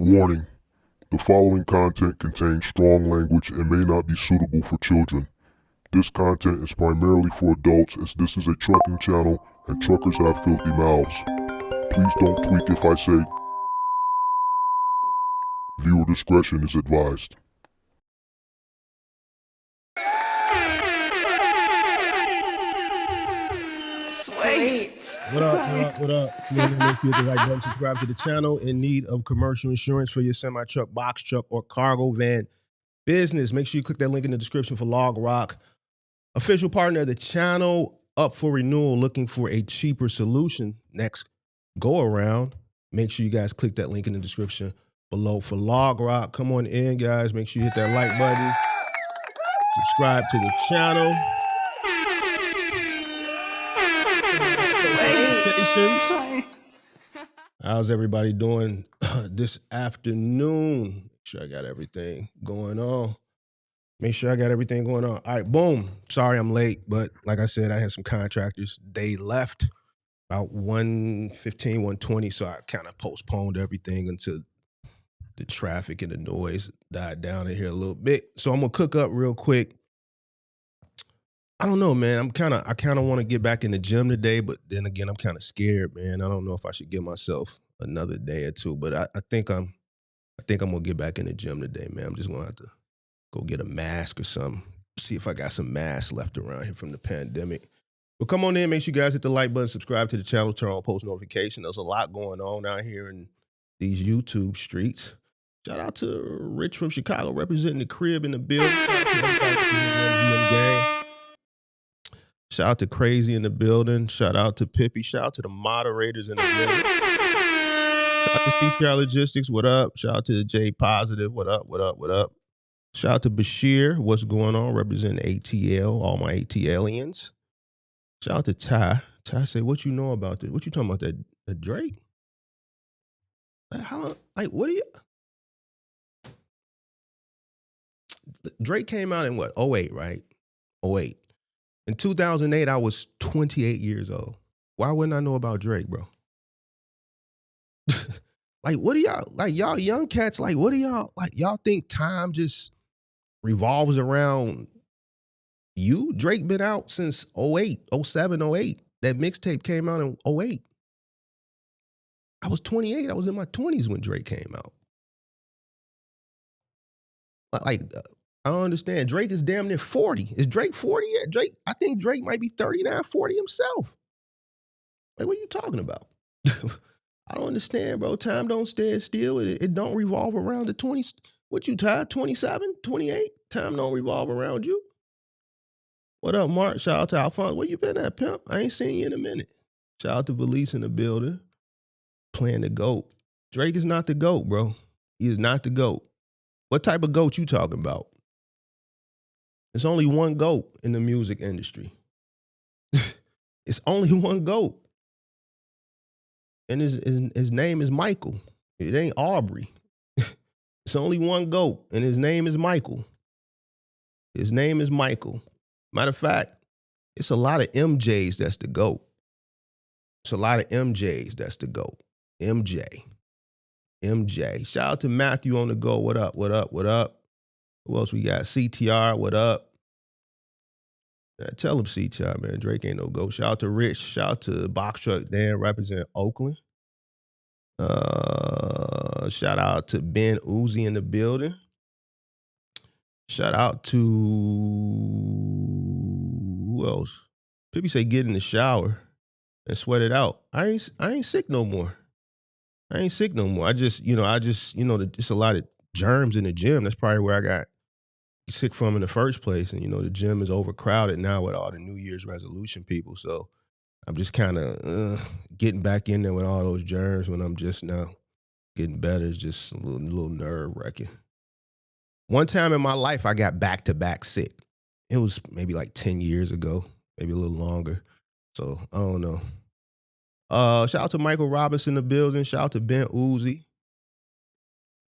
Warning: the following content contains strong language and may not be suitable for children. This content is primarily for adults, as this is a trucking channel and truckers have filthy mouths. Please don't tweak if I say viewer discretion is advised. Sweet. What up? Make sure you hit the like button, subscribe to the channel. In need of commercial insurance for your semi-truck, box truck, or cargo van business, make sure you click that link in the description for Log Rock, official partner of the channel, up for renewal, looking for a cheaper solution next go around. Make sure you guys click that link in the description below for Log Rock. Come on in, guys. Make sure you hit that like button, subscribe to the channel. How's everybody doing this afternoon? Make sure I got everything going on. All right, boom. Sorry I'm late, but like I said, I had some contractors. They left about 1:15, 1:20, so I kind of postponed everything until the traffic and the noise died down in here a little bit. So I'm gonna cook up real quick. I don't know, man. I kind of want to get back in the gym today, but then again, I'm kind of scared, man. I don't know if I should give myself another day or two, but I think I'm gonna get back in the gym today, man. I'm just gonna have to go get a mask or something. See if I got some masks left around here from the pandemic. But come on in, make sure you guys hit the like button, subscribe to the channel, turn on post notification. There's a lot going on out here in these YouTube streets. Shout out to Rich from Chicago representing the crib in the building. Shout out to Crazy in the building. Shout out to Pippi. Shout out to the moderators in the building. Shout out to CTR Logistics. What up? Shout out to J Positive. What up? Shout out to Bashir. What's going on? Representing ATL, all my ATLians. Shout out to Ty. Ty say, what you know about this? What you talking about, that Drake? What do you... Drake came out in what? 08, right? 08. In 2008, I was 28 years old. Why wouldn't I know about Drake, bro? What do y'all, y'all young cats, what do y'all, y'all think time just revolves around you? Drake been out since 08, 07, 08. That mixtape came out in 08. I was 28. I was in my 20s when Drake came out. I don't understand. Drake is damn near 40. Is Drake 40 yet? I think Drake might be 39, 40 himself. What are you talking about? I don't understand, bro. Time don't stand still. It don't revolve around the 20s. What you tired? 27, 28? Time don't revolve around you. What up, Mark? Shout out to Alphonse. Where you been at, pimp? I ain't seen you in a minute. Shout out to Valise in the building. Playing the GOAT. Drake is not the GOAT, bro. He is not the GOAT. What type of GOAT you talking about? There's only one GOAT in the music industry. It's only one GOAT. And his name is Michael. It ain't Aubrey. It's only one GOAT, and his name is Michael. His name is Michael. Matter of fact, it's a lot of MJs that's the GOAT. It's a lot of MJs that's the GOAT. MJ. Shout out to Matthew on the go. What up? Who else we got? CTR, what up? Tell him CTR, man. Drake ain't no GOAT. Shout out to Rich. Shout out to Box Truck Dan, representing Oakland. Shout out to Ben Uzi in the building. Shout out to... who else? Pippi say get in the shower and sweat it out. I ain't sick no more. I just, it's a lot of germs in the gym. That's probably where I got sick from in the first place. And, the gym is overcrowded now with all the New Year's resolution people. So I'm just kind of getting back in there with all those germs when I'm just now getting better. It's just a little nerve-wracking. One time in my life, I got back-to-back sick. It was maybe like 10 years ago, maybe a little longer. So I don't know. Shout out to Michael Robinson in the building. Shout out to Ben Uzi.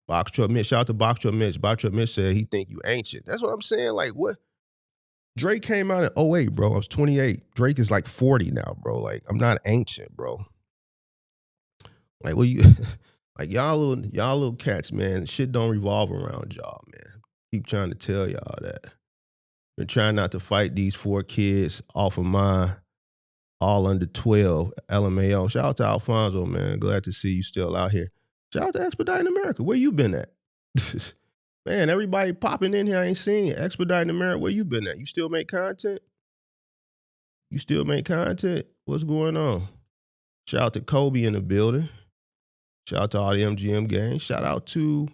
Box Truck Mitch. Shout out to Box Truck Mitch. Box Truck Mitch said he think you ancient. That's what I'm saying. What? Drake came out in 08, bro. I was 28. Drake is like 40 now, bro. I'm not ancient, bro. What you... Like y'all little cats, man, shit don't revolve around y'all, man. Keep trying to tell y'all that. Been trying not to fight these 4 kids off of my all under 12 LMAO. Shout out to Alfonso, man. Glad to see you still out here. Shout out to Expediting America. Where you been at? Man, everybody popping in here, I ain't seen Expediting America. Where you been at? You still make content? You still make content? What's going on? Shout out to Kobe in the building. Shout out to all the MGM gang. Shout out to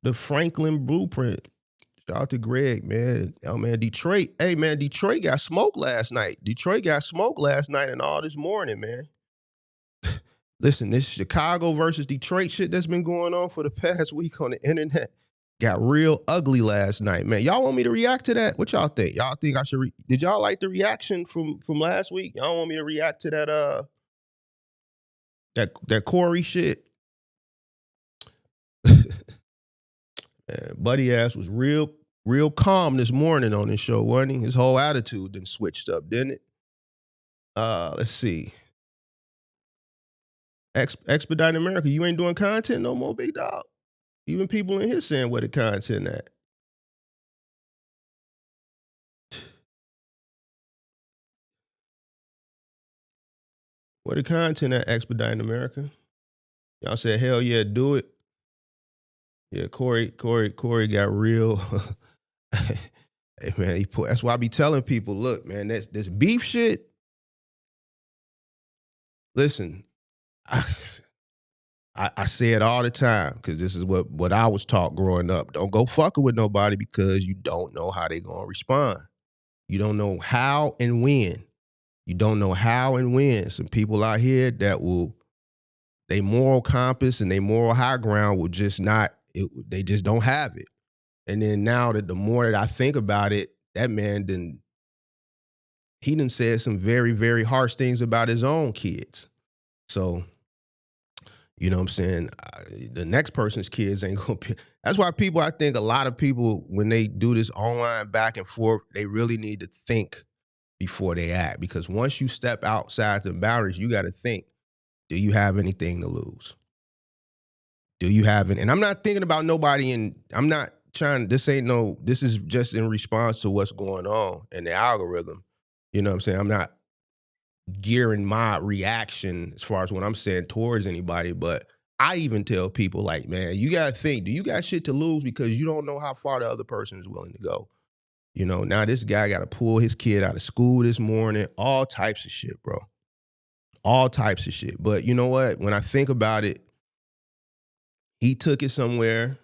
the Franklin Blueprint. Shout out to Greg, man. Oh, man, Detroit. Hey, man, Detroit got smoked last night. And all this morning, man. Listen, this Chicago versus Detroit shit that's been going on for the past week on the internet got real ugly last night, man. Y'all want me to react to that? What y'all think? Y'all think I should did y'all like the reaction from last week? Y'all want me to react to that Corey shit? Man, Buddy ass was real calm this morning on this show, wasn't he? His whole attitude then switched up, didn't it? Let's see. Expedite America, you ain't doing content no more, big dog. Even people in here saying where the content at. Where the content at, Expedite America? Y'all said, hell yeah, do it. Yeah, Corey got real. Hey, man, that's why I be telling people, look, man, this beef shit. Listen, I say it all the time because this is what I was taught growing up. Don't go fucking with nobody because you don't know how they gonna respond. You don't know how and when. You don't know how and when. Some people out here that they moral compass and they moral high ground will just not, they just don't have it. And then now that the more that I think about it, that man he done said some very, very harsh things about his own kids. So, you know what I'm saying? The next person's kids ain't gonna be. That's why I think a lot of people, when they do this online back and forth, they really need to think before they act. Because once you step outside the boundaries, you got to think, do you have anything to lose? Do you have it? And I'm not thinking about nobody, and I'm not trying, this is just in response to what's going on in the algorithm. You know what I'm saying? I'm not gearing my reaction as far as what I'm saying towards anybody, but I even tell people like, man, you got to think, do you got shit to lose because you don't know how far the other person is willing to go? You know, now this guy got to pull his kid out of school this morning, all types of shit, bro. All types of shit. But you know what? When I think about it, he took it somewhere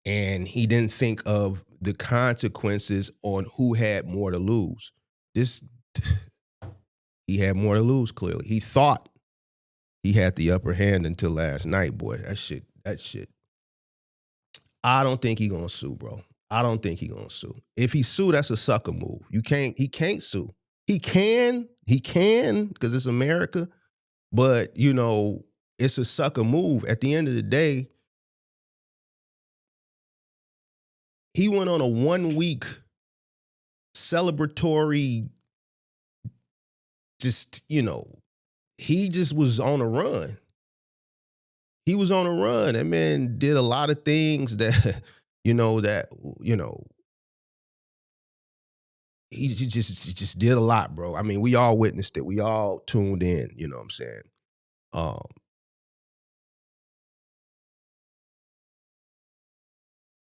and he didn't think of the consequences on who had more to lose. He had more to lose, clearly. He thought he had the upper hand until last night, boy. That shit. I don't think he gonna sue, bro. I don't think he gonna sue. If he sue, that's a sucker move. He can't sue. He can, because it's America, but you know, it's a sucker move. At the end of the day, he went on a 1-week celebratory, just, you know, he just was on a run. He was on a run. That man did a lot of things that, he just did a lot, bro. I mean, we all witnessed it. We all tuned in, you know what I'm saying?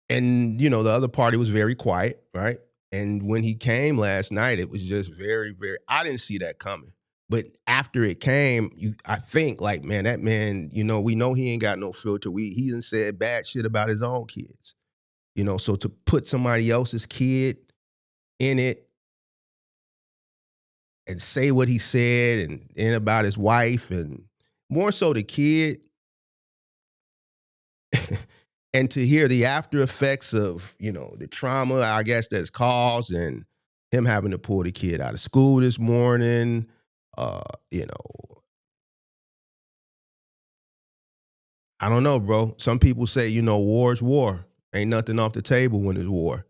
And, you know, the other party was very quiet, right? And when he came last night, it was just very, very, I didn't see that coming. But after it came, I think like, man, that man, you know, we know he ain't got no filter. He done said bad shit about his own kids. You know, so to put somebody else's kid in it and say what he said and about his wife and more so the kid, and to hear the after effects of, you know, the trauma, I guess, that's caused, and him having to pull the kid out of school this morning, you know, I don't know, bro. Some people say, you know, war's war. Ain't nothing off the table when it's war,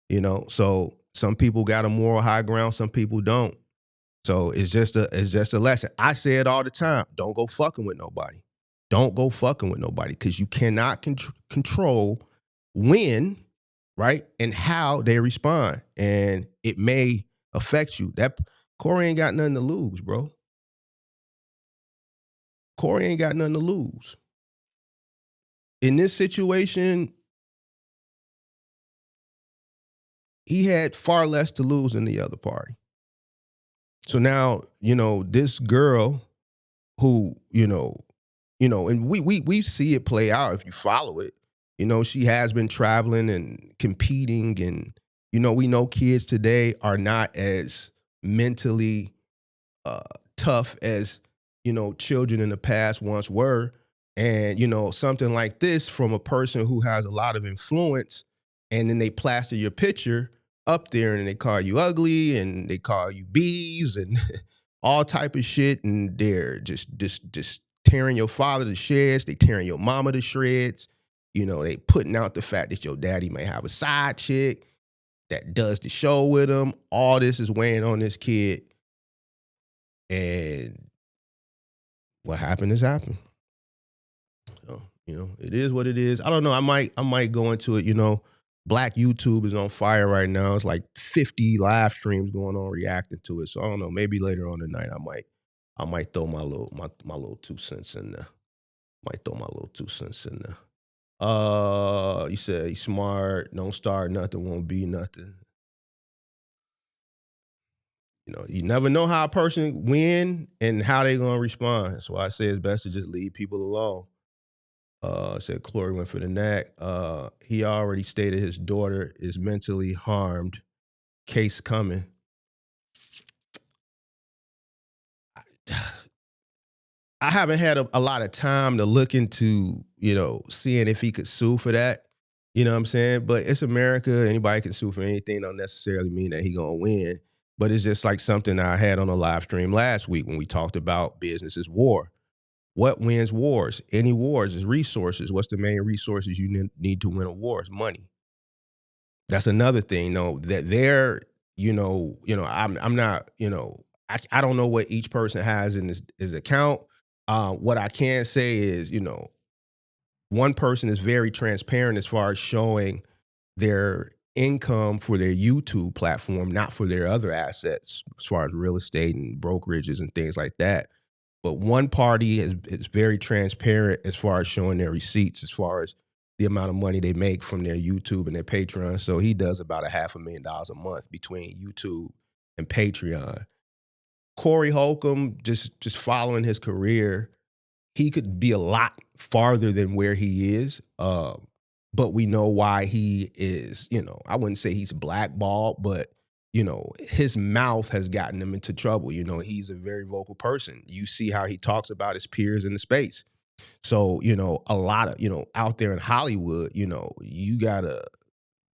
you know. So some people got a moral high ground, some people don't. So it's just a lesson. I say it all the time. Don't go fucking with nobody. Don't go fucking with nobody because you cannot control when, right, and how they respond, and it may affect you. That Corey ain't got nothing to lose, bro. Corey ain't got nothing to lose. In this situation, he had far less to lose than the other party. So now, this girl who, and we see it play out if you follow it. She has been traveling and competing, and we know kids today are not as mentally tough as children in the past once were. And something like this from a person who has a lot of influence, and then they plaster your picture up there and they call you ugly and they call you bees and all type of shit, and they're just tearing your father to shreds, they tearing your mama to shreds. They putting out the fact that your daddy may have a side chick that does the show with him. All this is weighing on this kid, and what happened has happened. So, it is what it is. I don't know. I might go into it. Black YouTube is on fire right now. It's like 50 live streams going on reacting to it. So I don't know. Maybe later on tonight I might throw my little 2 cents in there. Might throw my little 2 cents in there. You said he's smart. Don't start nothing. Won't be nothing. You never know how a person win and how they gonna respond. That's why I say it's best to just leave people alone. Said Chloe went for the neck. He already stated his daughter is mentally harmed. Case coming. I haven't had a lot of time to look into, seeing if he could sue for that. You know what I'm saying? But it's America. Anybody can sue for anything. Don't necessarily mean that he gonna win. But it's just like something I had on a live stream last week when we talked about business is war. What wins wars? Any wars is resources. What's the main resources you need to win a war? Is money. That's another thing. That they're, I'm not, I don't know what each person has in his account. What I can say is, one person is very transparent as far as showing their income for their YouTube platform, not for their other assets, as far as real estate and brokerages and things like that. But one party is very transparent as far as showing their receipts, as far as the amount of money they make from their YouTube and their Patreon. So he does about $500,000 a month between YouTube and Patreon. Corey Holcomb, just following his career, he could be a lot farther than where he is. But we know why he is, I wouldn't say he's blackballed, but his mouth has gotten him into trouble. He's a very vocal person. You see how he talks about his peers in the space. So, a lot of, out there in Hollywood, you gotta,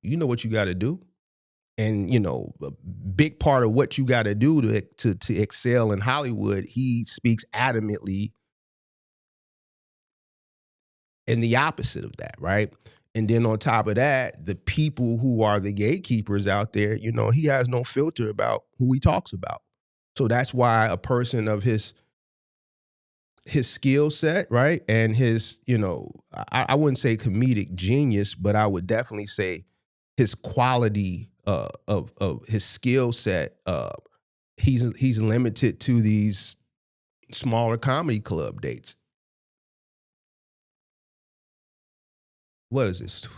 what you gotta do. And, a big part of what you gotta do to excel in Hollywood, he speaks adamantly in the opposite of that, right? And then on top of that, the people who are the gatekeepers out there, he has no filter about who he talks about. So that's why a person of his skill set, right? And his, I wouldn't say comedic genius, but I would definitely say his quality of his skill set. He's limited to these smaller comedy club dates. What is this?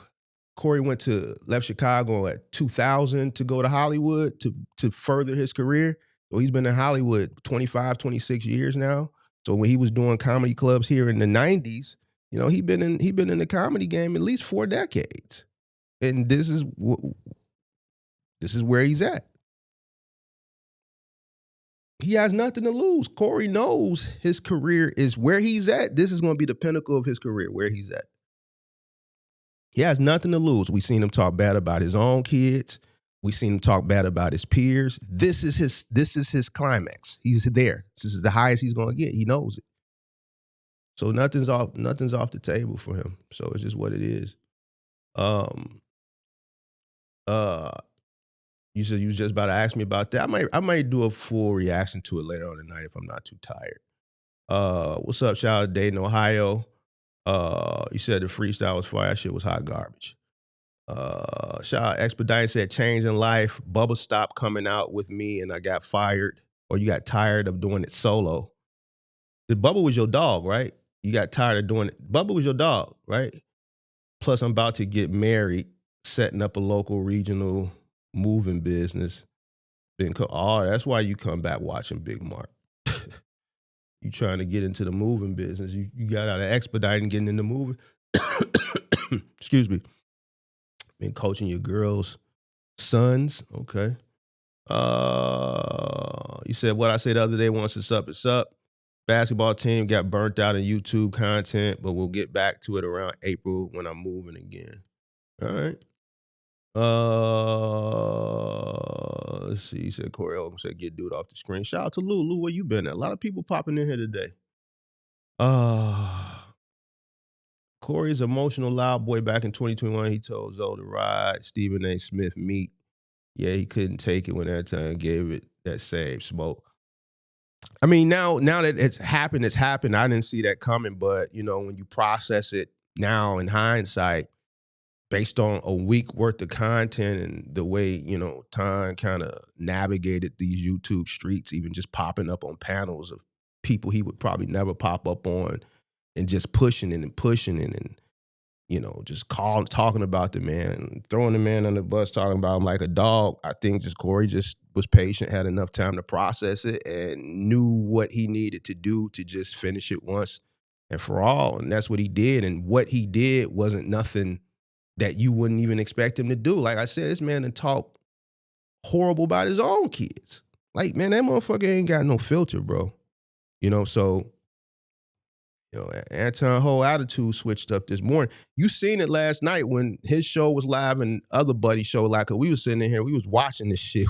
Corey left Chicago at 2000 to go to Hollywood to further his career. So he's been in Hollywood 25, 26 years now. So when he was doing comedy clubs here in the 90s, he been in the comedy game at least 4 decades. And this is where he's at. He has nothing to lose. Corey knows his career is where he's at. This is going to be the pinnacle of his career, where he's at. He has nothing to lose. We've seen him talk bad about his own kids. We've seen him talk bad about his peers. This is his climax. He's there. This is the highest he's going to get. He knows it. So nothing's off the table for him. So it's just what it is. You said you was just about to ask me about that. I might do a full reaction to it later on tonight if I'm not too tired. What's up? Shout out to Dayton, Ohio. You said the freestyle was fire. That shit was hot garbage. Shout out Expedite said change in life. Bubba stopped coming out with me and I got fired. Or you got tired of doing it solo. The Bubba was your dog, right? You got tired of doing it. Bubba was your dog, right? Plus, I'm about to get married, setting up a local regional moving business. That's why you come back watching Big Mark. You trying to get into the moving business. You got out of expediting getting into moving. Excuse me. Been coaching your girls' sons. Okay. You said what I said the other day, once it's up, it's up. Basketball team got burnt out in YouTube content, but we'll get back to it around April when I'm moving again. All right. Let's see. He said Corey Oldham said get dude off the screen. Shout out to Lou. Lou, where you been at? A lot of people popping in here today. Corey's emotional loud boy back in 2021. He told Zoe to ride Stephen A. Smith meet. Yeah, he couldn't take it when that time gave it that same smoke. I mean, now that it's happened, it's happened. I didn't see that coming, but when you process it now in hindsight, based on a week worth of content and the way, Ton kind of navigated these YouTube streets, even just popping up on panels of people he would probably never pop up on and just pushing it and pushing it and, just talking about the man, throwing the man on the bus, talking about him like a dog. I think just Corey just was patient, had enough time to process it and knew what he needed to do to just finish it once and for all. And that's what he did. And what he did wasn't nothing that you wouldn't even expect him to do. Like I said, this man done talk horrible about his own kids. Like, man, that motherfucker ain't got no filter, bro. So, Anton's whole attitude switched up this morning. You seen it last night when his show was live and other buddy show, like we was sitting in here, we was watching this shit.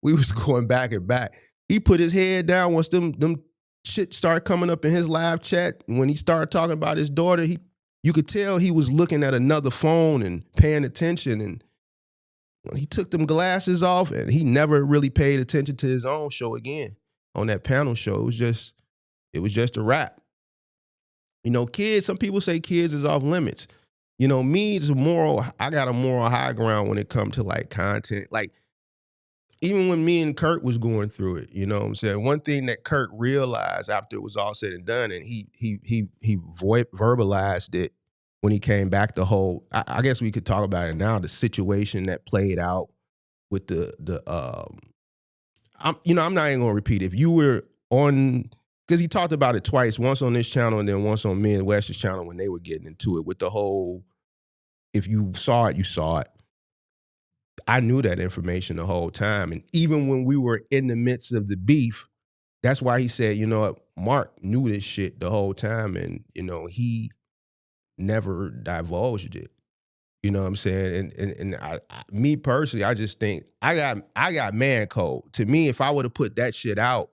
We was going back and back. He put his head down once them shit started coming up in his live chat. When he started talking about his daughter, you could tell he was looking at another phone and paying attention. And he took them glasses off and he never really paid attention to his own show again on that panel show. It was just a wrap. Kids, some people say kids is off limits. Me, I got a moral high ground when it comes to like content. Like, even when me and Kurt was going through it, you know what I'm saying? One thing that Kurt realized after it was all said and done, and he verbalized it when he came back, I guess we could talk about it now, the situation that played out with I'm not even gonna repeat it. If you were on, because he talked about it twice, once on this channel and then once on me and Wes's channel when they were getting into it with the whole, if you saw it, you saw it. I knew that information the whole time. And even when we were in the midst of the beef, that's why he said, Mark knew this shit the whole time and, he never divulged it. You know what I'm saying? And me personally, I just think I got man code. To me, if I would have put that shit out,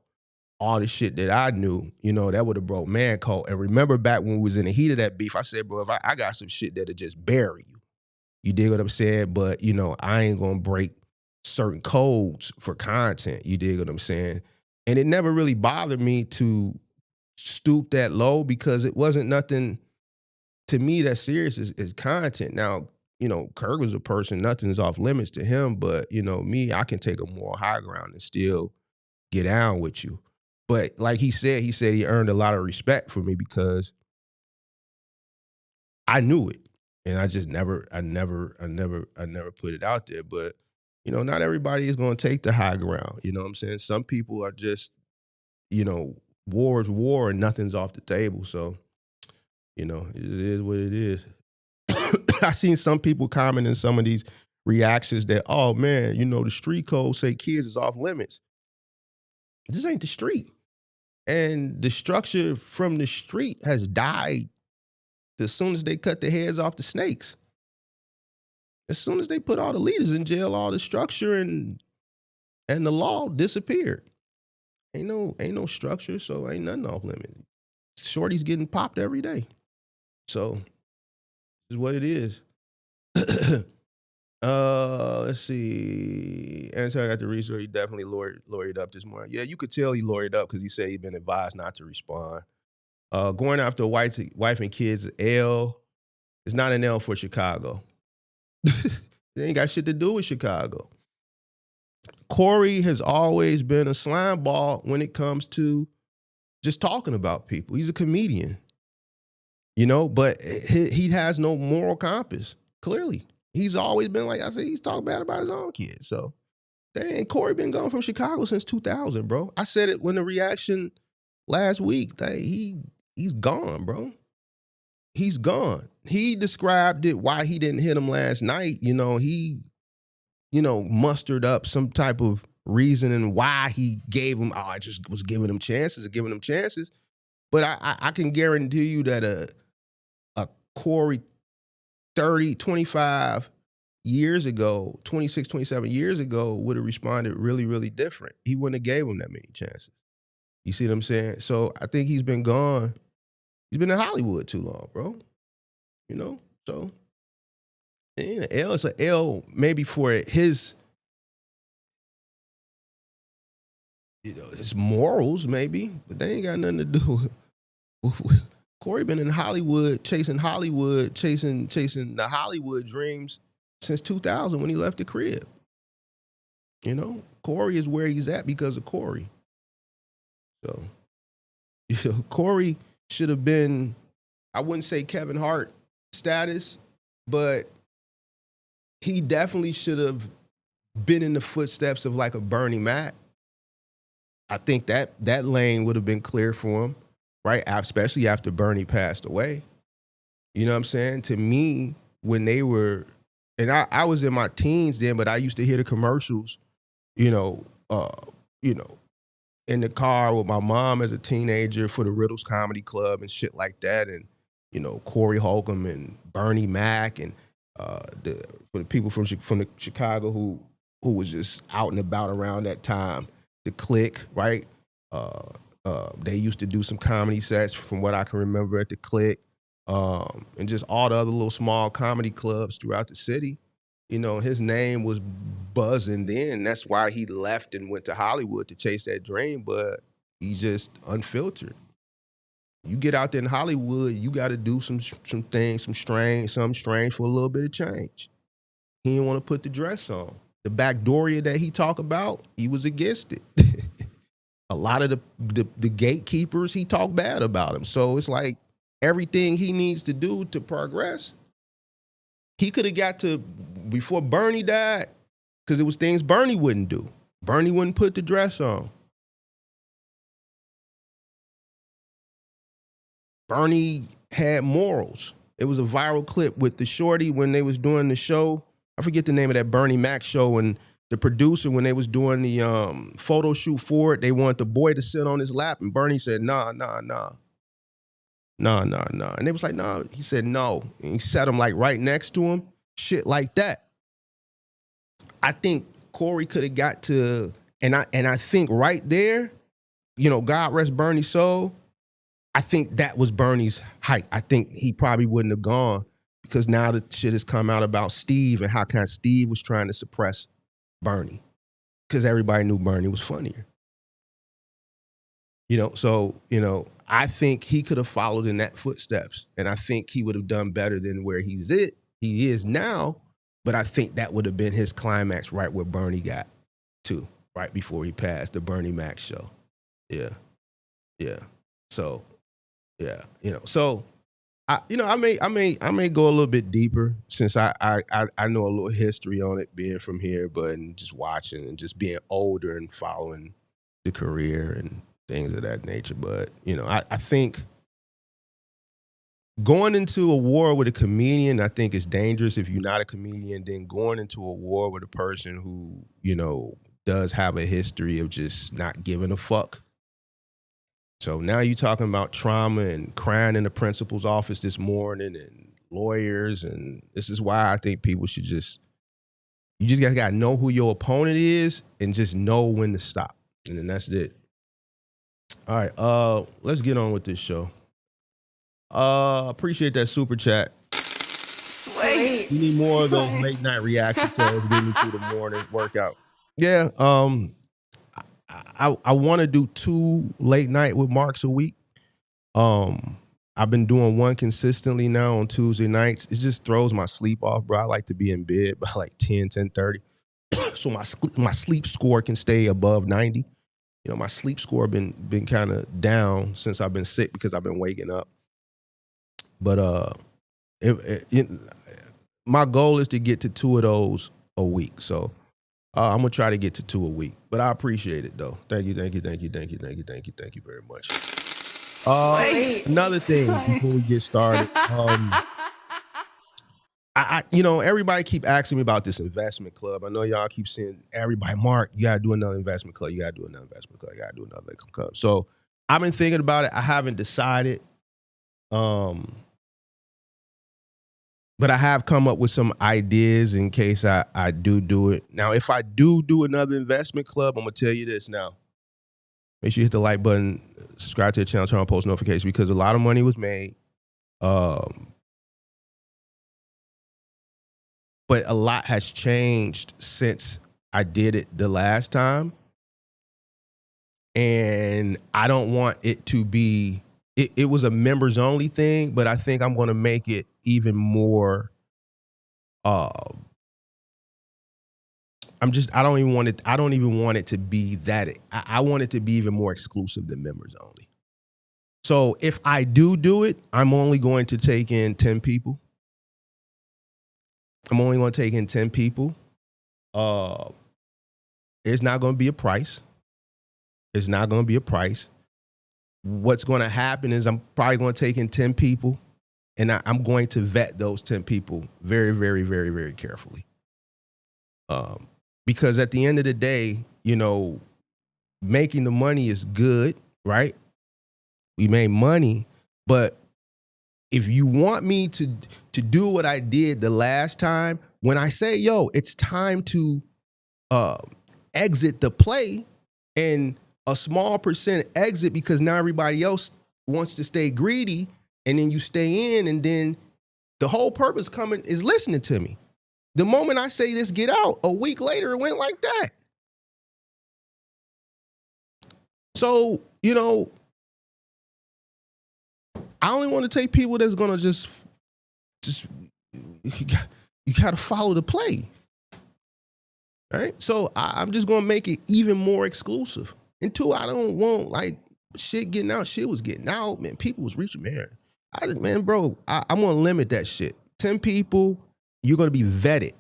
all the shit that I knew, that would have broke man code. And remember back when we was in the heat of that beef, I said, bro, if I got some shit that'll just bury you. You dig what I'm saying? But, I ain't going to break certain codes for content. You dig what I'm saying? And it never really bothered me to stoop that low because it wasn't nothing to me that serious as content. Now, Kirk was a person, nothing's off limits to him. But, me, I can take a more high ground and still get down with you. But like he said he earned a lot of respect for me because I knew it. And I just never put it out there. But, not everybody is going to take the high ground. You know what I'm saying? Some people are just, war is war and nothing's off the table. So, it is what it is. I seen some people comment in some of these reactions that, oh man, the street code say kids is off limits. This ain't the street. And the structure from the street has died as soon as they cut the heads off the snakes. As soon as they put all the leaders in jail, all the structure and the law disappeared. Ain't no structure, so ain't nothing off limit. Shorty's getting popped every day. So this is what it is. Let's see. Anton got the research. He definitely lawyered up this morning. Yeah, you could tell he lawyered up because he said he'd been advised not to respond. Going after wife and kids, L is not an L for Chicago. It ain't got shit to do with Chicago. Corey has always been a slime ball when it comes to just talking about people. He's a comedian, but he has no moral compass. Clearly, he's always been like I said. He's talking bad about his own kids. So, dang, Corey been gone from Chicago since 2000, bro. I said it when the reaction last week. He's gone, bro. He's gone. He described it why he didn't hit him last night. He mustered up some type of reason and why he gave him. I just was giving him chances. But I can guarantee you that a Corey 30, 25 years ago, 26, 27 years ago would have responded really, really different. He wouldn't have gave him that many chances. You see what I'm saying? So I think he's been gone. He's been in Hollywood too long, bro. So and L is an L maybe for his, his morals maybe, but they ain't got nothing to do with Corey been in Hollywood, chasing the Hollywood dreams since 2000 when he left the crib. Corey is where he's at because of Corey. So, Corey should have been, I wouldn't say Kevin Hart status, but he definitely should have been in the footsteps of like a Bernie Mac. I think that lane would have been clear for him, right? Especially after Bernie passed away. You know what I'm saying? To me, when they were, and I was in my teens then, but I used to hear the commercials, in the car with my mom as a teenager for the Riddles Comedy Club and shit like that. And, Corey Holcomb and Bernie Mac and for the people from the Chicago who was just out and about around that time, the Click, right? They used to do some comedy sets from what I can remember at the Click, and just all the other little small comedy clubs throughout the city. His name was buzzing then. That's why he left and went to Hollywood to chase that dream, but he just unfiltered. You get out there in Hollywood, you got to do some things, something strange for a little bit of change. He didn't want to put the dress on. The Backdooria that he talked about, he was against it. A lot of the gatekeepers, he talked bad about him. So it's like everything he needs to do to progress, he could have got to before Bernie died, because it was things Bernie wouldn't do. Bernie wouldn't put the dress on. Bernie had morals. It was a viral clip with the shorty when they was doing the show. I forget the name of that Bernie Mac show, and the producer, when they was doing the photo shoot for it, they wanted the boy to sit on his lap, and Bernie said, nah. And they was like, nah. He said, no. And he sat him like right next to him, shit like that. I think Corey could have got to, and I think right there, God rest Bernie's soul, I think that was Bernie's height. I think he probably wouldn't have gone, because now the shit has come out about Steve and how kind of Steve was trying to suppress Bernie, because everybody knew Bernie was funnier. So, I think he could have followed in that footsteps, and I think he would have done better than where he is now, but I think that would have been his climax right where Bernie got to, right before he passed, the Bernie Mac show. Yeah. So, yeah, so I may go a little bit deeper, since I know a little history on it, being from here, but and just watching and just being older and following the career and things of that nature. But I think going into a war with a comedian, I think is dangerous if you're not a comedian. Then going into a war with a person who does have a history of just not giving a fuck. So now you're talking about trauma and crying in the principal's office this morning and lawyers. And this is why I think people should you just got to know who your opponent is and just know when to stop. And then that's it. All right. Let's get on with this show. Appreciate that super chat. Sweet. You need more of those late night reaction shows getting me through the morning workout. Yeah. I want to do 2 late night with Marks a week. I've been doing one consistently now on Tuesday nights. It just throws my sleep off, bro. I like to be in bed by like 10:30. So my sleep score can stay above 90. You know, my sleep score been kind of down since I've been sick because I've been waking up. But my goal is to get to 2 of those a week. So I'm gonna try to get to 2 a week. But I appreciate it though. Thank you very much. Sweet. Another thing before we get started. Everybody keep asking me about this investment club. I know y'all keep saying, everybody, Mark, you gotta do another investment club. You gotta do another investment club. You gotta do another investment club. So I've been thinking about it. I haven't decided. But I have come up with some ideas in case I do it. Now, if I do another investment club, I'm gonna tell you this now. Make sure you hit the like button, subscribe to the channel, turn on post notifications, because a lot of money was made. But a lot has changed since I did it the last time. And I don't want it to be, it was a members only thing, but I think I'm going to make it even more, I don't even want it to be that. I want it to be even more exclusive than members only. So if I do it, I'm only going to take in 10 people. I'm only going to take in 10 people. It's not going to be a price. It's not going to be a price. What's going to happen is I'm probably going to take in 10 people, and I'm going to vet those 10 people very, very, very, very carefully. Because at the end of the day, making the money is good, right? We made money, but if you want me to do what I did the last time, when I say, yo, it's time to exit the play, and a small percent exit because now everybody else wants to stay greedy, and then you stay in, and then the whole purpose is listening to me. The moment I say this, get out, a week later, it went like that. So, I only want to take people that's going to just you got to follow the play. Right? So I'm just going to make it even more exclusive. And two, I don't want like shit getting out. Shit was getting out, man. People was reaching, man. I'm going to limit that shit. 10 people, you're going to be vetted.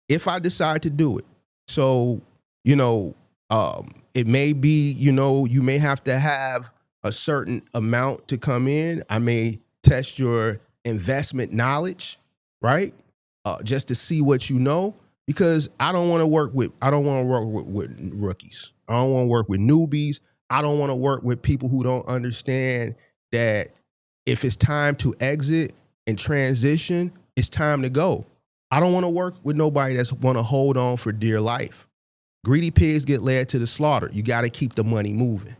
If I decide to do it. So, it may be, you may have to have a certain amount to come in. I may test your investment knowledge, right? Just to see what you know, because I don't want to work with rookies. I don't want to work with newbies. I don't want to work with people who don't understand that if it's time to exit and transition, it's time to go. I don't want to work with nobody that's want to hold on for dear life. Greedy pigs get led to the slaughter. You got to keep the money moving.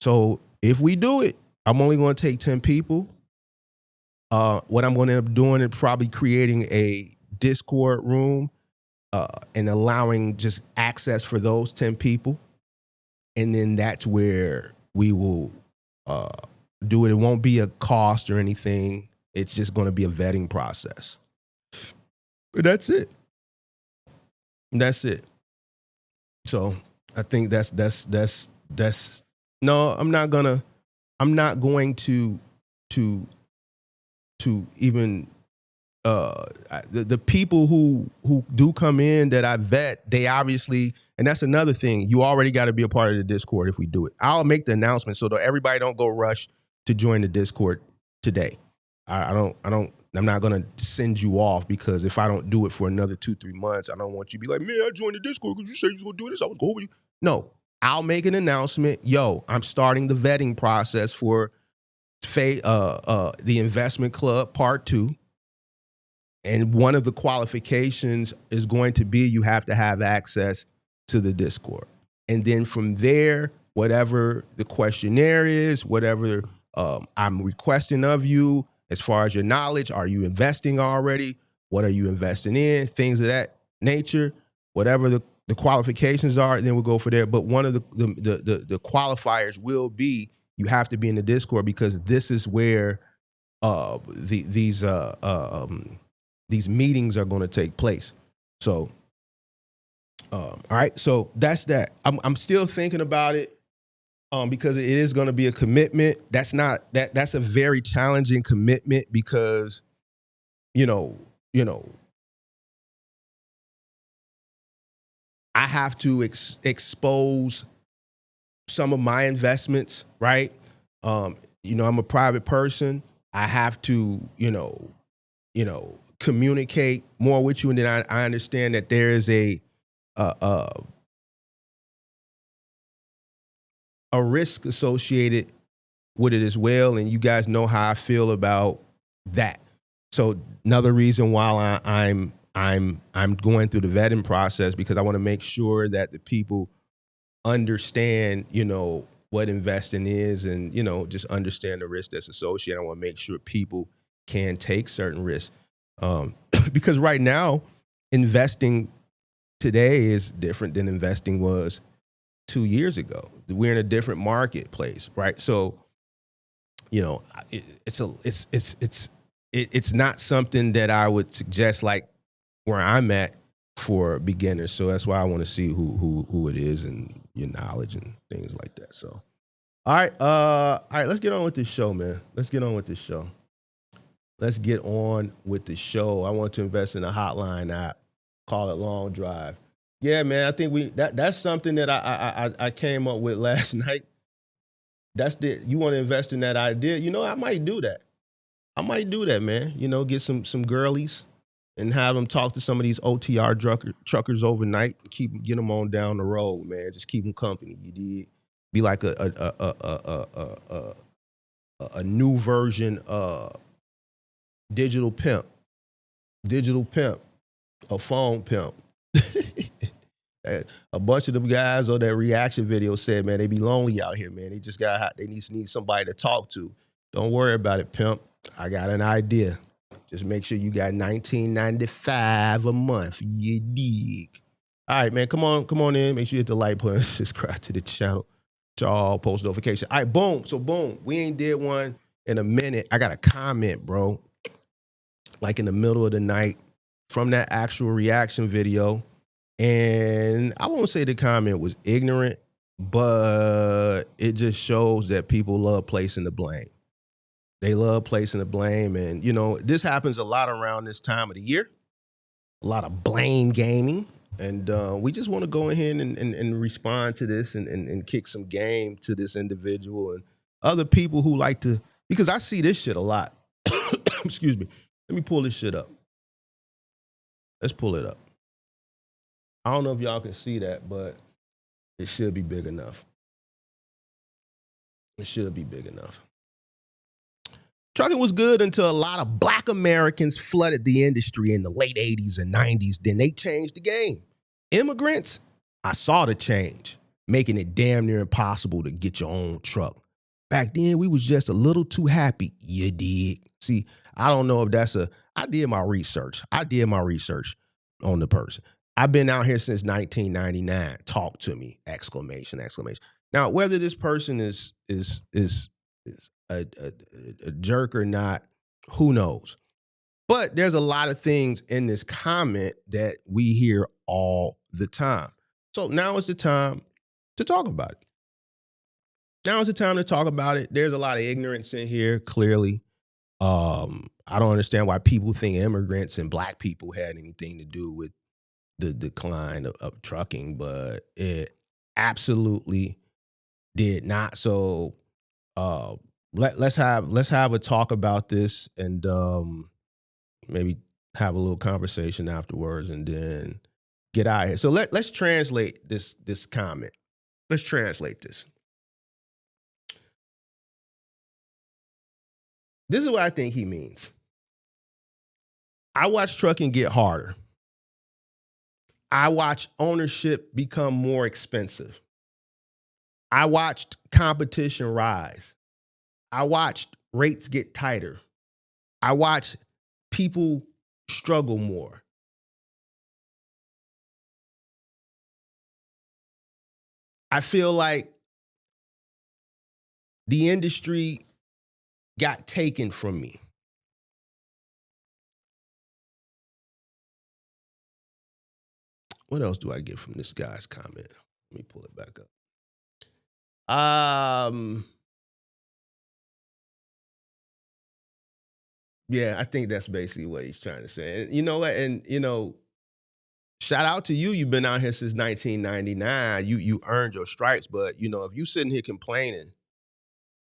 So if we do it, I'm only going to take 10 people. What I'm going to end up doing is probably creating a Discord room and allowing just access for those 10 people. And then that's where we will do it. It won't be a cost or anything. It's just going to be a vetting process. But that's it. So I think that's no, I'm not going to even the people who do come in that I vet, they obviously, and that's another thing, you already got to be a part of the Discord if we do it. I'll make the announcement so that everybody don't go rush to join the Discord today. I'm not gonna send you off because if I don't do it for another 2-3 months, I don't want you to be like, man, I joined the Discord because you said you was gonna do this. I was going with you. No, I'll make an announcement. Yo, I'm starting the vetting process for the investment club part 2. And one of the qualifications is going to be you have to have access to the Discord. And then from there, whatever the questionnaire is, whatever I'm requesting of you, as far as your knowledge, are you investing already? What are you investing in? Things of that nature. Whatever the qualifications are, and then we'll go for there. But one of the qualifiers will be you have to be in the Discord, because this is where these meetings are going to take place. So, all right. So that's that. I'm still thinking about it. Because it is going to be a commitment. That's a very challenging commitment, because, you know, I have to expose some of my investments, right? I'm a private person. I have to, communicate more with you, and then I understand that there is a risk associated with it as well, and you guys know how I feel about that. So another reason why I'm going through the vetting process, because I want to make sure that the people understand, what investing is, and just understand the risk that's associated. I want to make sure people can take certain risks, because right now, investing today is different than investing was 2 years ago. We're in a different marketplace, right? So, it's not something that I would suggest like where I'm at for beginners. So that's why I want to see who it is and your knowledge and things like that. So, all right, let's get on with this show, man. Let's get on with this show. I want to invest in a hotline app. Call it Long Drive. Yeah, man. I think that's something that I came up with last night. You want to invest in that idea? I might do that. Man. Get some girlies and have them talk to some of these OTR truckers overnight. Get them on down the road, man. Just keep them company. You did. Be like a new version digital pimp, a phone pimp. A bunch of them guys on that reaction video said, man, they be lonely out here, man. They need somebody to talk to. Don't worry about it, pimp. I got an idea. Just make sure you got $19.95 a month. You dig? All right, man. Come on in. Make sure you hit the like button. Subscribe to the channel. Y'all post notification. All right, boom. So boom. We ain't did one in a minute. I got a comment, bro. Like in the middle of the night from that actual reaction video. And I won't say the comment was ignorant, but it just shows that people love placing the blame. They love placing the blame. And, this happens a lot around this time of the year. A lot of blame gaming. And we just want to go ahead and respond to this and kick some game to this individual and other people who like to, because I see this shit a lot. Excuse me. Let me pull this shit up. Let's pull it up. I don't know if y'all can see that, but it should be big enough. Trucking was good until a lot of Black Americans flooded the industry in the late 80s and 90s. Then they changed the game. Immigrants, I saw the change, making it damn near impossible to get your own truck. Back then, we was just a little too happy. You dig? See, I don't know if I did my research. On the person. I've been out here since 1999. Talk to me! Exclamation! Now, whether this person is a jerk or not, who knows? But there's a lot of things in this comment that we hear all the time. So now is the time to talk about it. There's a lot of ignorance in here, clearly. I don't understand why people think immigrants and Black people had anything to do with the decline of trucking, but it absolutely did not. So let's have a talk about this and maybe have a little conversation afterwards and then get out of here. So let's translate this comment. Let's translate this. This is what I think he means. I watch trucking get harder. I watch ownership become more expensive. I watched competition rise. I watched rates get tighter. I watched people struggle more. I feel like the industry got taken from me. What else do I get from this guy's comment? Let me pull it back up. Yeah, I think that's basically what he's trying to say. And you know what? And shout out to you. You've been out here since 1999. You earned your stripes, but if you sitting here complaining,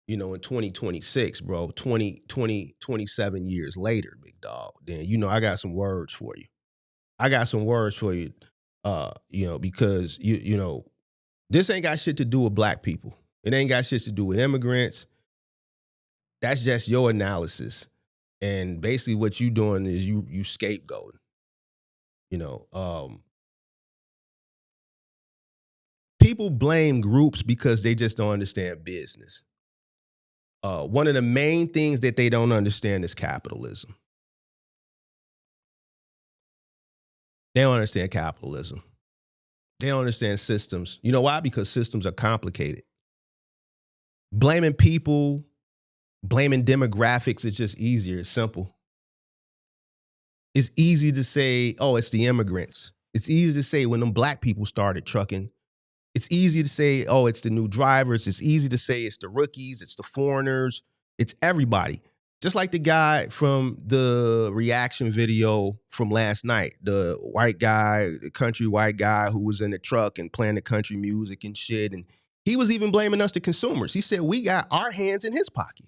in 2026, bro, 27 years later, big dog, then I got some words for you. I got some words for you. Because this ain't got shit to do with black people. It ain't got shit to do with immigrants. That's just your analysis. And basically what you doing is you scapegoating. People blame groups because they just don't understand business. One of the main things that they don't understand is capitalism. They don't understand capitalism. They don't understand systems. You know why? Because systems are complicated. Blaming people, blaming demographics is just easier. It's simple. It's easy to say, oh, it's the immigrants. It's easy to say when them black people started trucking. It's easy to say, oh, it's the new drivers. It's easy to say it's the rookies. It's the foreigners. It's everybody. Just like the guy from the reaction video from last night, the white guy, the country white guy who was in the truck and playing the country music and shit. And he was even blaming us, the consumers. He said we got our hands in his pocket.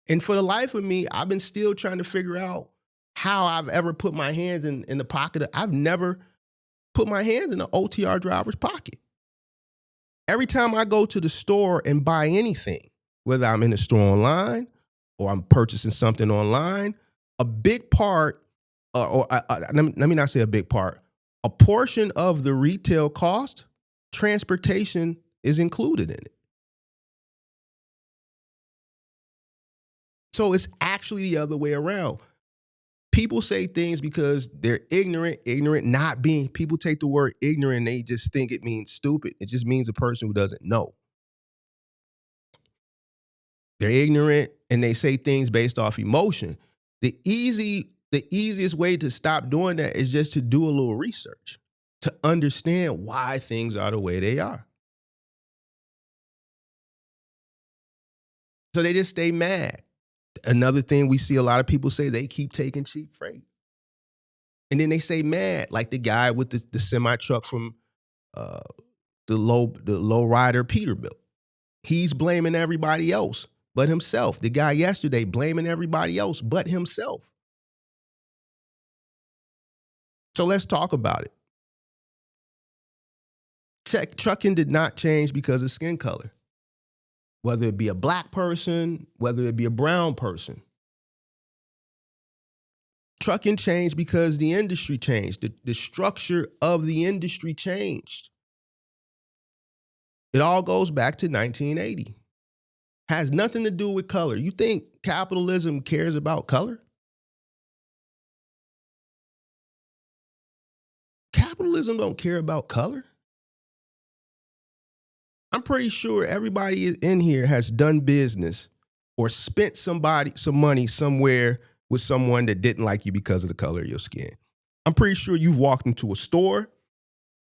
And for the life of me, I've been still trying to figure out how I've ever put my hands in the pocket. I've never put my hands in an OTR driver's pocket. Every time I go to the store and buy anything, whether I'm in the store online or I'm purchasing something online, a big part, let me not say a big part, a portion of the retail cost, transportation is included in it. So it's actually the other way around. People say things because they're ignorant not being, people take the word ignorant and they just think it means stupid. It just means a person who doesn't know. They're ignorant and they say things based off emotion. The easiest way to stop doing that is just to do a little research, to understand why things are the way they are. So they just stay mad. Another thing we see a lot of people say, they keep taking cheap freight. And then they say mad, like the guy with the semi truck from the low rider Peterbilt. He's blaming everybody else but himself. The guy yesterday blaming everybody else but himself. So let's talk about it. Trucking did not change because of skin color. Whether it be a black person, whether it be a brown person. Trucking changed because the industry changed. The structure of the industry changed. It all goes back to 1980. Has nothing to do with color. You think capitalism cares about color? Capitalism don't care about color. I'm pretty sure everybody in here has done business or spent some money somewhere with someone that didn't like you because of the color of your skin. I'm pretty sure you've walked into a store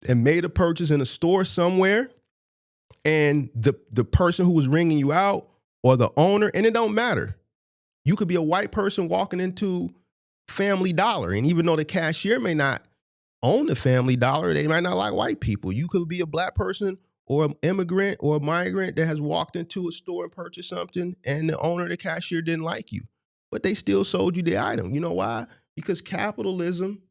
and made a purchase in a store somewhere, and the person who was ringing you out or the owner, and it don't matter. You could be a white person walking into Family Dollar, and even though the cashier may not own the Family Dollar, they might not like white people. You could be a black person or an immigrant or a migrant that has walked into a store and purchased something, and the owner, the cashier didn't like you, but they still sold you the item. You know why? Because capitalism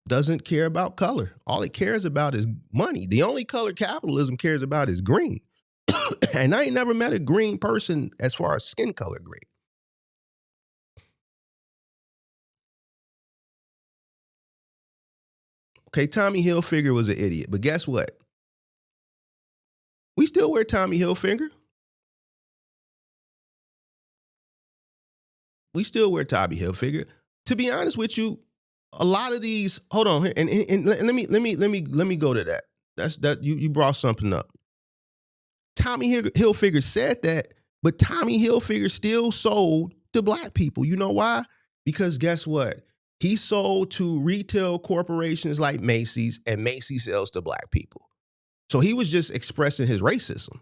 doesn't care about color. All it cares about is money. The only color capitalism cares about is green. And I ain't never met a green person as far as skin color grade. Okay, Tommy Hilfiger was an idiot, but guess what? We still wear Tommy Hilfiger. We still wear Tommy Hilfiger. To be honest with you, a lot of these. Hold on, and let me go to that. That's that you brought something up. Tommy Hilfiger said that, but Tommy Hilfiger still sold to black people. You know why? Because guess what? He sold to retail corporations like Macy's, and Macy's sells to black people. So he was just expressing his racism.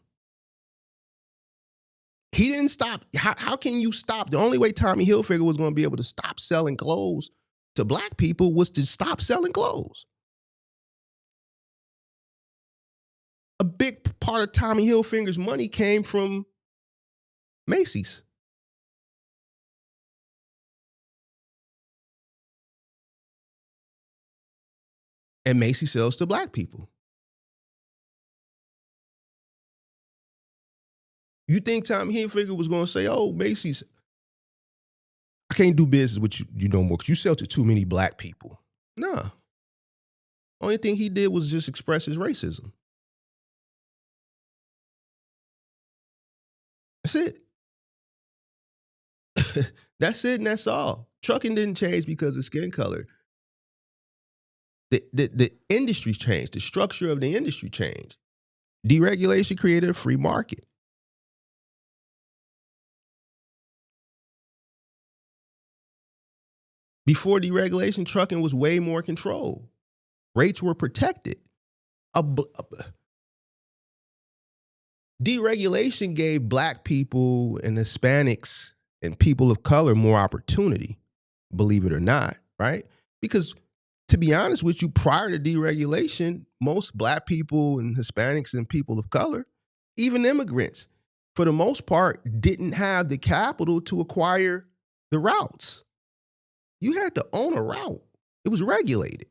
He didn't stop. How can you stop? The only way Tommy Hilfiger was going to be able to stop selling clothes to black people was to stop selling clothes. A big part of Tommy Hilfiger's money came from Macy's. And Macy's sells to black people. You think Tommy Hilfiger was going to say, oh, Macy's, I can't do business with you no more because you sell to too many black people? Nah. Only thing he did was just express his racism. That's it. That's it and that's all. Trucking didn't change because of skin color. The industry changed. The structure of the industry changed. Deregulation created a free market. Before deregulation, trucking was way more controlled. Rates were protected. Deregulation gave black people and Hispanics and people of color more opportunity, believe it or not, right? Because to be honest with you, prior to deregulation, most black people and Hispanics and people of color, even immigrants, for the most part, didn't have the capital to acquire the routes. You had to own a route. It was regulated.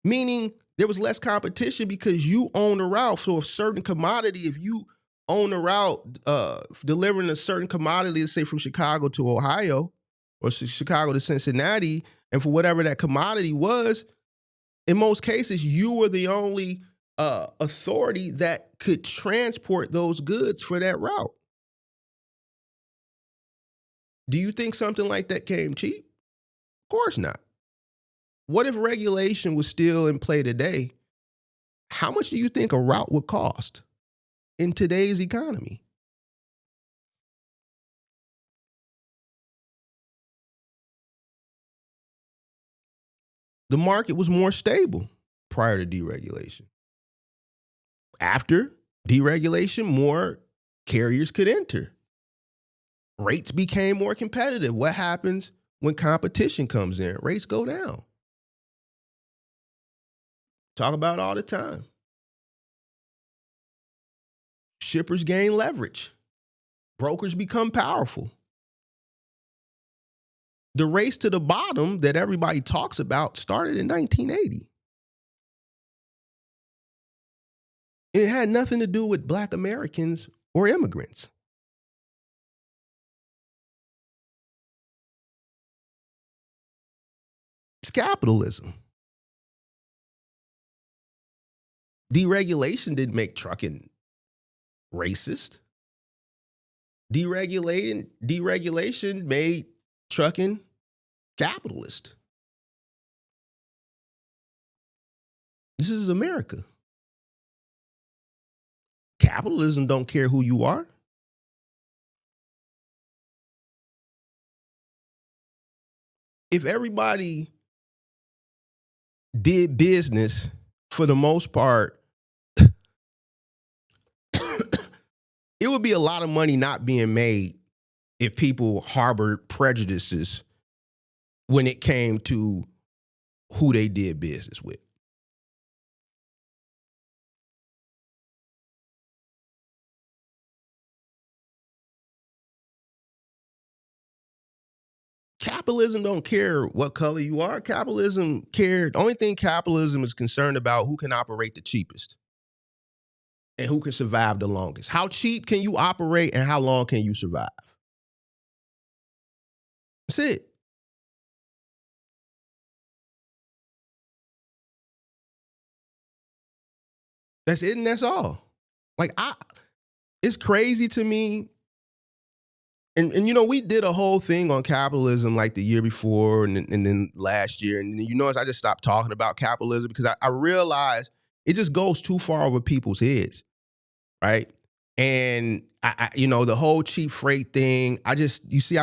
Meaning there was less competition because you own a route. So a certain commodity, if you own a route delivering a certain commodity, let's say from Chicago to Ohio or Chicago to Cincinnati, and for whatever that commodity was, in most cases, you were the only authority that could transport those goods for that route. Do you think something like that came cheap? Of course not. What if regulation was still in play today? How much do you think a route would cost in today's economy? The market was more stable prior to deregulation. After deregulation, more carriers could enter. Rates became more competitive. What happens when competition comes in? Rates go down. Talk about it all the time. Shippers gain leverage. Brokers become powerful. The race to the bottom that everybody talks about started in 1980. And it had nothing to do with black Americans or immigrants. It's capitalism. Deregulation didn't make trucking racist. Deregulation made trucking capitalist. This is America. Capitalism don't care who you are. If everybody did business for the most part, it would be a lot of money not being made if people harbored prejudices when it came to who they did business with. Capitalism don't care what color you are. Capitalism cared. The only thing capitalism is concerned about who can operate the cheapest and who can survive the longest. How cheap can you operate and how long can you survive? That's it. That's it and that's all. It's crazy to me. And you know, we did a whole thing on capitalism like the year before and then last year. And you notice I just stopped talking about capitalism because I realized It just goes too far over people's heads, right? And I the whole cheap freight thing, I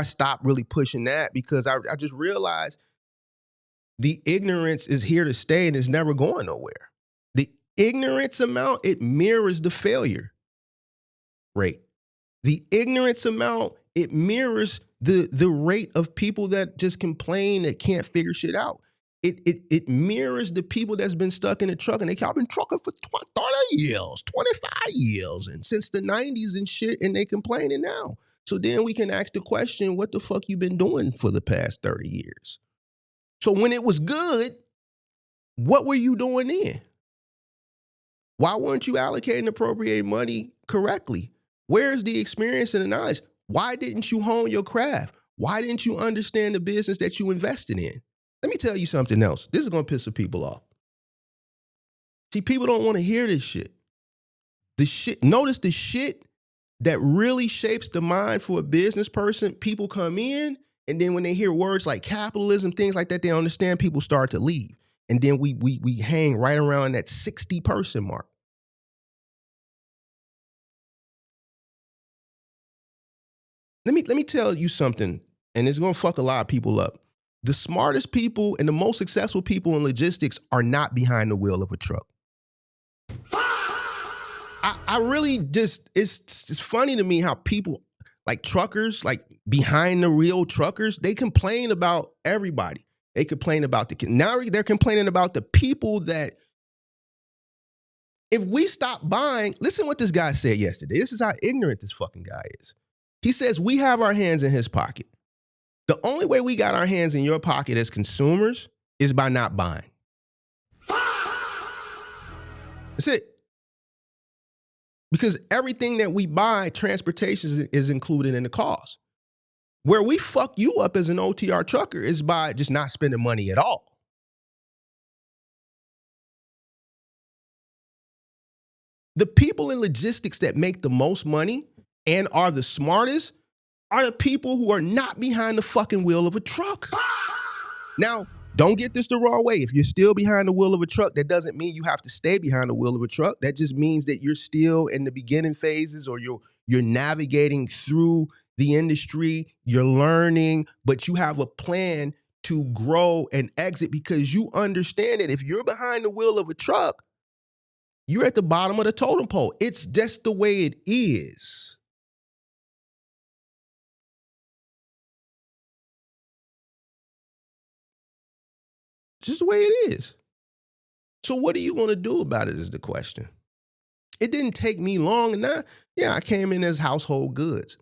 stopped really pushing that because I just realized the ignorance is here to stay and it's never going nowhere. The ignorance amount, it mirrors the failure rate. The ignorance amount, it mirrors the rate of people that just complain that can't figure shit out. It mirrors the people that's been stuck in the truck and I've been trucking for 30 years, 25 years, and since the 90s and shit, and they complaining now. So then we can ask the question, what the fuck you been doing for the past 30 years? So when it was good, what were you doing then? Why weren't you allocating appropriate money correctly? Where's the experience and the knowledge? Why didn't you hone your craft? Why didn't you understand the business that you invested in? Let me tell you something else. This is going to piss some people off. See, people don't want to hear this shit. Notice the shit that really shapes the mind for a business person. People come in, and then when they hear words like capitalism, things like that, they understand, people start to leave. And then we hang right around that 60-person mark. Let me tell you something, and it's going to fuck a lot of people up. The smartest people and the most successful people in logistics are not behind the wheel of a truck. I really just, it's funny to me how people, like truckers, like behind the wheel truckers, they complain about everybody. They complain about now they're complaining about the people that, if we stop buying, listen what this guy said yesterday. This is how ignorant this fucking guy is. He says, we have our hands in his pocket. The only way we got our hands in your pocket as consumers is by not buying. That's it. Because everything that we buy, transportation is included in the cost. Where we fuck you up as an OTR trucker is by just not spending money at all. The people in logistics that make the most money and are the smartest are the people who are not behind the fucking wheel of a truck. Now, don't get this the wrong way. If you're still behind the wheel of a truck, that doesn't mean you have to stay behind the wheel of a truck. That just means that you're still in the beginning phases, or you're navigating through the industry, you're learning, but you have a plan to grow and exit because you understand that if you're behind the wheel of a truck, you're at the bottom of the totem pole. It's just the way it is. Just the way it is. So what are you going to do about it is the question. It didn't take me long. And I came in as household goods,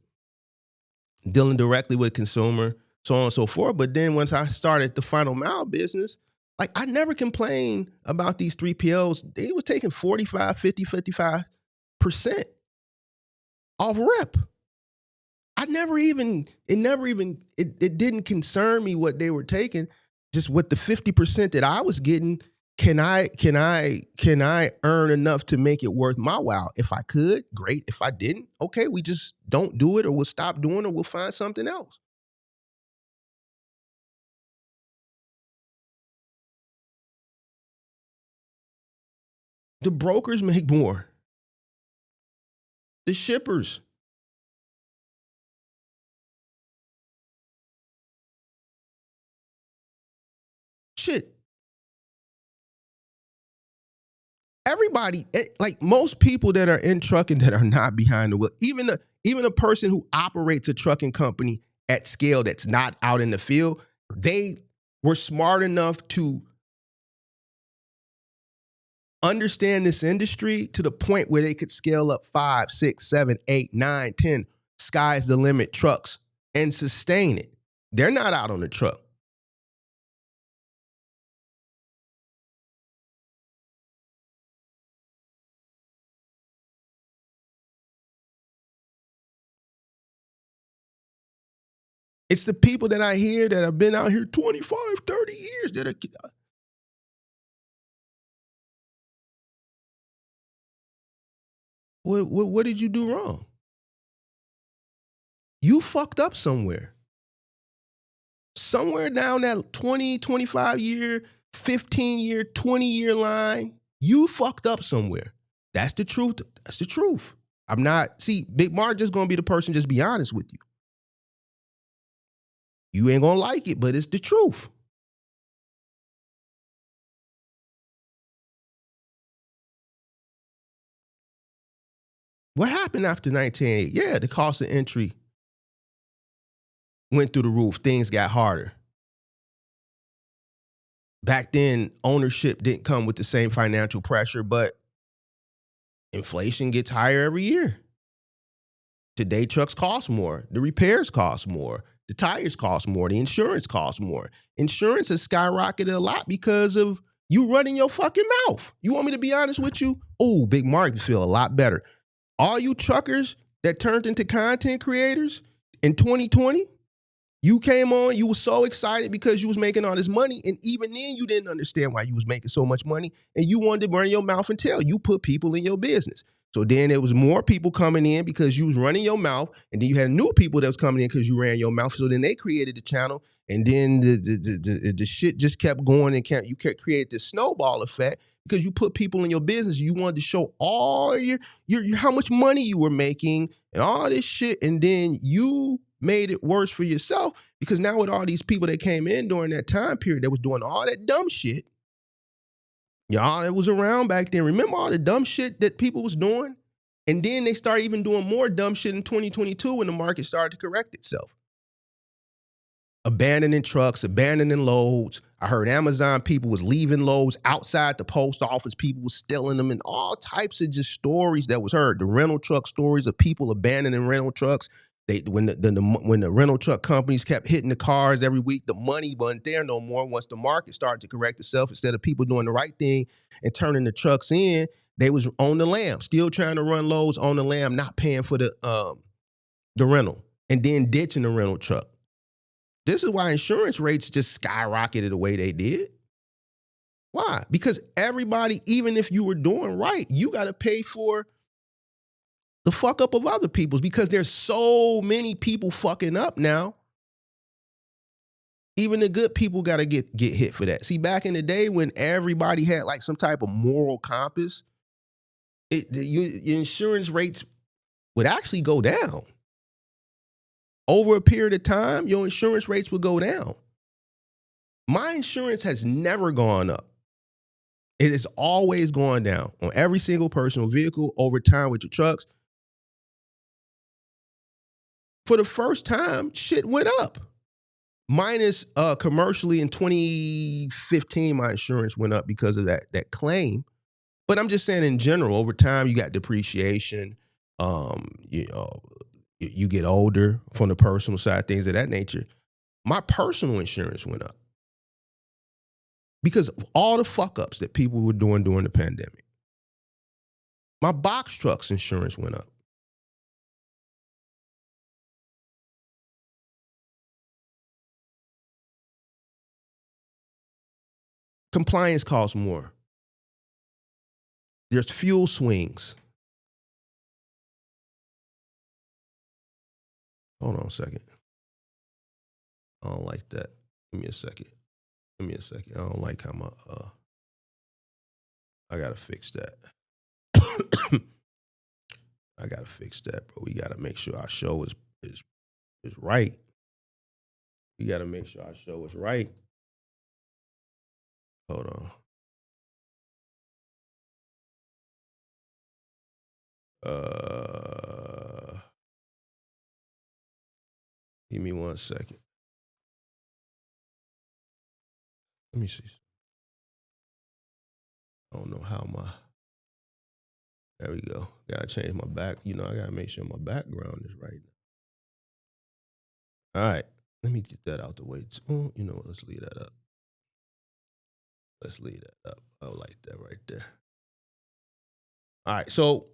dealing directly with consumer, so on and so forth. But then once I started the final mile business, like I never complained about these 3PLs. They were taking 45, 50, 55% off rep. It didn't concern me what they were taking. Just with the 50% that I was getting, can I earn enough to make it worth my while? If I could, great. If I didn't, okay, we just don't do it, or we'll stop doing it, or we'll find something else. The brokers make more. The shippers. Shit. Everybody, like most people that are in trucking that are not behind the wheel, even a person who operates a trucking company at scale that's not out in the field, they were smart enough to understand this industry to the point where they could scale up 5, 6, 7, 8, 9, 10, sky's the limit trucks and sustain it. They're not out on the truck. It's the people that I hear that have been out here 25, 30 years that are. What did you do wrong? You fucked up somewhere. Somewhere down that 20, 25 year, 15 year, 20 year line, You fucked up somewhere. That's the truth. That's the truth. I'm not, see, Big Mark just gonna be the person, just be honest with you. You ain't gonna like it, but it's the truth. What happened after 1988? Yeah, the cost of entry went through the roof. Things got harder. Back then, ownership didn't come with the same financial pressure, but inflation gets higher every year. Today, trucks cost more. The repairs cost more. The tires cost more. The insurance costs more. Insurance has skyrocketed a lot because of you running your fucking mouth. You want me to be honest with you? Oh, Big Mark, you feel a lot better. All you truckers that turned into content creators in 2020, you came on, you were so excited because you was making all this money, and even then you didn't understand why you was making so much money, and you wanted to burn your mouth and tell. You put people in your business. So then there was more people coming in because you was running your mouth, and then you had new people that was coming in because you ran your mouth. So then they created the channel, and then the shit just kept going and you kept creating this snowball effect because you put people in your business. You wanted to show all your how much money you were making and all this shit, and then you made it worse for yourself because now with all these people that came in during that time period that was doing all that dumb shit, y'all that was around back then, remember all the dumb shit that people was doing? And then they started even doing more dumb shit in 2022 when the market started to correct itself. Abandoning trucks, abandoning loads. I heard Amazon people was leaving loads outside the post office. People was stealing them, and all types of just stories that was heard. The rental truck stories of people abandoning rental trucks. When the rental truck companies kept hitting the cars every week, the money wasn't there no more. Once the market started to correct itself, instead of people doing the right thing and turning the trucks in, they was on the lam, still trying to run loads on the lam, not paying for the rental, and then ditching the rental truck. This is why insurance rates just skyrocketed the way they did. Why? Because everybody, even if you were doing right, you got to pay for the fuck up of other people's because there's so many people fucking up now. Even the good people got to get hit for that. See, back in the day when everybody had like some type of moral compass, your insurance rates would actually go down. Over a period of time, your insurance rates would go down. My insurance has never gone up. It is always going down on every single personal vehicle over time with your trucks. For the first time, shit went up. Minus commercially in 2015, my insurance went up because of that claim. But I'm just saying in general, over time, you got depreciation. You get older from the personal side, things of that nature. My personal insurance went up because of all the fuck ups that people were doing during the pandemic. My box trucks insurance went up. Compliance costs more. There's fuel swings. Hold on a second. I don't like that. Give me a second. I don't like how my I gotta fix that. I gotta fix that, bro. We gotta make sure our show is right. We gotta make sure our show is right. Hold on. Give me 1 second. Let me see. I don't know how there we go. Gotta change my back. I gotta make sure my background is right. All right. Let me get that out the way. Oh, you know what? Let's leave that up. I like that right there. All right. So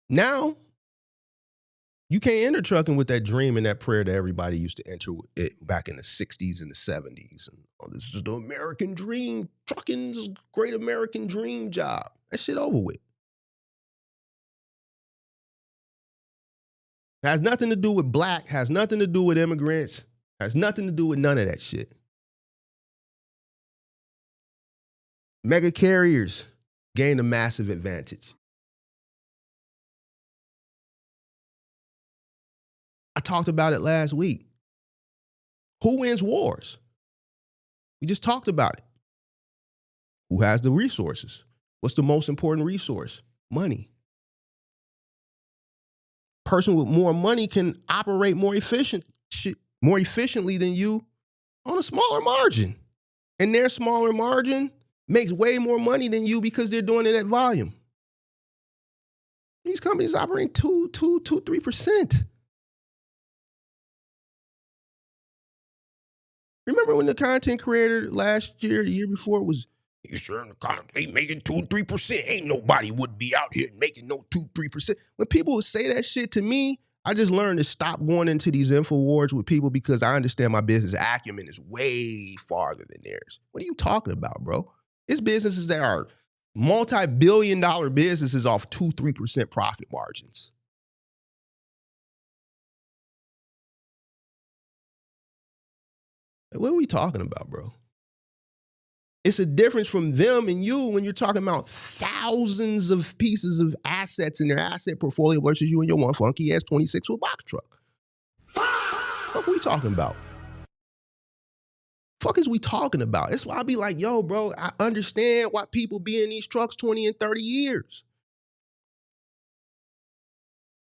now you can't enter trucking with that dream and that prayer that everybody used to enter it back in the 60s and the 70s. And this is the American dream. Trucking is a great American dream job. That shit over with. Has nothing to do with black, has nothing to do with immigrants, has nothing to do with none of that shit. Mega carriers gain a massive advantage. I talked about it last week. Who wins wars? We just talked about it. Who has the resources? What's the most important resource? Money. Person with more money can operate more efficiently than you on a smaller margin. And their smaller margin makes way more money than you because they're doing it at volume. These companies operate 3%. Remember when the content creator last year, the year before, was, you sure they making 2-3%? Ain't nobody would be out here making no 2-3%. When people would say that shit to me, I just learned to stop going into these info wars with people because I understand my business acumen is way farther than theirs. What are you talking about, bro? It's businesses that are multi-billion-dollar businesses off 2-3% profit margins. What are we talking about, bro? It's a difference from them and you when you're talking about thousands of pieces of assets in their asset portfolio versus you and your one funky ass 26-wheel box truck. What are we talking about? Fuck is we talking about? That's why I be like, yo, bro, I understand why people be in these trucks 20 and 30 years.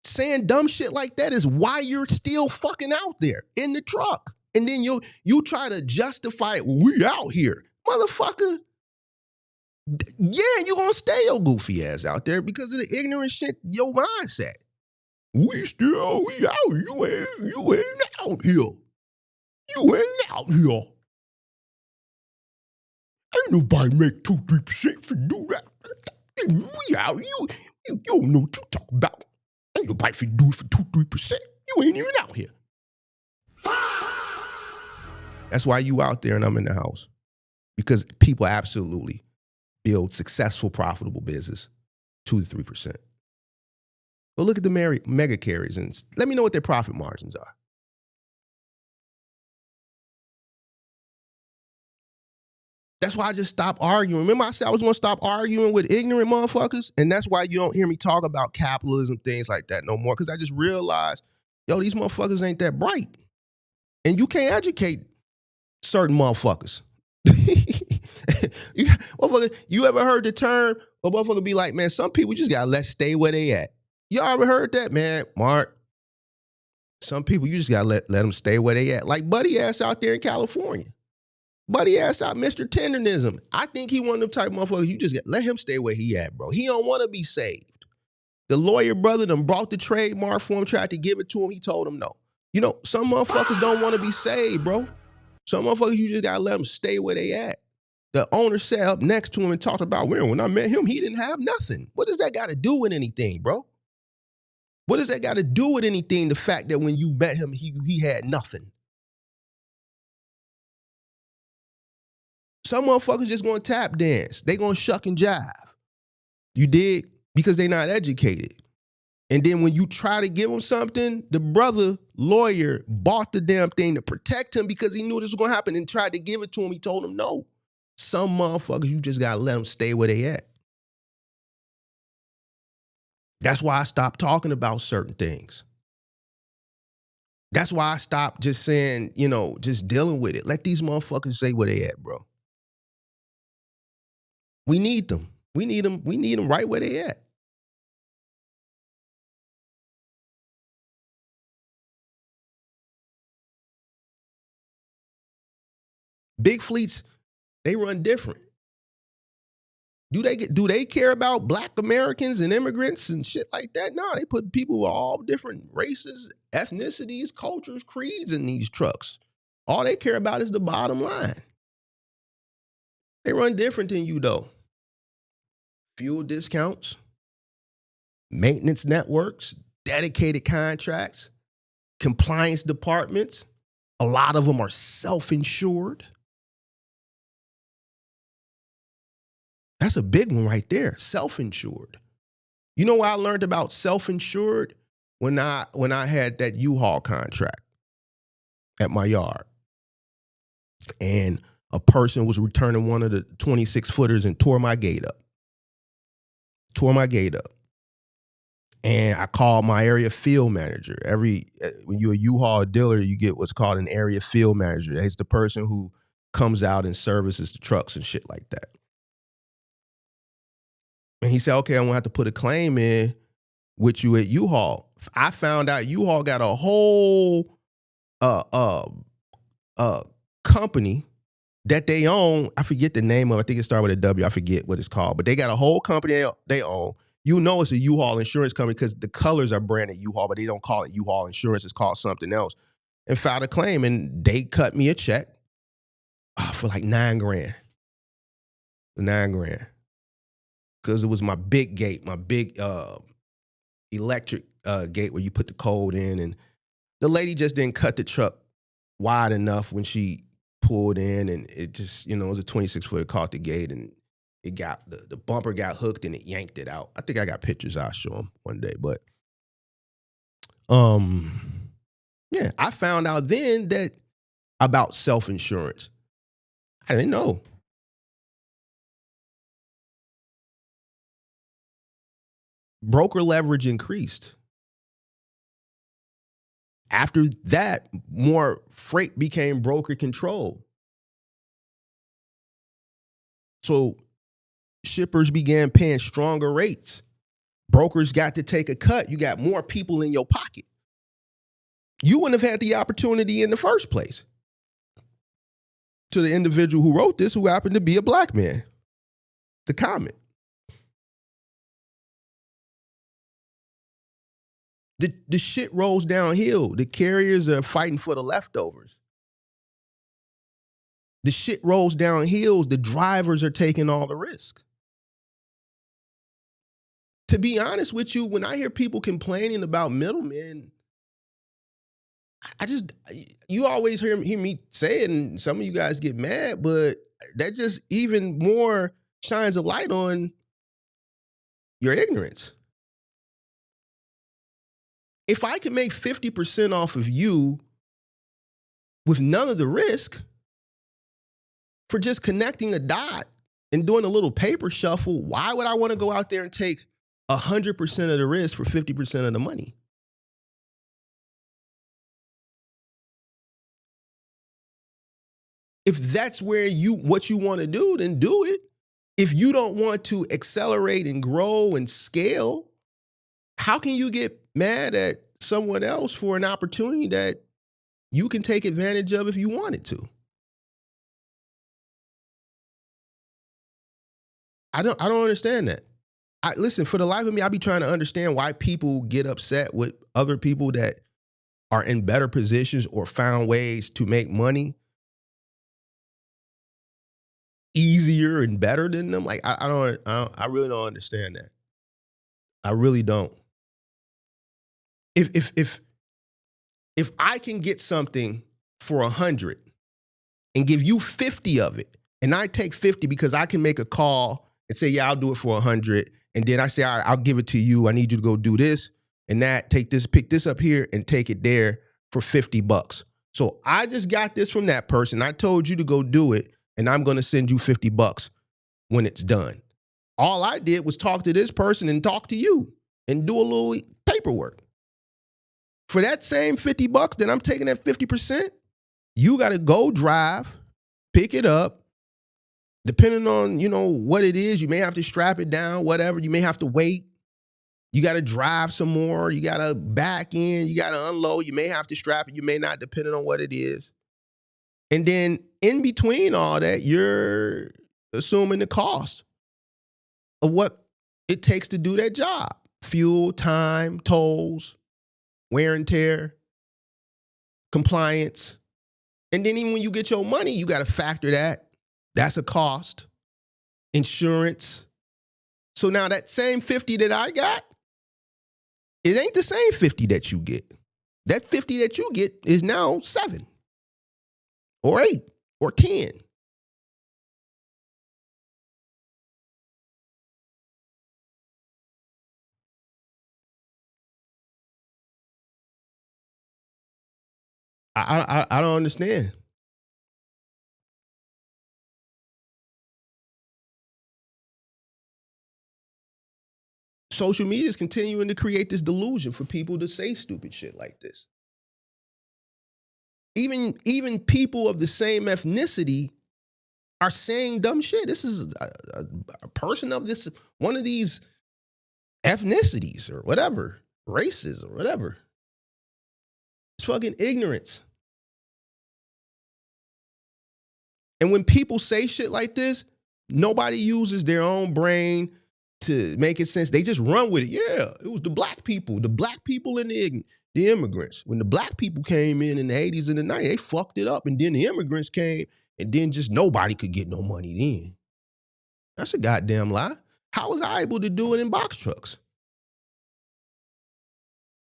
Saying dumb shit like that is why you're still fucking out there in the truck. And then you try to justify it. We out here. Motherfucker. Yeah, you gonna stay your goofy ass out there because of the ignorant shit, your mindset. We out here. You ain't out here. You ain't out here. Ain't nobody make 2-3% for do that. We out here. You don't know what you talk about. Ain't nobody for do it for 2-3%. You ain't even out here. That's why you out there and I'm in the house. Because people absolutely build successful, profitable business 2-3%. Go look at the mega carriers and let me know what their profit margins are. That's why I just stopped arguing. Remember I said I was going to stop arguing with ignorant motherfuckers? And that's why you don't hear me talk about capitalism, things like that no more. Because I just realized, yo, these motherfuckers ain't that bright. And you can't educate certain motherfuckers. You ever heard the term, a motherfucker be like, man, some people just gotta stay where they at. Y'all ever heard that, man? Mark, some people you just gotta let them stay where they at. Like Buddy ass out there in California. Buddy ass out Mr. Tendernism. I think he one of them type of motherfuckers, you just let him stay where he at, bro. He don't want to be saved. The lawyer brother done brought the trademark for him, tried to give it to him, he told him no. You know, some motherfuckers don't want to be saved, bro. Some motherfuckers, you just gotta let them stay where they at. The owner sat up next to him and talked about when I met him, he didn't have nothing. What does that got to do with anything, bro? What does that got to do with anything? The fact that when you met him, he had nothing. Some motherfuckers just gonna tap dance. They gonna shuck and jive. You dig? Because they not educated. And then when you try to give him something, the brother lawyer bought the damn thing to protect him because he knew this was gonna happen and tried to give it to him. He told him no. Some motherfuckers, you just gotta let them stay where they at. That's why I stopped talking about certain things. That's why I stopped just saying, just dealing with it. Let these motherfuckers say where they at, bro. We need them. We need them right where they at. Big fleets, they run different. Do they care about Black Americans and immigrants and shit like that? No, they put people of all different races, ethnicities, cultures, creeds in these trucks. All they care about is the bottom line. They run different than you, though. Fuel discounts, maintenance networks, dedicated contracts, compliance departments. A lot of them are self-insured. That's a big one right there, self-insured. You know what I learned about self-insured? When I had that U-Haul contract at my yard. And a person was returning one of the 26 footers and tore my gate up. And I called my area field manager. When you're a U-Haul dealer, you get what's called an area field manager. It's the person who comes out and services the trucks and shit like that. And he said, okay, I'm gonna have to put a claim in with you at U-Haul. I found out U-Haul got a whole company that they own. I forget the name of it. I think it started with a W. I forget what it's called. But they got a whole company they own. You know it's a U-Haul insurance company because the colors are branded U-Haul, but they don't call it U-Haul insurance. It's called something else. And filed a claim, and they cut me a check for like $9,000. $9,000. Because it was my big gate, my big electric gate where you put the code in. And the lady just didn't cut the truck wide enough when she pulled in, and it just, it was a 26-footer, caught the gate, and it got the bumper got hooked and it yanked it out. I think I got pictures. I'll show them one day. But yeah, I found out then that about self-insurance. I didn't know. Broker leverage increased. After that, more freight became broker controlled. So shippers began paying stronger rates. Brokers got to take a cut. You got more people in your pocket. You wouldn't have had the opportunity in the first place. To the individual who wrote this, who happened to be a black man, the comment. The shit rolls downhill. The carriers are fighting for the leftovers. The shit rolls downhill. The drivers are taking all the risk. To be honest with you, when I hear people complaining about middlemen, you always hear me say it, and some of you guys get mad, but that just even more shines a light on your ignorance. If I can make 50% off of you with none of the risk for just connecting a dot and doing a little paper shuffle, why would I want to go out there and take 100% of the risk for 50% of the money? If that's what you want to do, then do it. If you don't want to accelerate and grow and scale, how can you get mad at someone else for an opportunity that you can take advantage of if you wanted to? I don't understand that. Listen, for the life of me, I be trying to understand why people get upset with other people that are in better positions or found ways to make money easier and better than them. Like, I really don't understand that. I really don't. If I can get something for 100 and give you 50 of it, and I take 50 because I can make a call and say, yeah, I'll do it for 100. And then I say, all right, I'll give it to you. I need you to go do this and that, pick this up here and take it there for $50. So I just got this from that person. I told you to go do it, and I'm going to send you $50 when it's done. All I did was talk to this person and talk to you and do a little paperwork. For that same $50, then I'm taking that 50%. You got to go drive, pick it up. Depending on, what it is, you may have to strap it down, whatever. You may have to wait. You got to drive some more. You got to back in. You got to unload. You may have to strap it. You may not, depending on what it is. And then in between all that, you're assuming the cost of what it takes to do that job. Fuel, time, tolls, wear and tear, compliance. And then even when you get your money, you got to factor that. That's a cost. Insurance. So now that same 50 that I got, it ain't the same 50 that you get. That 50 that you get is now 7 or 8 or 10. I don't understand. social media is continuing to create this delusion for people to say stupid shit like this. Even people of the same ethnicity are saying dumb shit. This is a person of this, one of these ethnicities or whatever, races or whatever. It's fucking ignorance. And when people say shit like this, nobody uses their own brain to make it sense. They just run with it. Yeah, it was the black people and the immigrants. When the black people came in the 80s and the 90s, they fucked it up. And then the immigrants came, and then just nobody could get no money then. That's a goddamn lie. How was I able to do it in box trucks?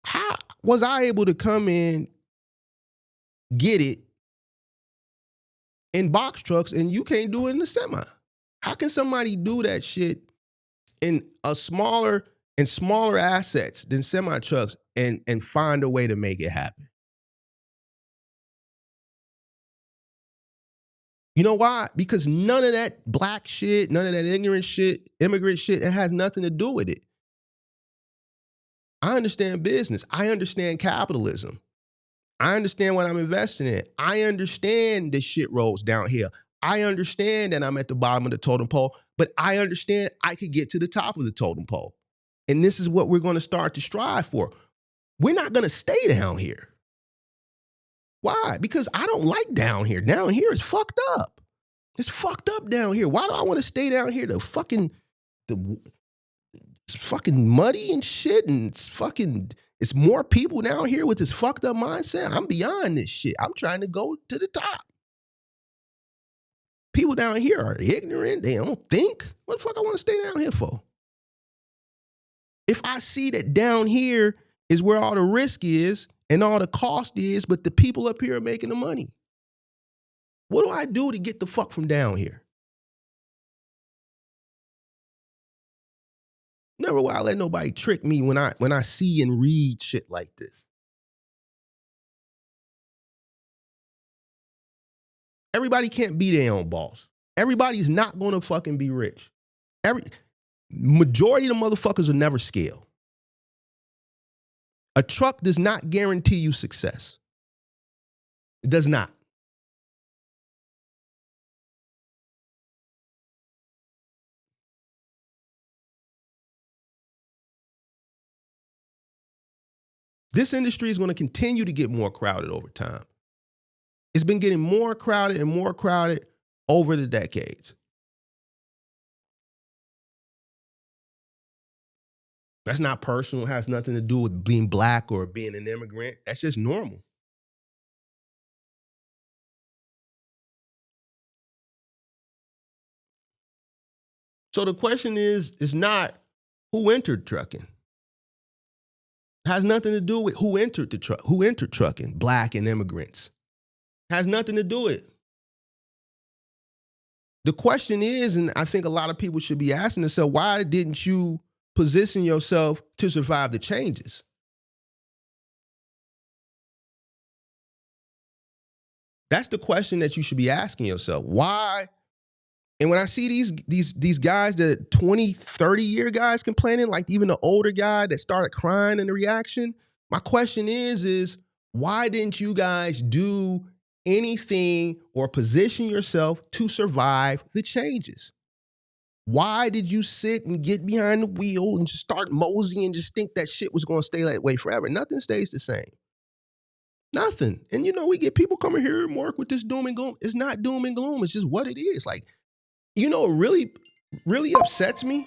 How was I able to come in, get it in box trucks, and you can't do it in the semi? How can somebody do that shit in a smaller assets than semi trucks and find a way to make it happen? You know why? Because none of that black shit, none of that ignorant shit, immigrant shit, it has nothing to do with it. I understand business. I understand capitalism. I understand what I'm investing in. I understand this shit rolls down here. I understand that I'm at the bottom of the totem pole, but I understand I could get to the top of the totem pole. And this is what we're going to start to strive for. We're not going to stay down here. Why? Because I don't like down here. Down here is fucked up. It's fucked up down here. Why do I want to stay down here? It's fucking muddy and shit, and it's more people down here with this fucked up mindset. I'm beyond this shit. I'm trying to go to the top. People down here are ignorant. They don't think. What the fuck I want to stay down here for? If I see that down here is where all the risk is and all the cost is, but the people up here are making the money, what do I do to get the fuck from down here? Never will I let nobody trick me when I see and read shit like this. Everybody can't be their own boss. Everybody's not gonna fucking be rich. Majority of the motherfuckers will never scale. A truck does not guarantee you success. It does not. This industry is going to continue to get more crowded over time. It's been getting more crowded and more crowded over the decades. That's not personal. It has nothing to do with being black or being an immigrant. That's just normal. So the question is not who entered trucking. It has nothing to do with who entered trucking, black and immigrants. It has nothing to do with it. The question is, and I think a lot of people should be asking themselves, why didn't you position yourself to survive the changes? That's the question that you should be asking yourself. Why? And when I see these guys, the 20, 30-year guys complaining, like even the older guy that started crying in the reaction, my question is why didn't you guys do anything or position yourself to survive the changes? Why did you sit and get behind the wheel and just start moseying and just think that shit was going to stay that way forever? Nothing stays the same. Nothing. And we get people coming here, Mark, with this doom and gloom. It's not doom and gloom. It's just what it is. Like, it really, really upsets me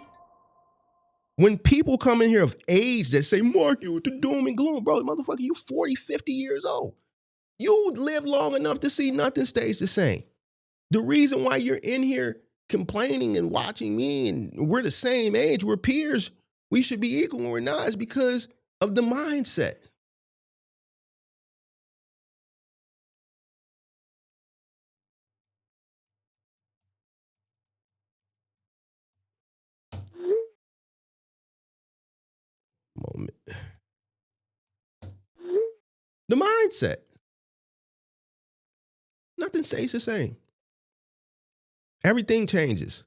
when people come in here of age that say, Mark, you with the doom and gloom. Bro, motherfucker, you 40, 50 years old. You live long enough to see nothing stays the same. The reason why you're in here complaining and watching me and we're the same age, we're peers, we should be equal when we're not, is because of the mindset. Moment. The mindset. Nothing stays the same. Everything changes.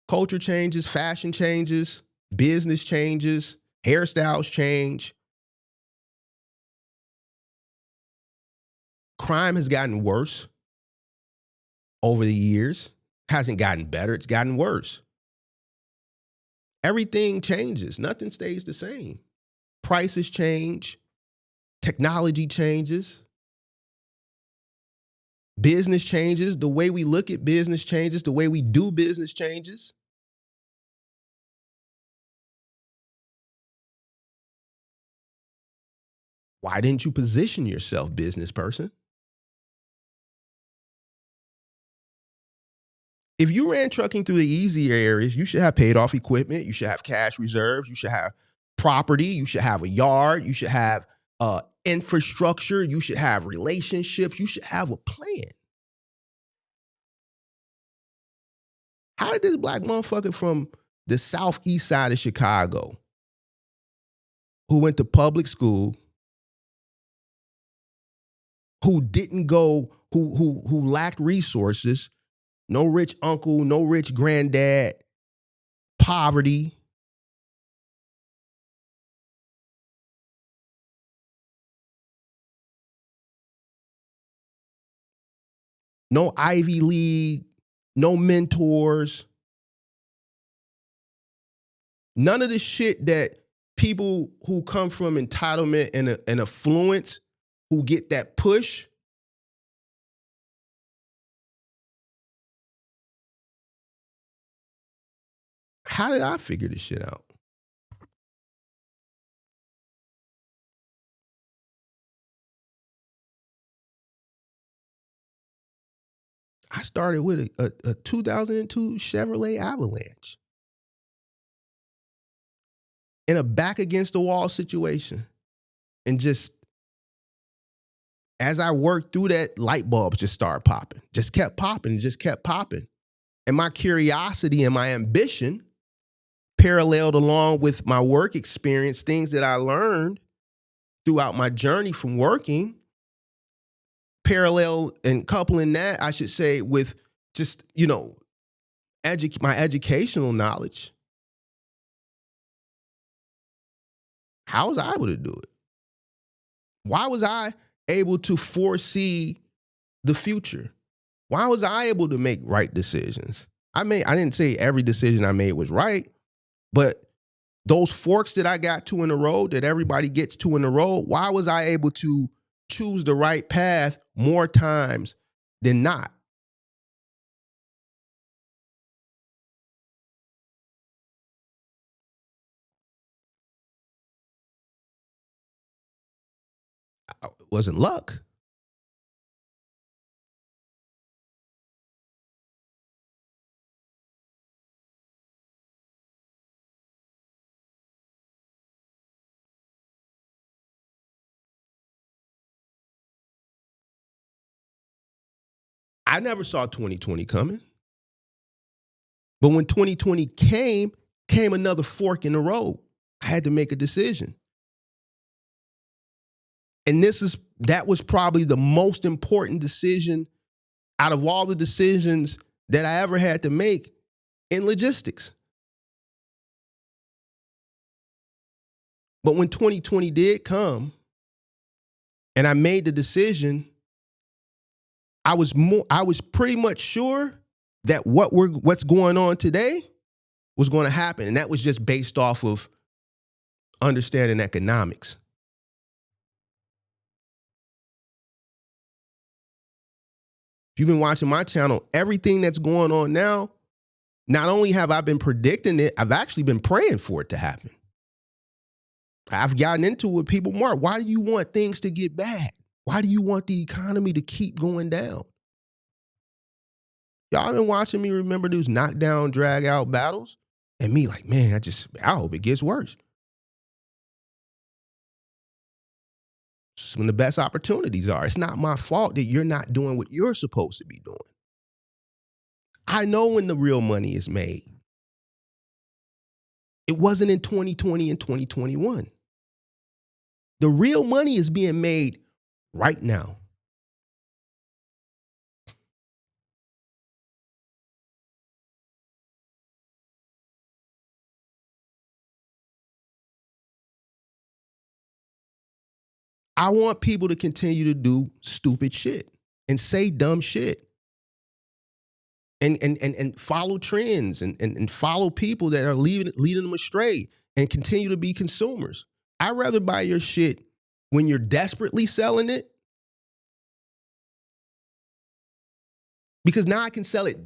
Culture changes, fashion changes, business changes, hairstyles change. Crime has gotten worse over the years. Hasn't gotten better, it's gotten worse. Everything changes. Nothing stays the same. Prices change. Technology changes. Business changes. The way we look at business changes. The way we do business changes. Why didn't you position yourself, business person? If you ran trucking through the easier areas, you should have paid off equipment. You should have cash reserves. You should have property. You should have a yard. You should have infrastructure. You should have relationships. You should have a plan. How did this black motherfucker from the southeast side of Chicago, who went to public school, who didn't go, who lacked resources, no rich uncle, no rich granddad, poverty, no Ivy League, no mentors, none of the shit that people who come from entitlement and affluence, who get that push. How did I figure this shit out? I started with a 2002 Chevrolet Avalanche in a back against the wall situation. And just as I worked through that, light bulbs just started popping, just kept popping, and just kept popping. And my curiosity and my ambition paralleled along with my work experience, things that I learned throughout my journey from working, parallel and coupling that, I should say, with just, my educational knowledge. How was I able to do it? Why was I able to foresee the future? Why was I able to make right decisions? I didn't say every decision I made was right, but those forks that I got to in the road, that everybody gets to in the road, why was I able to choose the right path more times than not? It wasn't luck. I never saw 2020 coming. But when 2020 came another fork in the road. I had to make a decision. And that was probably the most important decision out of all the decisions that I ever had to make in logistics. But when 2020 did come and I made the decision, I was pretty much sure that what's going on today was going to happen. And that was just based off of understanding economics. If you've been watching my channel, everything that's going on now, not only have I been predicting it, I've actually been praying for it to happen. I've gotten into it with people, Mark, why do you want things to get bad? Why do you want the economy to keep going down? Y'all been watching me remember those knockdown, drag out battles? And me like, man, I hope it gets worse. Some of the best opportunities are. It's not my fault that you're not doing what you're supposed to be doing. I know when the real money is made. It wasn't in 2020 and 2021. The real money is being made right now. I want people to continue to do stupid shit and say dumb shit. And follow trends and follow people that are leading them astray and continue to be consumers. I'd rather buy your shit when you're desperately selling it, because now I can sell it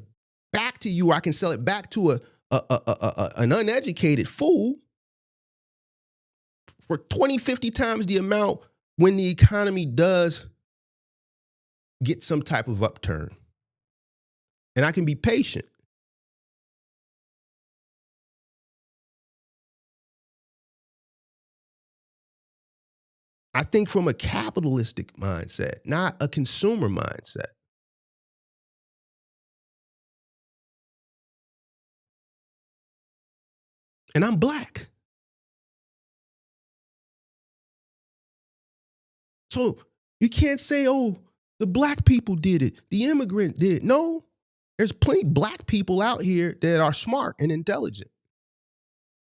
back to you, or I can sell it back to an uneducated fool for 20, 50 times the amount when the economy does get some type of upturn. And I can be patient. I think from a capitalistic mindset, not a consumer mindset. And I'm black. So you can't say, oh, the black people did it, the immigrant did it. No, there's plenty of black people out here that are smart and intelligent.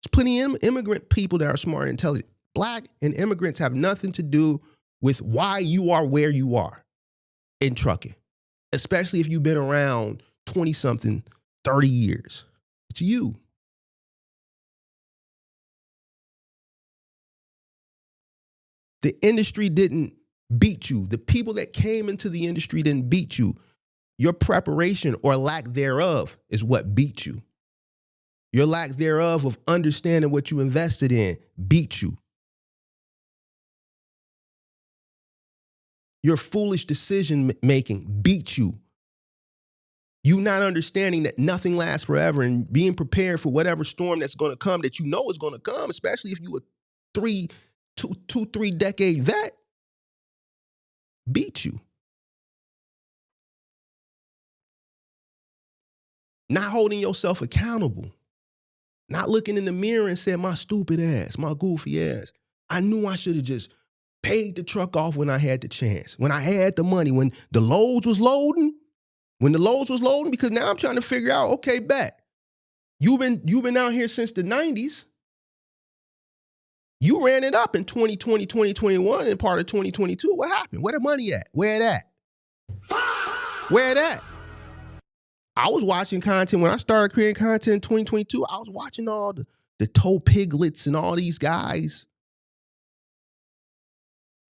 There's plenty of immigrant people that are smart and intelligent. Black and immigrants have nothing to do with why you are where you are in trucking, especially if you've been around 20-something, 30 years. It's you. The industry didn't beat you. The people that came into the industry didn't beat you. Your preparation or lack thereof is what beat you. Your lack thereof of understanding what you invested in beat you. Your foolish decision making beat you. You not understanding that nothing lasts forever and being prepared for whatever storm that's going to come, that you know is going to come, especially if you a 3 decade vet, beat you. Not holding yourself accountable. Not looking in the mirror and saying, my stupid ass, my goofy ass. I knew I should have just paid the truck off when I had the chance, when I had the money, when the loads was loading, because now I'm trying to figure out, okay, bet. You've been out here since the 90s. You ran it up in 2020, 2021, and part of 2022. What happened? Where the money at? Where it at? Where it at? I was watching content when I started creating content in 2022. I was watching all the toe piglets and all these guys.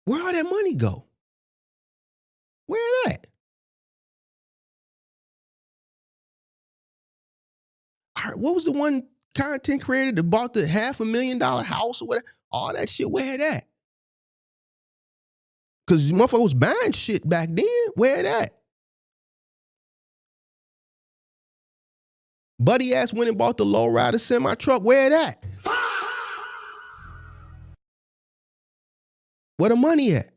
Where all that money go? Where it at? All right, what was the one content creator that bought the $500,000 house or whatever? All that shit, where it at? Because motherfucker was buying shit back then. Where it at? Buddy ass went and bought the lowrider semi truck. Where it at? Where the money at?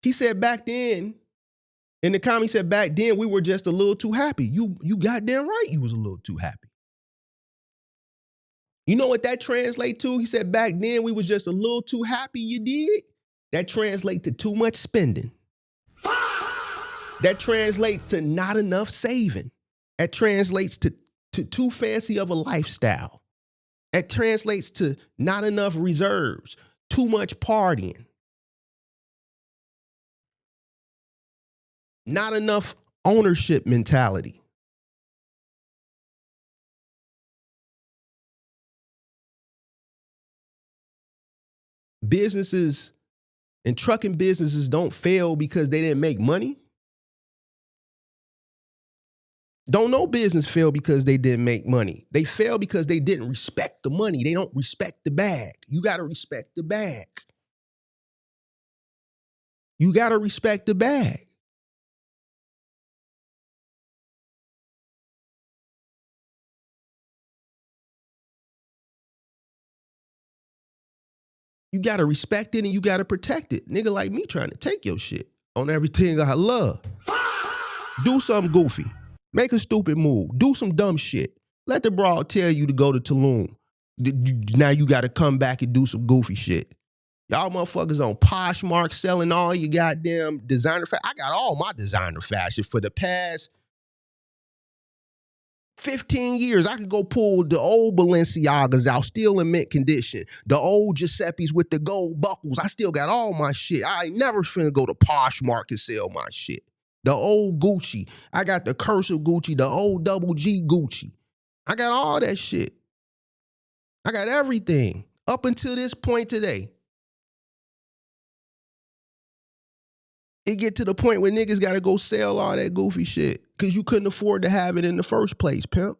He said back then, in the comment, he said back then we were just a little too happy. You goddamn right you was a little too happy. You know what that translates to? He said back then we was just a little too happy, you did? That translates to too much spending. That translates to not enough saving. That translates to too fancy of a lifestyle. That translates to not enough reserves, too much partying. Not enough ownership mentality. Businesses and trucking businesses don't fail because they didn't make money. Don't no business fail because they didn't make money. They fail because they didn't respect the money. They don't respect the bag. You got to respect the bag. You got to respect the bag. You got to respect it and you got to protect it. Nigga like me trying to take your shit on everything I love. Do something goofy. Make a stupid move. Do some dumb shit. Let the broad tell you to go to Tulum. Now you got to come back and do some goofy shit. Y'all motherfuckers on Poshmark selling all your goddamn designer fashion. I got all my designer fashion for the past 15 years, I could go pull the old Balenciagas out, still in mint condition. The old Giuseppe's with the gold buckles. I still got all my shit. I ain't never finna go to Poshmark and sell my shit. The old Gucci. I got the cursive Gucci, the old double G Gucci. I got all that shit. I got everything up until this point today. It get to the point where niggas got to go sell all that goofy shit because you couldn't afford to have it in the first place, pimp.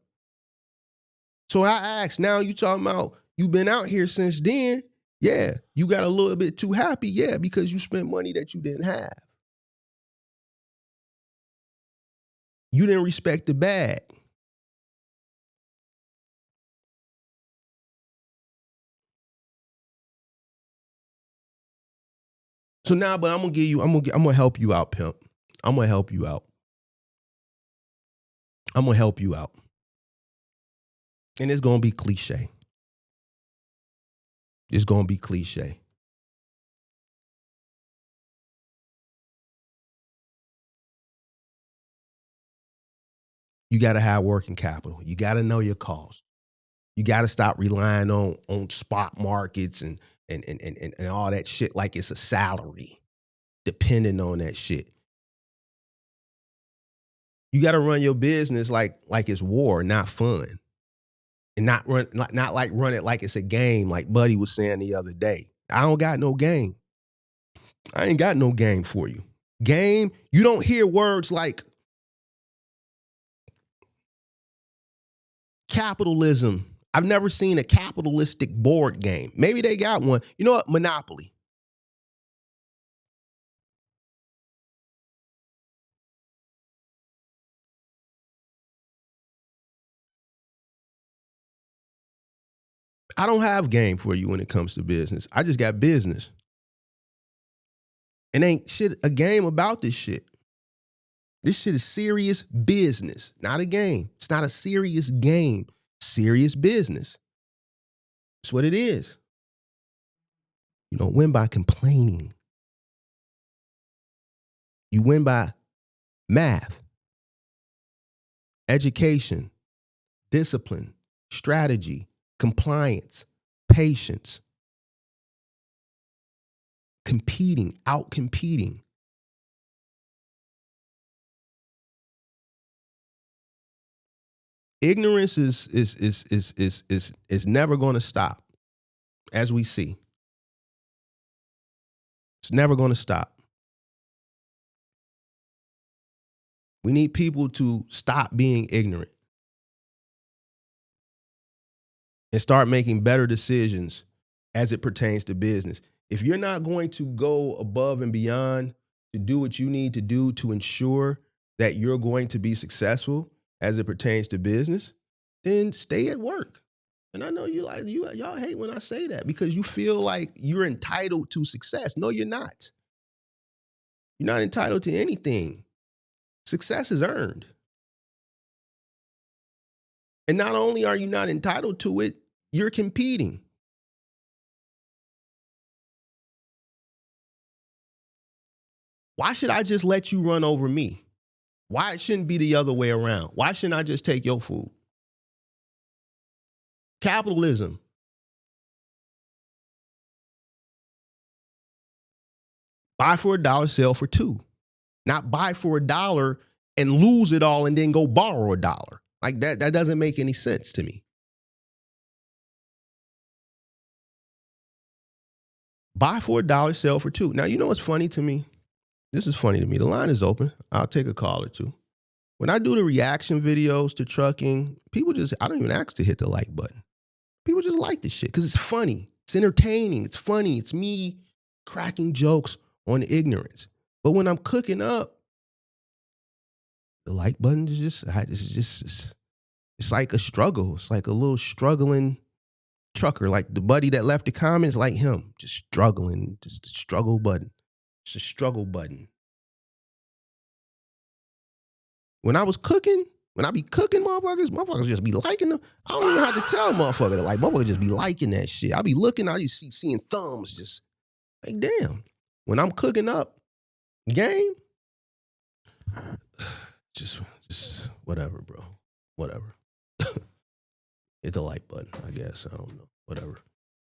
So I asked, now you talking about you been out here since then? Yeah. You got a little bit too happy? Yeah, because you spent money that you didn't have. You didn't respect the bag. So now, but I'm gonna help you out, pimp. I'm gonna help you out. I'm gonna help you out. And it's gonna be cliche. It's gonna be cliche. You gotta have working capital. You gotta know your cost. You gotta stop relying on spot markets and all that shit like it's a salary, depending on that shit. You gotta run your business like it's war, not fun. And not like run it like it's a game, like Buddy was saying the other day. I don't got no game. I ain't got no game for you. Game, you don't hear words like capitalism. I've never seen a capitalistic board game. Maybe they got one. You know what? Monopoly. I don't have game for you when it comes to business. I just got business. And ain't shit a game about this shit. This shit is serious business, not a game. It's not a serious game. Serious business. That's what it is. You don't win by complaining. You win by math, education, discipline, strategy, compliance, patience, competing, out-competing. Ignorance is never going to stop, as we see. It's never going to stop. We need people to stop being ignorant and start making better decisions as it pertains to business. If you're not going to go above and beyond to do what you need to do to ensure that you're going to be successful as it pertains to business, then stay at work. And I know y'all hate when I say that because you feel like you're entitled to success. No, you're not. You're not entitled to anything. Success is earned. And not only are you not entitled to it, you're competing. Why should I just let you run over me? Why it shouldn't be the other way around? Why shouldn't I just take your food? Capitalism. Buy for $1, sell for $2. Not buy for $1 and lose it all and then go borrow $1. Like that doesn't make any sense to me. Buy for $1, sell for $2. Now, you know what's funny to me? This is funny to me. The line is open. I'll take a call or two. When I do the reaction videos to trucking, I don't even ask to hit the like button. People just like this shit because it's funny. It's entertaining. It's funny. It's me cracking jokes on ignorance. But when I'm cooking up, the like button is it's like a struggle. It's like a little struggling trucker, like the buddy that left the comments, like him, just struggling, just the struggle button. It's a struggle button. When I be cooking, motherfuckers just be liking them. I don't even have to tell motherfucker that, like, motherfuckers just be liking that shit. I be looking, I just seeing thumbs, just like, damn. When I'm cooking up game, just whatever, bro. Whatever. Hit the like button, I guess. I don't know. Whatever.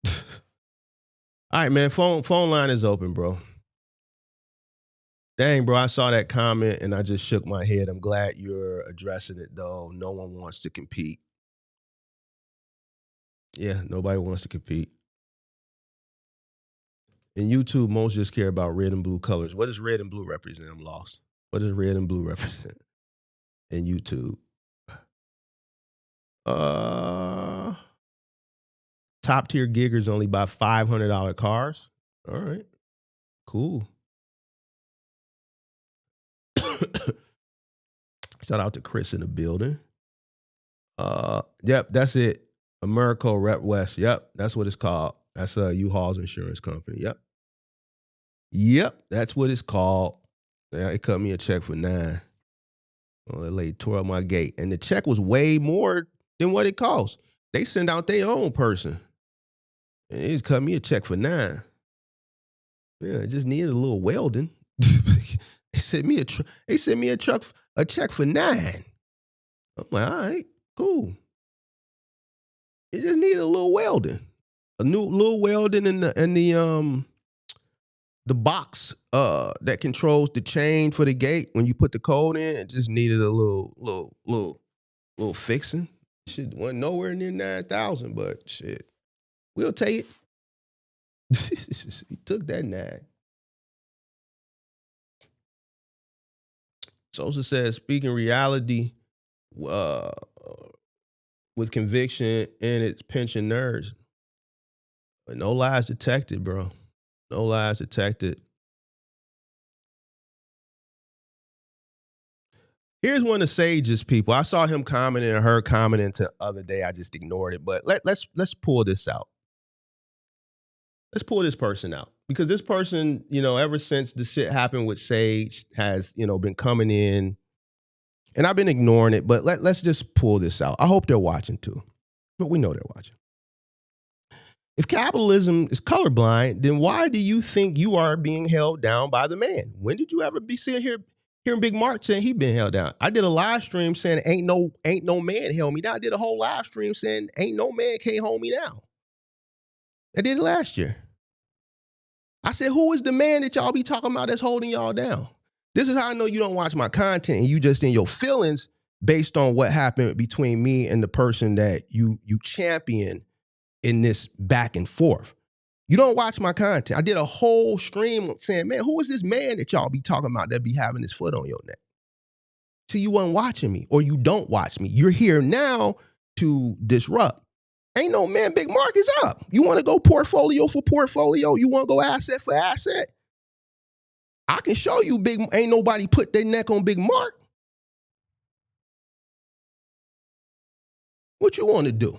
All right, man. Phone line is open, bro. Dang, bro, I saw that comment and I just shook my head. I'm glad you're addressing it, though. No one wants to compete. Yeah, nobody wants to compete. In YouTube, most just care about red and blue colors. What does red and blue represent? I'm lost. What does red and blue represent in YouTube? Top tier giggers only buy $500 cars. All right, cool. Shout out to Chris in the building. Yep, that's it. Americo Rep West. Yep, that's what it's called. That's U-Haul's insurance company. Yep, that's what it's called. Yeah, it cut me a check for $9. Oh, that lady tore up my gate, and the check was way more than what it cost. They send out their own person, and it just cut me a check for $9. Yeah, it just needed a little welding. They sent me a check for $9. I'm like, all right, cool. It just needed a little welding, a new little welding in the box that controls the chain for the gate. When you put the code in, it just needed a little fixing. Shit wasn't nowhere near 9,000, but shit, we'll take it. He took that 9. Sosa says, speaking reality with conviction and its pinching nerves. But no lies detected, bro. No lies detected. Here's one of Sage's people. I saw him commenting and her commenting the other day. I just ignored it. But let's pull this out. Let's pull this person out. Because this person, ever since the shit happened with Sage, has, been coming in. And I've been ignoring it, but let's just pull this out. I hope they're watching too. But we know they're watching. If capitalism is colorblind, then why do you think you are being held down by the man? When did you ever be sitting here hearing Big Mark saying he been held down? I did a live stream saying ain't no man held me down. I did a whole live stream saying ain't no man can't hold me down. I did it last year. I said, who is the man that y'all be talking about that's holding y'all down? This is how I know you don't watch my content and you just in your feelings based on what happened between me and the person that you champion in this back and forth. You don't watch my content. I did a whole stream saying, man, who is this man that y'all be talking about that be having his foot on your neck? See, you weren't watching me, or you don't watch me. You're here now to disrupt. Ain't no man, Big Mark is up. You want to go portfolio for portfolio? You want to go asset for asset? I can show you ain't nobody put their neck on Big Mark. What you want to do?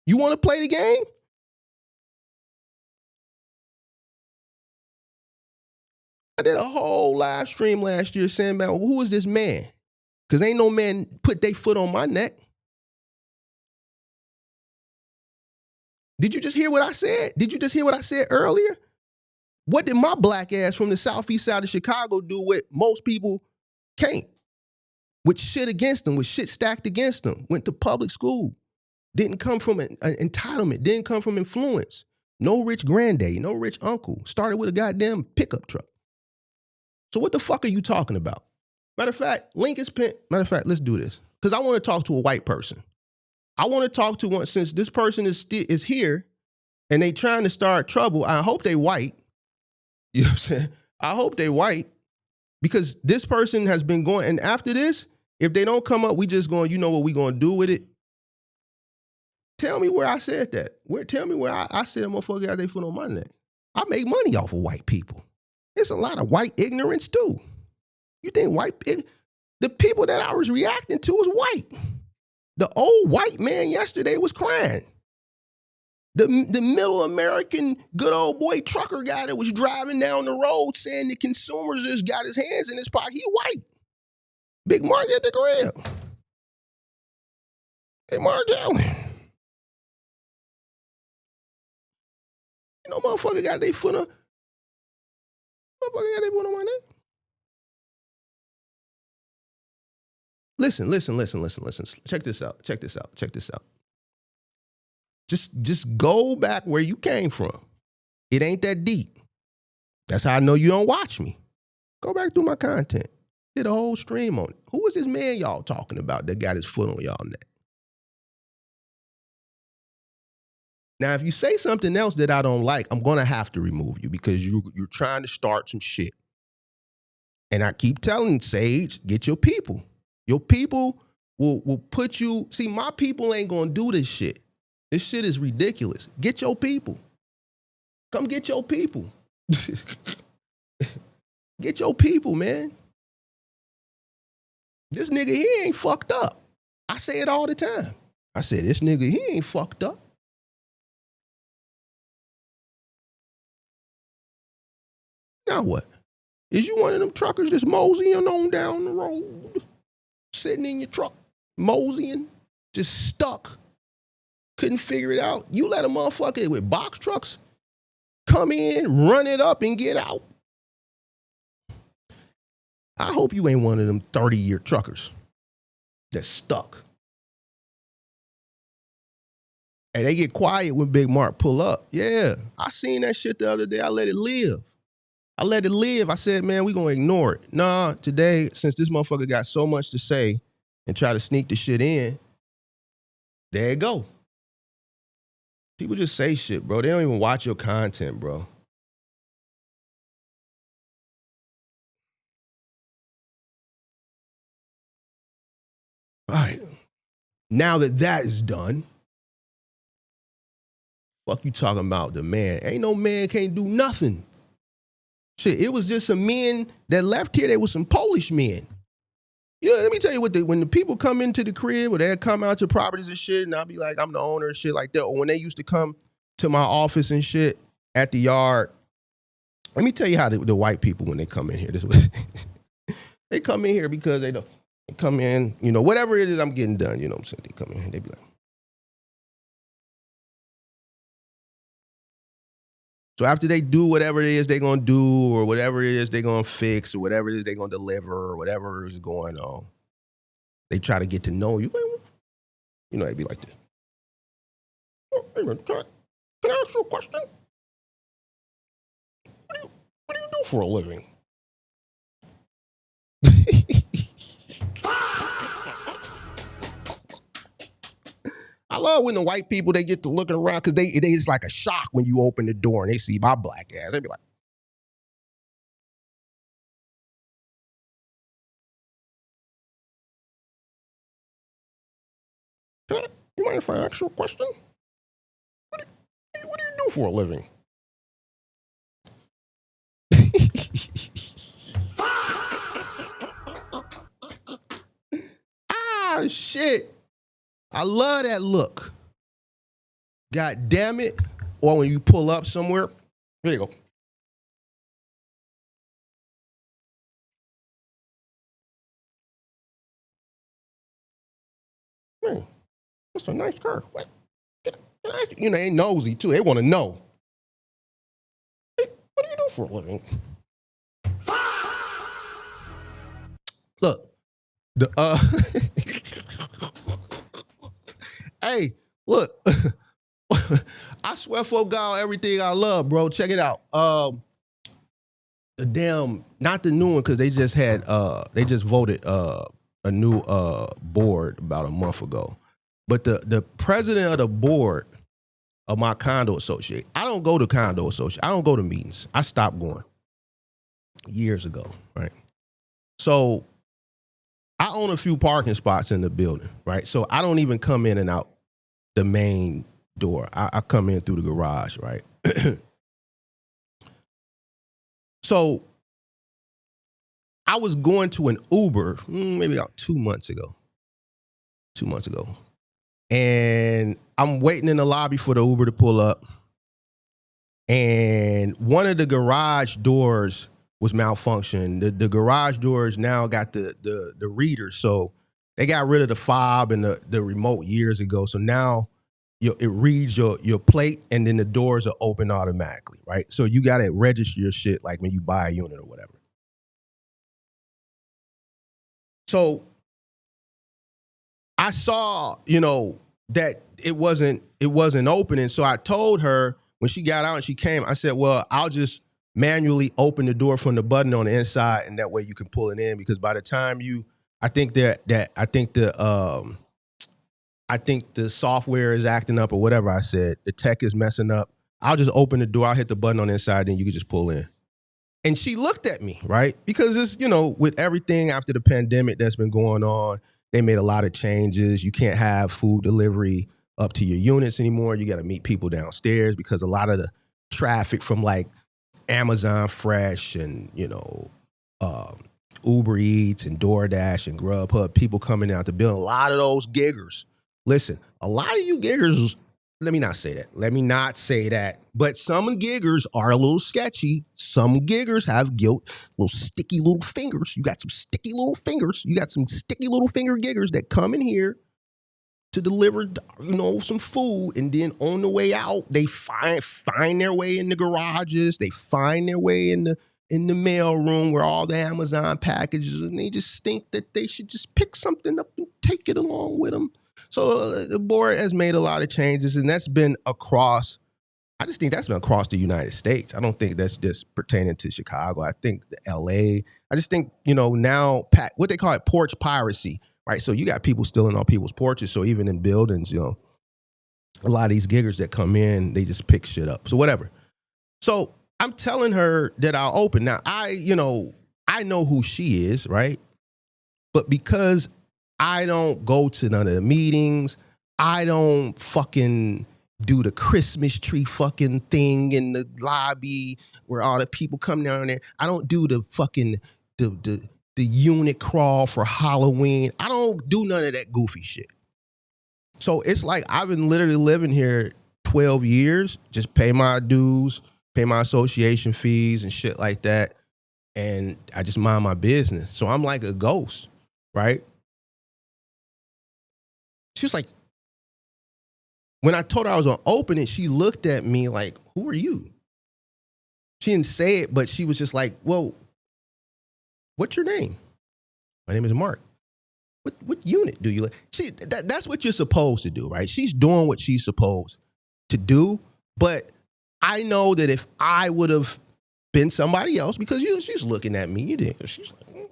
You want to play the game? I did a whole live stream last year saying, man, who is this man? Because ain't no man put their foot on my neck. Did you just hear what I said? Did you just hear what I said earlier? What did my black ass from the southeast side of Chicago do what most people can't? With shit against them, with shit stacked against them. Went to public school. Didn't come from an entitlement. Didn't come from influence. No rich granddaddy, no rich uncle. Started with a goddamn pickup truck. So what the fuck are you talking about? Matter of fact, link is pinned. Matter of fact, let's do this. Because I want to talk to a white person. I want to talk to one, since this person is here and they trying to start trouble. I hope they white. You know what I'm saying? I hope they white, because this person has been going, and after this, if they don't come up, we just going, you know what we going to do with it? Tell me where I said that. Tell me where I said a motherfucker got their foot on my neck. I make money off of white people. There's a lot of white ignorance too. You think the people that I was reacting to was white. The old white man yesterday was crying. The middle American good old boy trucker guy that was driving down the road saying the consumers just got his hands in his pocket, he white. Big Mark at the crib. Hey, Mark Allen. You know, motherfucker got their foot on. Motherfucker got their foot on my neck. Listen. Check this out. Just go back where you came from. It ain't that deep. That's how I know you don't watch me. Go back through my content. Did a whole stream on it. Who was this man y'all talking about that got his foot on y'all neck? Now, if you say something else that I don't like, I'm gonna have to remove you because you're trying to start some shit. And I keep telling Sage, get your people. Your people will put you. See, my people ain't gonna do this shit. This shit is ridiculous. Get your people. Come get your people. Get your people, man. This nigga, he ain't fucked up. I say it all the time. I say, this nigga, he ain't fucked up. Now what? Is you one of them truckers that's moseying on down the road, sitting in your truck, moseying, just stuck, couldn't figure it out? You let a motherfucker with box trucks come in, run it up, and get out. I hope you ain't one of them 30-year truckers that's stuck. And they get quiet when Big Mark pull up. Yeah, I seen that shit the other day. I let it live. I said, man, we gonna ignore it. Nah, today, since this motherfucker got so much to say and try to sneak the shit in, there you go. People just say shit, bro. They don't even watch your content, bro. All right. Now that is done, fuck you talking about the man. Ain't no man can't do nothing. Shit, it was just some men that left here. They was some Polish men. You know, let me tell you what, when the people come into the crib or they come out to properties and shit, and I'll be like, I'm the owner and shit like that. Or when they used to come to my office and shit at the yard, let me tell you how the white people, when they come in here, this was, they come in here because they come in, you know, whatever it is I'm getting done, you know what I'm saying? They come in here, they be like, so after they do whatever it is they're going to do or whatever it is they're going to fix or whatever it is they're going to deliver or whatever is going on, they try to get to know you. You know, they'd be like this. Oh, hey man, can I ask you a question? What do you do for a living? I love when the white people, they get to looking around because it's like a shock when you open the door and they see my black ass. They be like, you mind if I ask you a question? What do you do for a living? Ah, shit. I love that look. God damn it. Or when you pull up somewhere, there you go. Man, that's a nice car. What? You know, they nosy too. They want to know. Hey, what do you do for a living? Look, hey, look. I swear for God, everything I love, bro. Check it out. The damn, not the new one, because they just voted a new board about a month ago. But the president of the board of my condo association, I don't go to condo association. I don't go to meetings. I stopped going years ago, right? So I own a few parking spots in the building, right? So I don't even come in and out the main door. I come in through the garage, right? So I was going to an Uber maybe about 2 months ago. And I'm waiting in the lobby for the Uber to pull up. And one of the garage doors was malfunctioning. The garage doors now got the reader. So they got rid of the fob and the remote years ago. So now it reads your plate and then the doors are open automatically, right? So you got to register your shit like when you buy a unit or whatever. So I saw, that it wasn't opening. So I told her when she got out and she came, I said, well, I'll just manually open the door from the button on the inside, and that way you can pull it in, because by the time I think the software is acting up or whatever I said, the tech is messing up. I'll just open the door, I'll hit the button on the inside, then you can just pull in. And she looked at me, right? Because it's, with everything after the pandemic that's been going on, they made a lot of changes. You can't have food delivery up to your units anymore. You got to meet people downstairs, because a lot of the traffic from like Amazon Fresh and, Uber Eats and DoorDash and Grubhub, people coming out the building, a lot of those giggers. Listen, a lot of you giggers, let me not say that. But some giggers are a little sketchy. Some giggers have guilt, little sticky little fingers. You got some sticky little fingers. You got some sticky little finger giggers that come in here to deliver, some food, and then on the way out, they find their way in the garages. They find their way in the mail room where all the Amazon packages, and they just think that they should just pick something up and take it along with them. So the board has made a lot of changes, and that's been across. I just think that's been across the United States. I don't think that's just pertaining to Chicago. I think the LA. I just think, now what they call it, porch piracy, right? So you got people stealing on people's porches. So even in buildings, a lot of these giggers that come in, they just pick shit up. So whatever. So I'm telling her that I'll open. Now I know who she is, right? But because I don't go to none of the meetings, I don't fucking do the Christmas tree fucking thing in the lobby where all the people come down there. I don't do the fucking the unit crawl for Halloween. I don't do none of that goofy shit. So it's like I've been literally living here 12 years, just pay my dues, pay my association fees and shit like that, and I just mind my business. So I'm like a ghost, right? She was like, when I told her I was going to open it, she looked at me like, who are you? She didn't say it, but she was just like, well, what's your name? My name is Mark. What unit do you live? See, that's what you're supposed to do, right? She's doing what she's supposed to do. But I know that if I would have been somebody else, because she's looking at me, she's like, what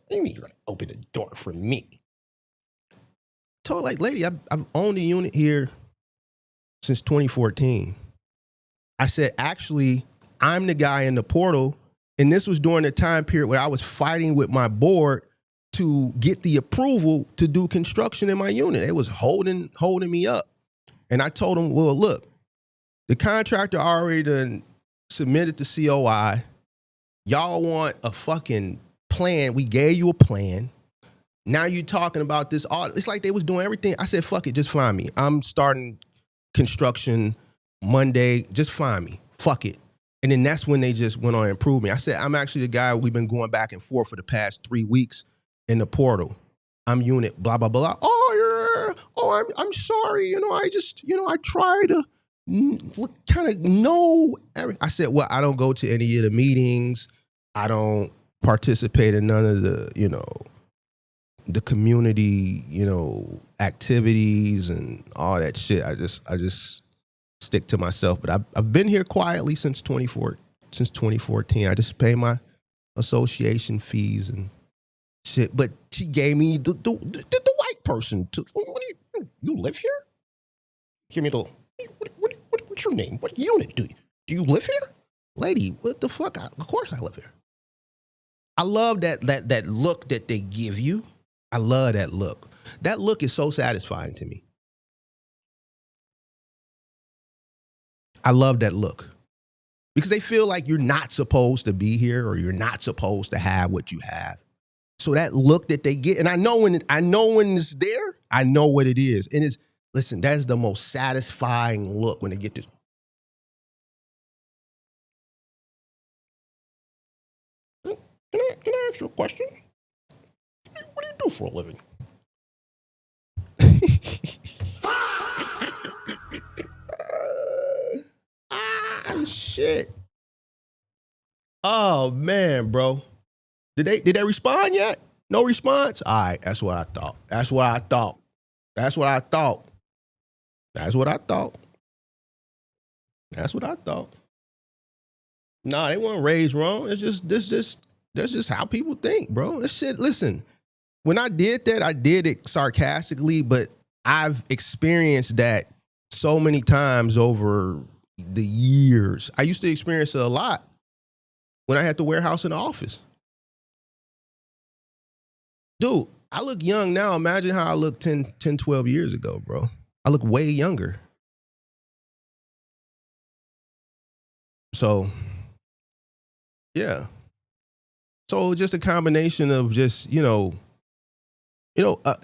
do you mean you're going to open the door for me? Told like, lady, I've owned a unit here since 2014. I said, actually, I'm the guy in the portal. And this was during the time period where I was fighting with my board to get the approval to do construction in my unit. It was holding me up. And I told them, well, look, the contractor already done submitted the COI. Y'all want a fucking plan. We gave you a plan. Now you talking about this. It's like they was doing everything. I said, fuck it, just find me. I'm starting construction Monday. Just find me. Fuck it. And then that's when they just went on and improved me. I said, I'm actually the guy we've been going back and forth for the past 3 weeks in the portal. I'm unit blah, blah, blah. Oh, yeah. Oh, I'm sorry. I just, I try to kind of know everything. I said, well, I don't go to any of the meetings. I don't participate in none of the, the community, activities and all that shit. I just stick to myself. But I've been here quietly since 2014. I just pay my association fees and shit. But she gave me the white person to. What do you live here? Give me the. What's your name? What unit do you live here, lady? What the fuck? Of course I live here. I love that look that they give you. I love that look. That look is so satisfying to me. I love that look because they feel like you're not supposed to be here or you're not supposed to have what you have. So that look that they get, and I know when it's there, I know what it is. And listen, that's the most satisfying look when they get this. Can I ask you a question? What do you do for a living? Shit. Oh man, bro. Did they respond yet? No response? All right, that's what I thought. That's what I thought. That's what I thought. Nah, they weren't raised wrong. It's just that's just how people think, bro. This shit. Listen, when I did that, I did it sarcastically, but I've experienced that so many times over the years. I used to experience it a lot when I had to warehouse in the office. Dude, I look young now. Imagine how I looked 10, 12 years ago, bro. I look way younger. So, yeah. So just a combination of just, you know, uh,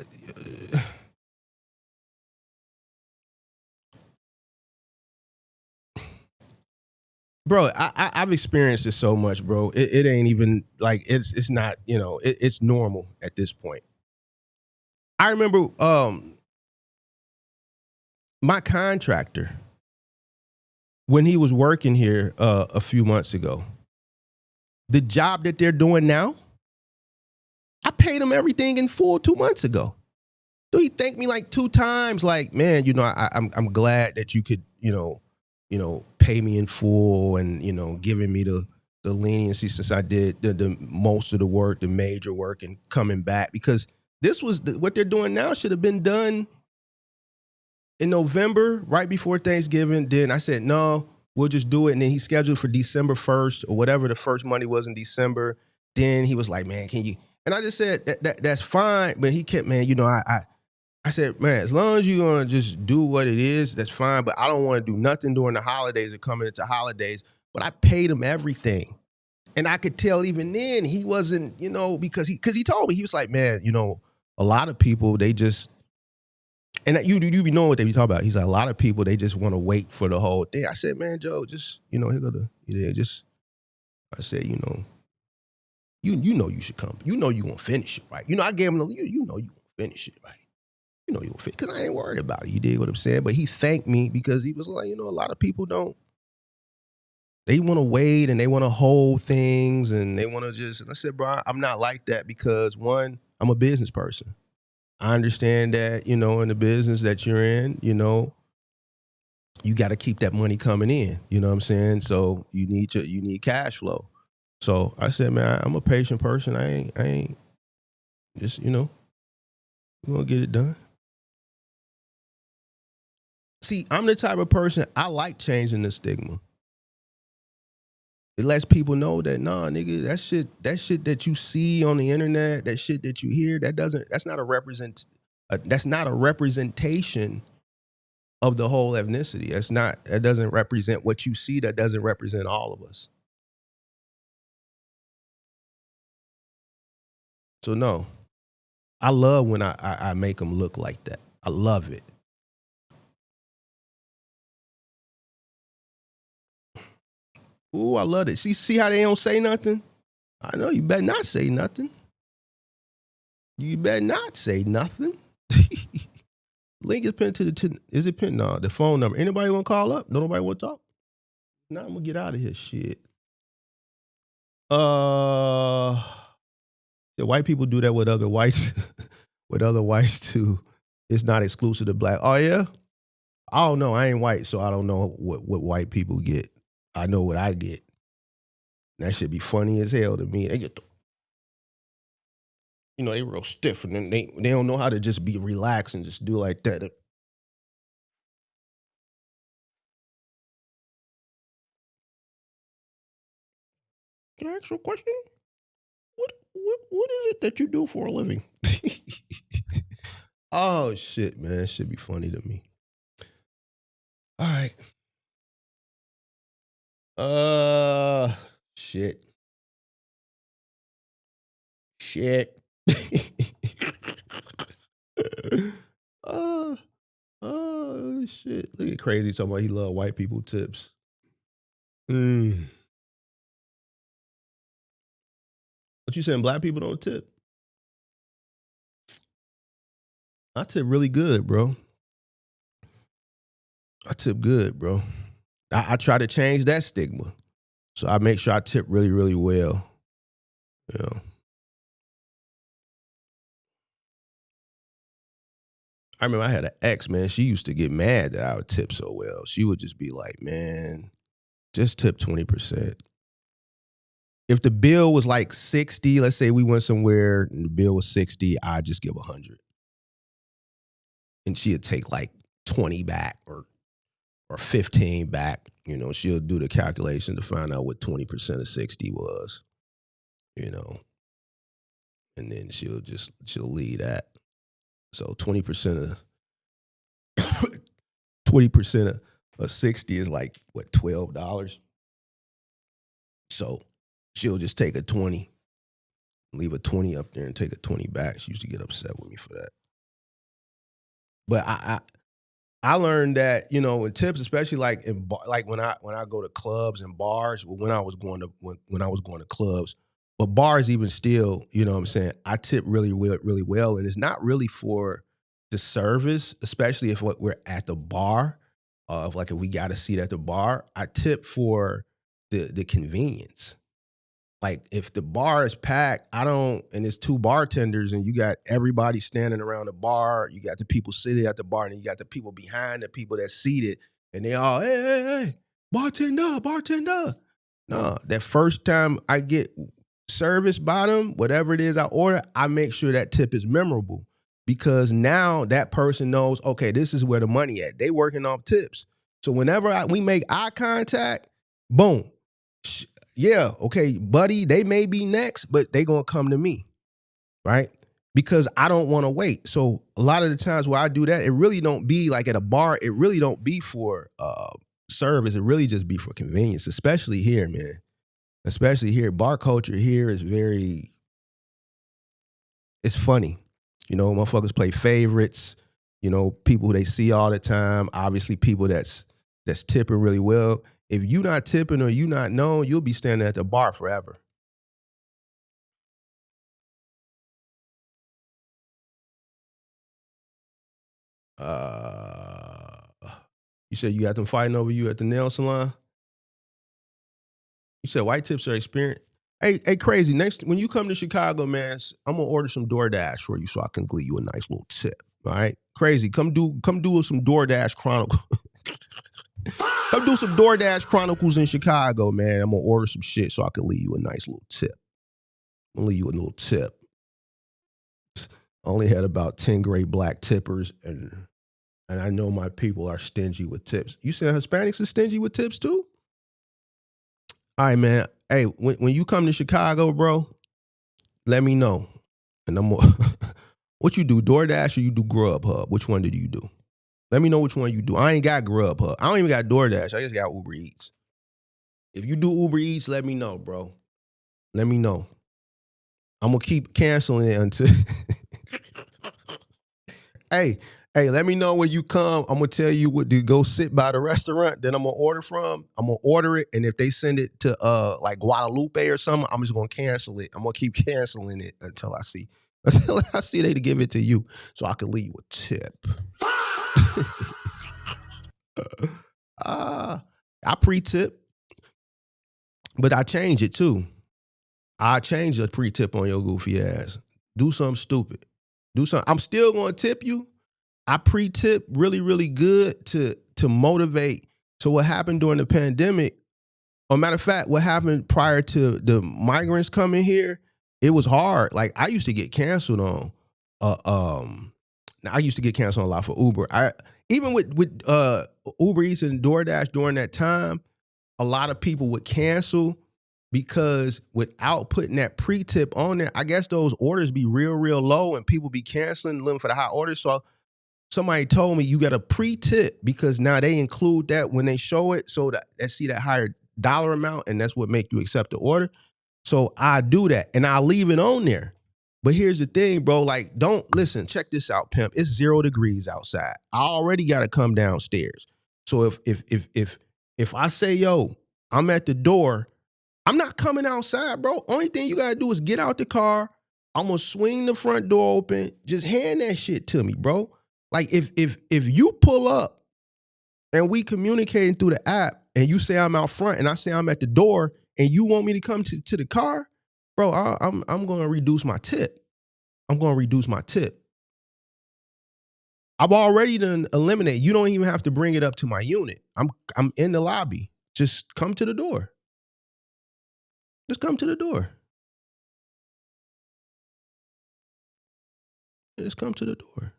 bro, I've experienced it so much, bro. It ain't even like it's not, it's normal at this point. I remember my contractor when he was working here a few months ago. The job that they're doing now, I paid him everything in full 2 months ago. So he thanked me like 2 times, like, man, I'm glad that you could, pay me in full and, giving me the leniency since I did the most of the work, the major work and coming back because this was what they're doing now should have been done in November, right before Thanksgiving. Then I said, no, we'll just do it. And then he scheduled for December 1st or whatever the first Monday was in December. Then he was like, man, can you? And I just said, that's fine. But he kept, man, I said, man, as long as you're going to just do what it is, that's fine. But I don't want to do nothing during the holidays or coming into holidays. But I paid him everything. And I could tell even then he wasn't, because he told me, he was like, man, a lot of people, they just, and you be knowing what they be talking about. He's like, a lot of people, they just want to wait for the whole thing. I said, man, Joe, just, here go just, I said, you know you should come. You know you gonna finish it, right? I gave him you know you gonna finish it, right? You know you gonna finish, because I ain't worried about it. You did what I'm saying? But he thanked me because he was like, a lot of people don't. They want to wait and they want to hold things and they want to just, and I said, bro, I'm not like that because one, I'm a business person. I understand that, in the business that you're in, you got to keep that money coming in. You know what I'm saying? So you need cash flow. So I said, man, I'm a patient person. I ain't just, we're gonna get it done. See, I'm the type of person, I like changing the stigma. It lets people know that, nah, nigga, that shit that you see on the internet, that shit that you hear, that's not a representation of the whole ethnicity. That doesn't represent what you see. That doesn't represent all of us. So no, I love when I make them look like that. I love it. Ooh, I love it. See how they don't say nothing? I know you better not say nothing. You better not say nothing. Link is pinned to is it pinned? No, the phone number. Anybody want to call up? Nobody want to talk? Nah, I'm gonna get out of here. Shit. Yeah, white people do that with other whites, with other whites too. It's not exclusive to black. Oh yeah. I don't know. I ain't white, so I don't know what white people get. I know what I get. That should be funny as hell to me. They get, they real stiff, and then they don't know how to just be relaxed and just do like that. Can I ask you a question? What is it that you do for a living? Oh shit, man, it should be funny to me. All right. Shit. Shit. Shit. Look at Crazy talking about he love white people tips. What you saying? Black people don't tip? I tip really good, bro. I tip good, bro. I try to change that stigma. So I make sure I tip really, really well. I remember I had an ex, man. She used to get mad that I would tip so well. She would just be like, man, just tip 20%. If the bill was like 60, let's say we went somewhere and the bill was 60, I'd just give 100. And she'd take like 20 back or 15 back. You know, she'll do the calculation to find out what 20% of 60 was, you know. And then she'll leave that. So 20% of 20% of 60 is like what, $12? So she'll just take a 20, leave a 20 up there and take a 20 back. She used to get upset with me for that. But I learned that, you know, in tips, especially like when I go to clubs and bars, when I was going to clubs, but bars even still, you know what I'm saying, I tip really well. And it's not really for the service, especially if we're at the bar, if we got a seat at the bar, I tip for the convenience. Like if the bar is packed, and it's two bartenders and you got everybody standing around the bar, you got the people sitting at the bar and you got the people behind the people that's seated and they all, hey, bartender. No, that first time I get service by them, whatever it is I order, I make sure that tip is memorable because now that person knows, okay, this is where the money at. They working off tips. So whenever we make eye contact, boom. Yeah, okay, buddy, they may be next, but they gonna come to me, right? Because I don't want to wait. So a lot of the times where I do that, it really don't be like at a bar. It really don't be for service. It really just be for convenience, especially here, man. Especially here, bar culture here is it's funny. You know, motherfuckers play favorites. You know, people who they see all the time. Obviously, people that's tipping really well. If you not tipping or you not known, you'll be standing at the bar forever. You said you got them fighting over you at the nail salon? You said white tips are experienced. Hey, crazy. Next, when you come to Chicago, man, I'm gonna order some DoorDash for you so I can give you a nice little tip. All right, crazy. Come do some DoorDash Chronicles. Come do some DoorDash Chronicles in Chicago, man. I'm gonna order some shit so I can leave you a nice little tip. I'm gonna leave you a little tip. I only had about 10 great black tippers, and I know my people are stingy with tips. You said Hispanics are stingy with tips too? All right, man. Hey, when you come to Chicago, bro, let me know. And I'm what you do, DoorDash or you do Grubhub? Which one do you do? Let me know which one you do. I ain't got Grubhub. I don't even got DoorDash. I just got Uber Eats. If you do Uber Eats, let me know, bro. Let me know. I'm gonna keep canceling it until Hey, let me know when you come. I'm gonna tell you what to go sit by the restaurant that I'm gonna order from. I'm gonna order it, and if they send it to like Guadalupe or something, I'm just gonna cancel it. I'm gonna keep canceling it until I see they to give it to you, so I can leave you a tip. I pre-tip, but I change it too. I change the pre-tip on your goofy ass. Do something stupid. Do something. I'm still gonna tip you. I pre-tip really, really good to motivate. So what happened during the pandemic, or matter of fact, what happened prior to the migrants coming here, it was hard. Like I used to get canceled on I used to get canceled a lot for Uber. Even with Uber Eats and DoorDash during that time, a lot of people would cancel because without putting that pre-tip on there, I guess those orders be real, real low and people be canceling, looking for the high orders. So somebody told me you got a pre-tip because now they include that when they show it so that they see that higher dollar amount and that's what make you accept the order. So I do that and I leave it on there. But here's the thing, bro. Like, don't listen. Check this out, pimp. It's 0 degrees outside. I already got to come downstairs. So if I say, yo, I'm at the door, I'm not coming outside, bro. Only thing you gotta do is get out the car. I'm gonna swing the front door open. Just hand that shit to me, bro. Like if you pull up and we communicating through the app and you say I'm out front and I say I'm at the door and you want me to come to the car, bro, I'm gonna reduce my tip. I'm gonna reduce my tip. I've already done eliminated. You don't even have to bring it up to my unit. I'm in the lobby. Just come to the door. Just come to the door. Just come to the door.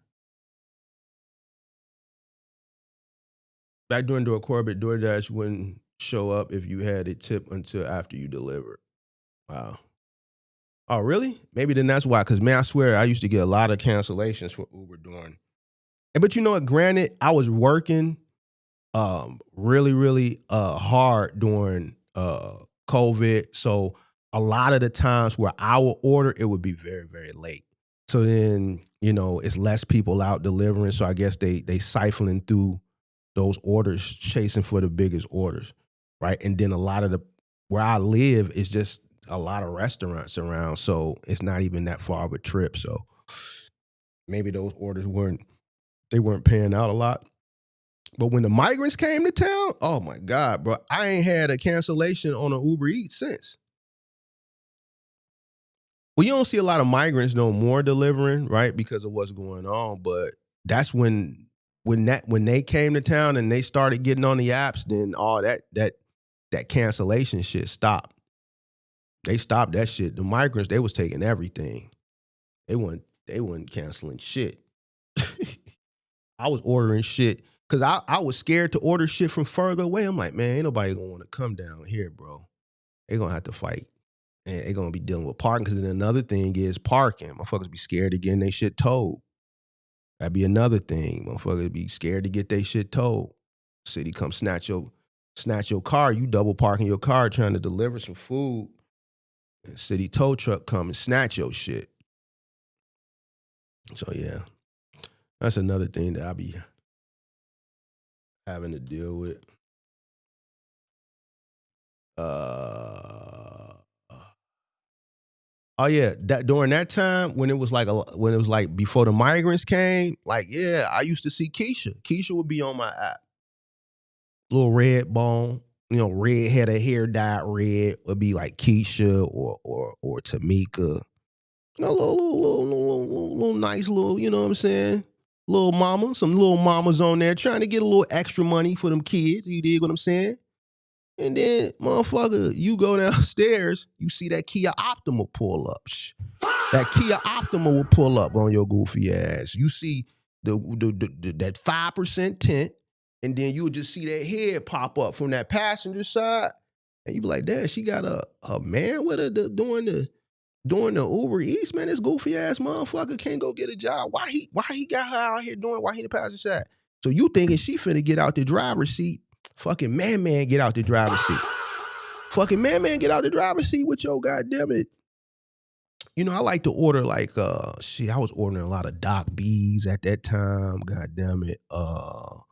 Back during Corbett, DoorDash wouldn't show up if you had it tipped until after you delivered. Wow. Oh, really? Maybe then that's why. Because, man, I swear I used to get a lot of cancellations for Uber during. But you know what? Granted, I was working really, really hard during COVID. So a lot of the times where I would order, it would be very, very late. So then, you know, it's less people out delivering. So I guess they siphoning through those orders, chasing for the biggest orders, right? And then a lot of where I live is just a lot of restaurants around, so it's not even that far of a trip. So maybe those orders weren't paying out a lot. But when the migrants came to town, oh my God, bro, I ain't had a cancellation on an Uber Eats since. Well, you don't see a lot of migrants no more delivering, right? Because of what's going on. But that's when they came to town and they started getting on the apps, then all that cancellation shit stopped. They stopped that shit. The migrants, they was taking everything. They wasn't canceling shit. I was ordering shit because I was scared to order shit from further away. I'm like, man, ain't nobody gonna want to come down here, bro. They gonna have to fight. And they gonna be dealing with parking. Because then another thing is parking. Motherfuckers be scared of getting their shit towed. That'd be another thing. Motherfuckers be scared to get their shit towed. City come snatch your car. You double parking your car trying to deliver some food. And city tow truck come and snatch your shit. So yeah, that's another thing that I be having to deal with. Oh yeah, that during that time when it was like before the migrants came, like yeah, I used to see Keisha. Keisha would be on my app. Little red bone, you know, red had her hair dyed red. Would be like Keisha or Tamika. You know, little nice little, you know what I'm saying? Little mama, some little mamas on there trying to get a little extra money for them kids. You dig what I'm saying? And then, motherfucker, you go downstairs, you see that Kia Optima pull up. That Kia Optima will pull up on your goofy ass. You see that 5% tint, and then you would just see that head pop up from that passenger side, and you be like, "Damn, she got a man with her doing the Uber Eats, man. This goofy ass motherfucker can't go get a job. Why he got her out here doing? Why he the passenger side? So you thinking she finna get out the driver's seat? Fucking man get out the driver's seat. Fucking man get out the driver's seat with your goddamn it. You know, I like to order like I was ordering a lot of Doc B's at that time. God damn it. What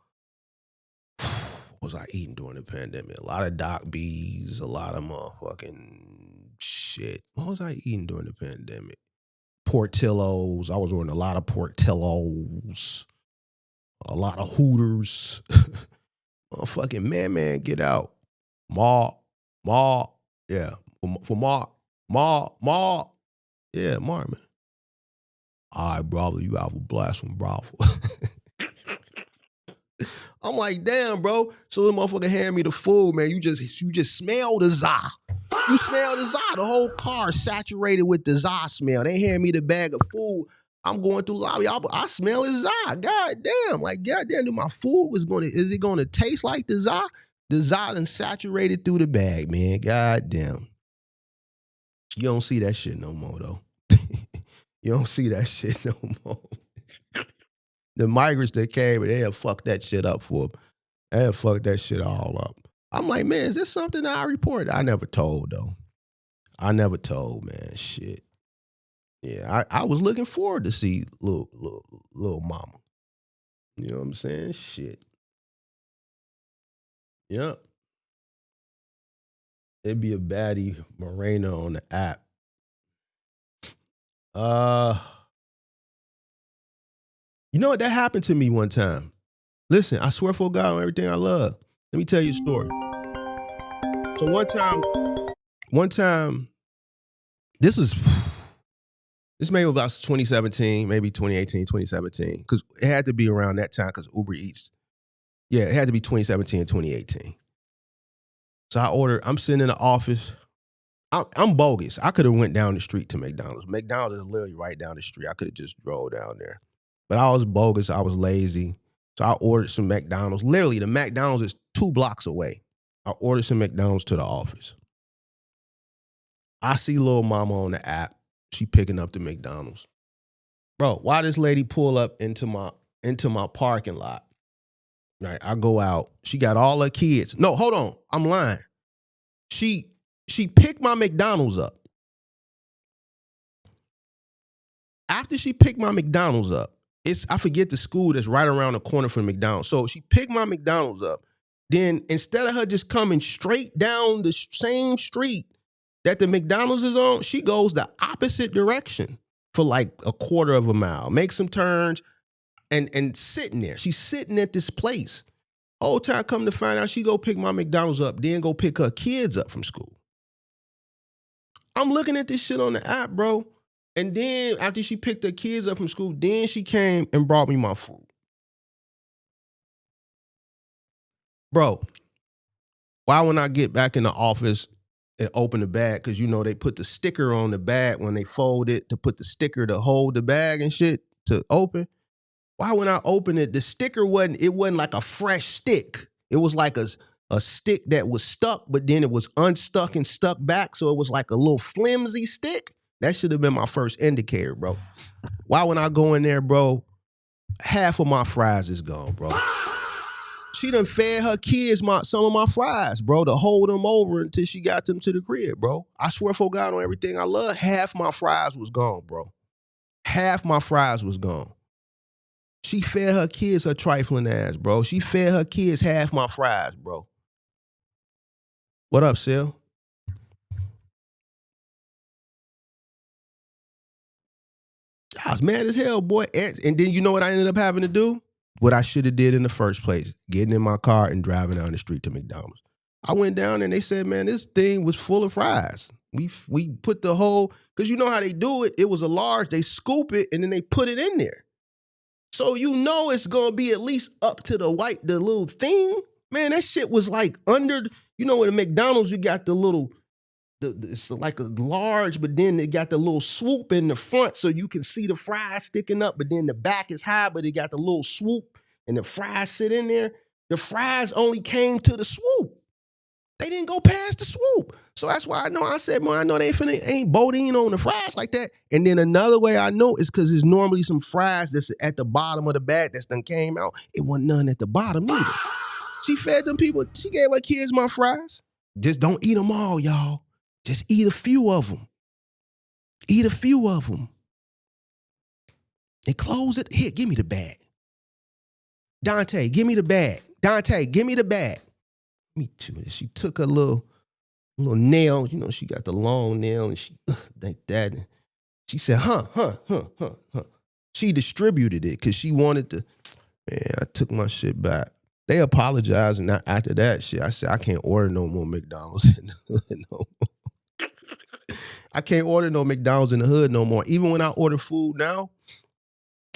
was I eating during the pandemic? A lot of Doc B's, a lot of motherfucking shit. What was I eating during the pandemic? Portillos. I was ordering a lot of Portillos. A lot of Hooters. Motherfucking man, get out. Ma. Yeah. For Ma. Yeah, Marvin. All right, brother, you have a blast from brother. I'm like, damn, bro. So the motherfucker hand me the food, man. You just smell the za. You smell the za. The whole car saturated with the za smell. They hand me the bag of food. I'm going through the lobby. I smell the za. God damn. Like, God damn, my food is it gonna taste like the za? The za done saturated through the bag, man. God damn. You don't see that shit no more, though. You don't see that shit no more. The migrants that came, they have fucked that shit up for them. They have fucked that shit all up. I'm like, man, is this something that I reported? I never told, though. I never told, man. Shit. Yeah, I was looking forward to see little mama. You know what I'm saying? Shit. Yep. It'd be a baddie Moreno on the app. You know what? That happened to me one time. Listen, I swear for God on everything I love. Let me tell you a story. So one time, this was This maybe about 2017, maybe 2018, 2017, because it had to be around that time because Uber Eats. Yeah, it had to be 2017 and 2018. So I'm sitting in the office. I'm bogus. I could have went down the street to McDonald's. McDonald's is literally right down the street. I could have just drove down there. But I was bogus. I was lazy. So I ordered some McDonald's. Literally, the McDonald's is 2 blocks away. I ordered some McDonald's to the office. I see little mama on the app. She picking up the McDonald's. Bro, why this lady pull up into my parking lot? Right, I go out. She got all her kids. No, hold on. I'm lying. She picked my McDonald's up. After she picked my McDonald's up, I forget the school that's right around the corner from McDonald's. So she picked my McDonald's up. Then instead of her just coming straight down the same street that the McDonald's is on, she goes the opposite direction for like a quarter of a mile, makes some turns, and sitting there. She's sitting at this place. Whole time come to find out, she go pick my McDonald's up, then go pick her kids up from school. I'm looking at this shit on the app, bro. And then after she picked her kids up from school, then she came and brought me my food. Bro, why when I get back in the office and open the bag, because you know they put the sticker on the bag when they fold it to put the sticker to hold the bag and shit to open. Why when I open it, the sticker wasn't like a fresh stick. It was like a stick that was stuck, but then it was unstuck and stuck back. So it was like a little flimsy stick. That should have been my first indicator, bro. Why when I go in there, bro, half of my fries is gone, bro. She done fed her kids some of my fries, bro, to hold them over until she got them to the crib, bro. I swear for God on everything I love, half my fries was gone, bro. Half my fries was gone. She fed her kids her trifling ass, bro. She fed her kids half my fries, bro. What up, Sil? I was mad as hell, boy. And then you know what I ended up having to do? What I should have did in the first place. Getting in my car and driving down the street to McDonald's. I went down and they said, man, this thing was full of fries. We put the whole, because you know how they do it. It was a large, they scoop it and then they put it in there. So you know it's going to be at least up to the little thing. Man, that shit was like under, you know, with the McDonald's, you got the little, it's like a large, but then it got the little swoop in the front so you can see the fries sticking up, but then the back is high, but it got the little swoop and the fries sit in there. The fries only came to the swoop. They didn't go past the swoop. So that's why I said, man, I know they ain't bodine on the fries like that. And then another way I know is because there's normally some fries that's at the bottom of the bag that's done came out. It wasn't none at the bottom either. She fed them people. She gave her kids my fries. Just don't eat them all, y'all. Just eat a few of them. Eat a few of them. And close it. Here, give me the bag. Dante, give me the bag. Dante, give me the bag. Me too. She took a little nail. You know, she got the long nail and she like that. And she said, huh. She distributed it because she wanted to. Man, I took my shit back. They apologized, and after that shit, I said, I can't order no more McDonald's in the hood no more. I can't order no McDonald's in the hood no more. Even when I order food now,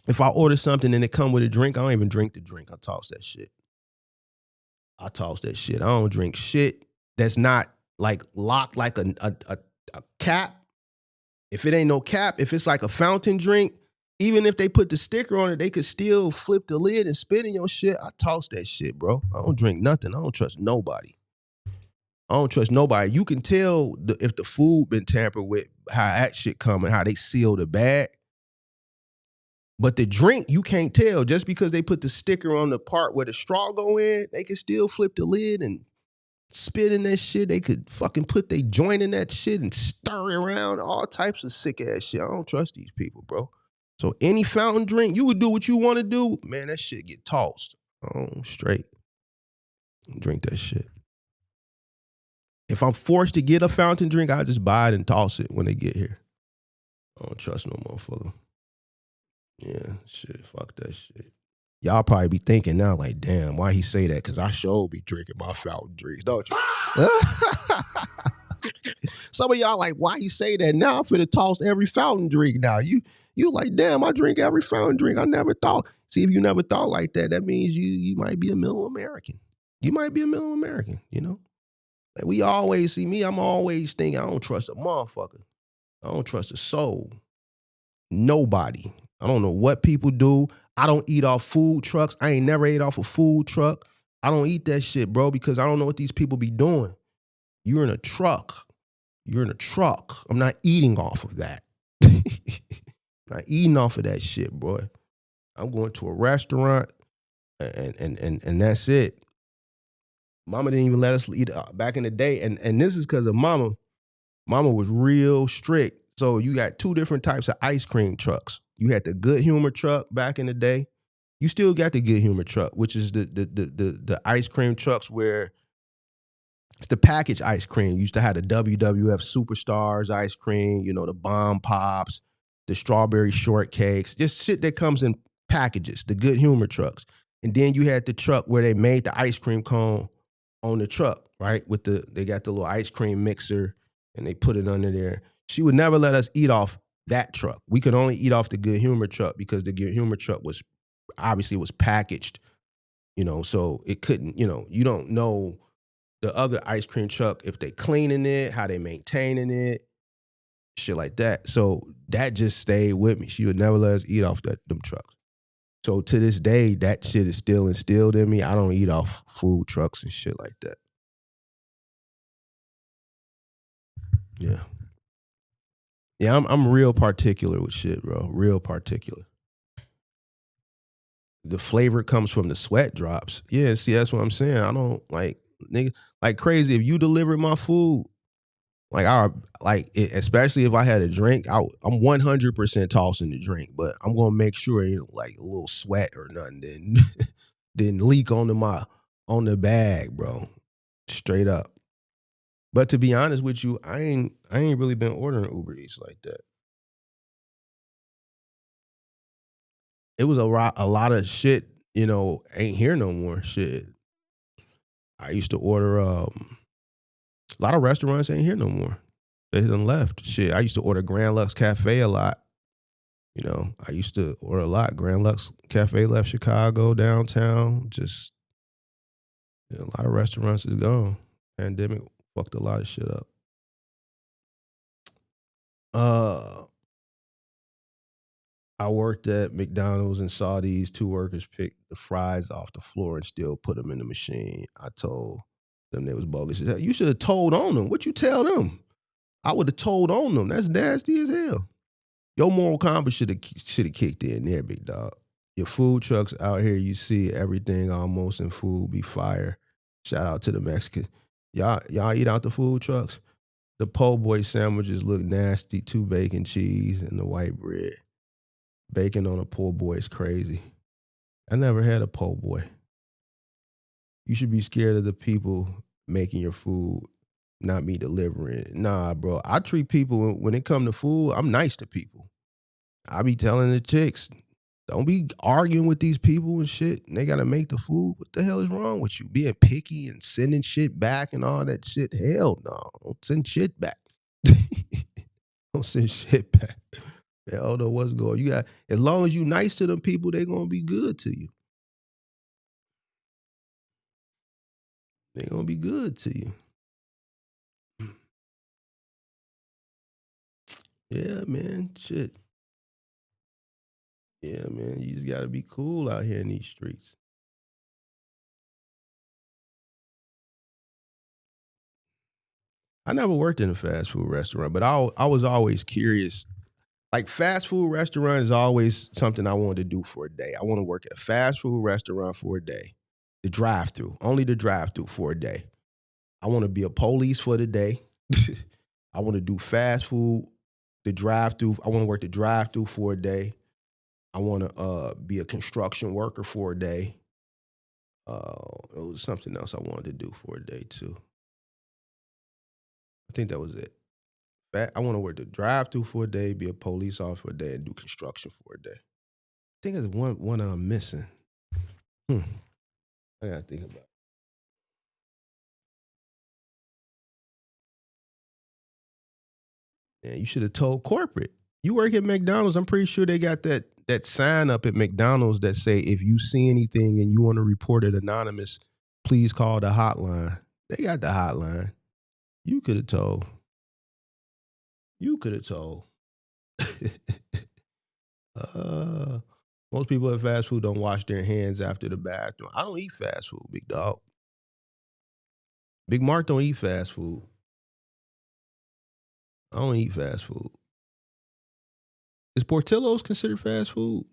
if I order something and it come with a drink, I don't even drink the drink. I toss that shit. I don't drink shit that's not like locked like a cap. If it ain't no cap, if it's like a fountain drink, even if they put the sticker on it, they could still flip the lid and spit in your shit. I toss that shit, bro. I don't drink nothing. I don't trust nobody. You can tell if the food been tampered with, how that shit coming, how they seal the bag. But the drink, you can't tell. Just because they put the sticker on the part where the straw go in, they can still flip the lid and spit in that shit. They could fucking put their joint in that shit and stir it around. All types of sick ass shit. I don't trust these people, bro. So any fountain drink, you would do what you want to do. Man, that shit get tossed. Oh, straight. Drink that shit. If I'm forced to get a fountain drink, I just buy it and toss it when they get here. I don't trust no motherfucker. Yeah, shit, fuck that shit. Y'all probably be thinking now, like, damn, why he say that? Because I sure be drinking my fountain drinks, don't you? Some of y'all like, why you say that? Now I'm finna toss every fountain drink now. You like, damn, I drink every fountain drink. I never thought. See, if you never thought like that, that means you might be a middle American. You might be a middle American, you know? Like we always see me, I'm always thinking, I don't trust a motherfucker. I don't trust a soul. Nobody. I don't know what people do. I don't eat off food trucks. I ain't never ate off a food truck. I don't eat that shit, bro, because I don't know what these people be doing. You're in a truck. You're in a truck. I'm not eating off of that. Not eating off of that shit, boy. I'm going to a restaurant and that's it. Mama didn't even let us eat back in the day. And this is because of mama. Mama was real strict. So you got two different types of ice cream trucks. You had the good humor truck back in the day. You still got the good humor truck, which is the ice cream trucks where it's the packaged ice cream. You used to have the WWF Superstars ice cream, you know, the Bomb Pops, the strawberry shortcakes, just shit that comes in packages, the good humor trucks. And then you had the truck where they made the ice cream cone on the truck, right? They got the little ice cream mixer and they put it under there. She would never let us eat off that truck. We could only eat off the good humor truck because the good humor truck was obviously was packaged, you know, so it couldn't, you know, you don't know the other ice cream truck, if they cleaning it, how they maintaining it, shit like that. So that just stayed with me. She would never let us eat off them trucks. So to this day, that shit is still instilled in me. I don't eat off food trucks and shit like that. Yeah. Yeah, I'm real particular with shit, bro. Real particular. The flavor comes from the sweat drops. Yeah, see, that's what I'm saying. I don't like nigga like crazy. If you deliver my food, especially if I had a drink, I'm 100% tossing the drink, but I'm gonna make sure it ain't like a little sweat or nothing didn't leak on the bag, bro. Straight up. But to be honest with you, I ain't really been ordering Uber Eats like that. It was a lot of shit, you know, ain't here no more. Shit. I used to order a lot of restaurants ain't here no more. They done left. Shit. I used to order Grand Lux Cafe a lot. You know, I used to order a lot. Grand Lux Cafe left Chicago, downtown. Just a lot of restaurants is gone. Pandemic fucked a lot of shit up. I worked at McDonald's and saw these two workers pick the fries off the floor and still put them in the machine. I told them they was bogus. You should have told on them. What you tell them? I would have told on them. That's nasty as hell. Your moral compass should have kicked in there, big dog. Your food trucks out here, you see everything almost in food be fire. Shout out to the Mexicans. Y'all eat out the food trucks? The po' boy sandwiches look nasty. 2 bacon, cheese, and the white bread. Bacon on a po' boy is crazy. I never had a po' boy. You should be scared of the people making your food, not me delivering it. Nah, bro. I treat people, when it come to food, I'm nice to people. I be telling the chicks, don't be arguing with these people and shit. And they gotta make the food. What the hell is wrong with you? Being picky and sending shit back and all that shit. Hell no. Don't send shit back. Don't send shit back. I don't know what's going on. You got, as long as you nice to them people, they gonna be good to you. They gonna be good to you. Yeah, man. Shit. Yeah, man. You just gotta be cool out here in these streets. I never worked in a fast food restaurant, but I was always curious. Like fast food restaurant is always something I wanted to do for a day. I want to work at a fast food restaurant for a day. The drive-through, only the drive-through for a day. I want to be a police for the day. I want to do fast food, the drive-through. I want to work the drive-through for a day. I want to be a construction worker for a day. It was something else I wanted to do for a day too. I think that was it. I want to work the drive-through for a day, be a police officer for a day, and do construction for a day. I think there's one I'm missing. I gotta think about it. Yeah, you should have told corporate. You work at McDonald's. I'm pretty sure they got that sign up at McDonald's that say if you see anything and you want to report it anonymous, please call the hotline. They got the hotline. You could have told. You could have told. Most people at fast food don't wash their hands after the bathroom. I don't eat fast food, big dog. Big Mark don't eat fast food. I don't eat fast food. Is Portillo's considered fast food?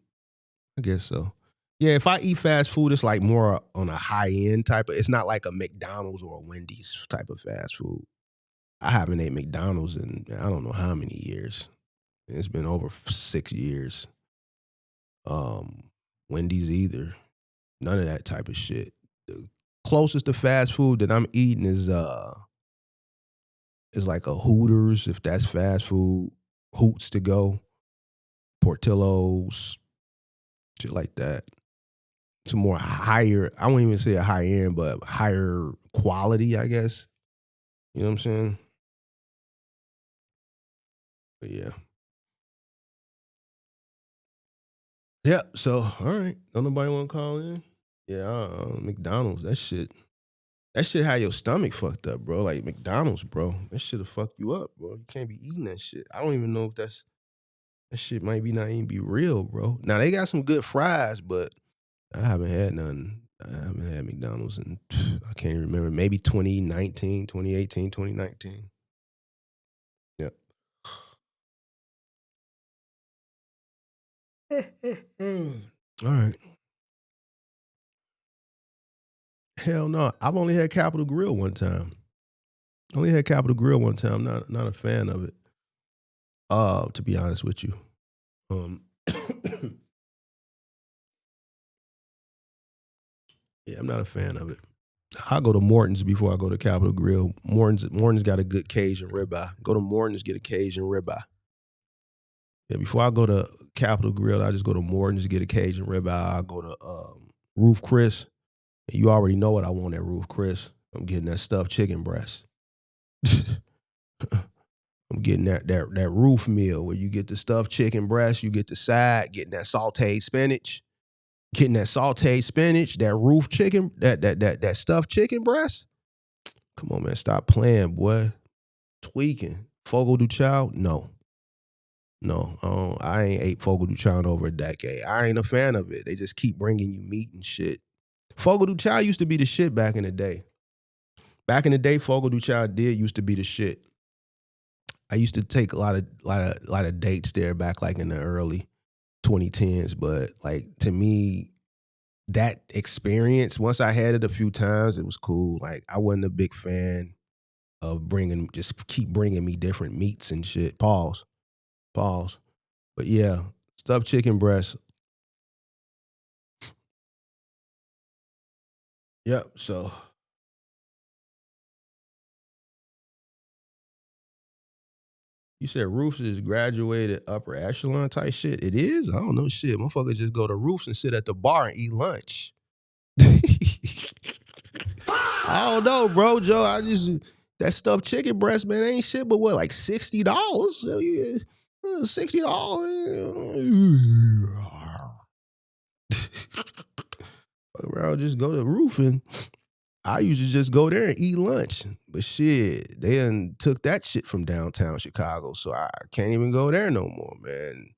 I guess so. Yeah, if I eat fast food, it's like more on a high end type of. It's not like a McDonald's or a Wendy's type of fast food. I haven't ate McDonald's in I don't know how many years. It's been over 6 years. Wendy's either. None of that type of shit. The closest to fast food that I'm eating is like a Hooters, if that's fast food. Hoots to go. Portillo's, shit like that. It's a more higher, I won't even say a high end, but higher quality, I guess. You know what I'm saying? But yeah. Yeah, so, all right. Don't nobody want to call in? Yeah, McDonald's, that shit had your stomach fucked up, bro. Like McDonald's, bro. That shit'll fuck you up, bro. You can't be eating that shit. I don't even know if that shit might be not even be real, bro. Now, they got some good fries, but I haven't had none. I haven't had McDonald's in, I can't even remember, maybe 2019, 2018, 2019. Yep. All right. Hell no. I've only had Capitol Grill one time. Not a fan of it. To be honest with you. Yeah, I'm not a fan of it. I go to Morton's before I go to Capitol Grill. Morton's got a good Cajun ribeye. Go to Morton's, get a Cajun ribeye. Yeah, before I go to Capitol Grill, I just go to Morton's to get a Cajun ribeye. I go to Roof Chris. And you already know what I want at Roof Chris. I'm getting that stuffed chicken breast. I'm getting that roof meal where you get the stuffed chicken breast, you get the side, getting that sauteed spinach. Getting that sauteed spinach, that roof chicken, that stuffed chicken breast. Come on, man, stop playing, boy. Tweaking. Fogo du Chao? No. I ain't ate Fogo du Chao in over a decade. I ain't a fan of it. They just keep bringing you meat and shit. Fogo du Chao used to be the shit back in the day. Back in the day, Fogo du Chao used to be the shit. I used to take a lot of dates there back like in the early 2010s, but like to me, that experience, once I had it a few times, it was cool. Like I wasn't a big fan of keep bringing me different meats and shit. Pause. But yeah, stuffed chicken breast. Yep, so. You said Roofs is graduated upper echelon type shit. It is? I don't know shit. Motherfuckers just go to Roofs and sit at the bar and eat lunch. I don't know, bro, Joe. That stuffed chicken breast, man, ain't shit but what, like $60? $60. Around, just go to Roof and I usually just go there and eat lunch. But shit, they done took that shit from downtown Chicago, so I can't even go there no more, man.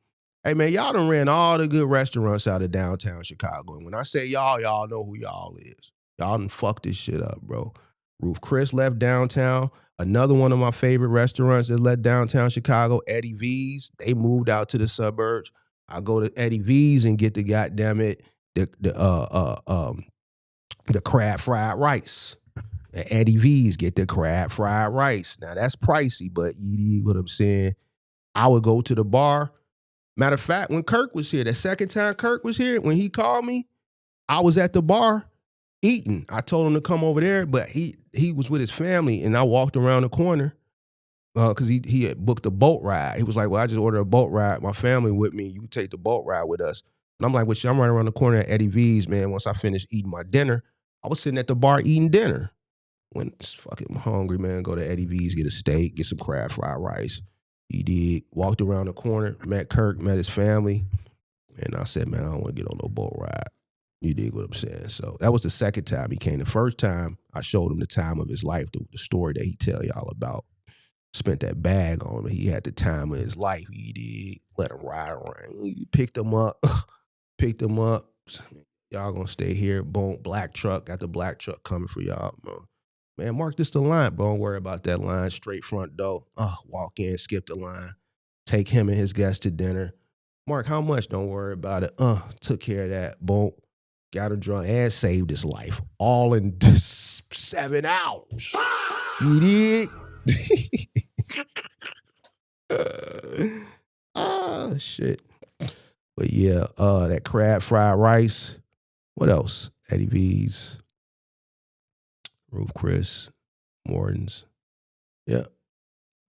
Hey, man, y'all done ran all the good restaurants out of downtown Chicago. And when I say y'all know who y'all is. Y'all done fucked this shit up, bro. Roof Chris left downtown. Another one of my favorite restaurants that left downtown Chicago, Eddie V's. They moved out to the suburbs. I go to Eddie V's and get the goddammit, the crab fried rice. At Eddie V's, get the crab fried rice. Now that's pricey, but you know what I'm saying? I would go to the bar. Matter of fact, when Kirk was here, the second time Kirk was here, when he called me, I was at the bar eating. I told him to come over there, but he was with his family, and I walked around the corner because he had booked a boat ride. He was like, well, I just ordered a boat ride. My family with me. You can take the boat ride with us. And I'm like, well, shit, I'm right around the corner at Eddie V's, man. Once I finished eating my dinner, I was sitting at the bar eating dinner. When it's fucking hungry, man, go to Eddie V's, get a steak, get some crab fried rice. He did. Walked around the corner, met Kirk, met his family. And I said, man, I don't want to get on no boat ride. You dig what I'm saying? So that was the second time he came. The first time, I showed him the time of his life, the story that he tell y'all about. Spent that bag on him. He had the time of his life. He did. Let him ride around. He picked him up. Picked him up. Y'all gonna stay here. Boom. Black truck. Got the black truck coming for y'all. Man, Mark, this the line, bro. Don't worry about that line. Straight front door. Walk in, skip the line. Take him and his guests to dinner. Mark, how much? Don't worry about it. Took care of that. Boom. Got him drunk and saved his life. All in 7 hours. You did? Shit. But yeah, that crab fried rice. What else? Eddie V's, Ruth Chris, Morton's. Yeah.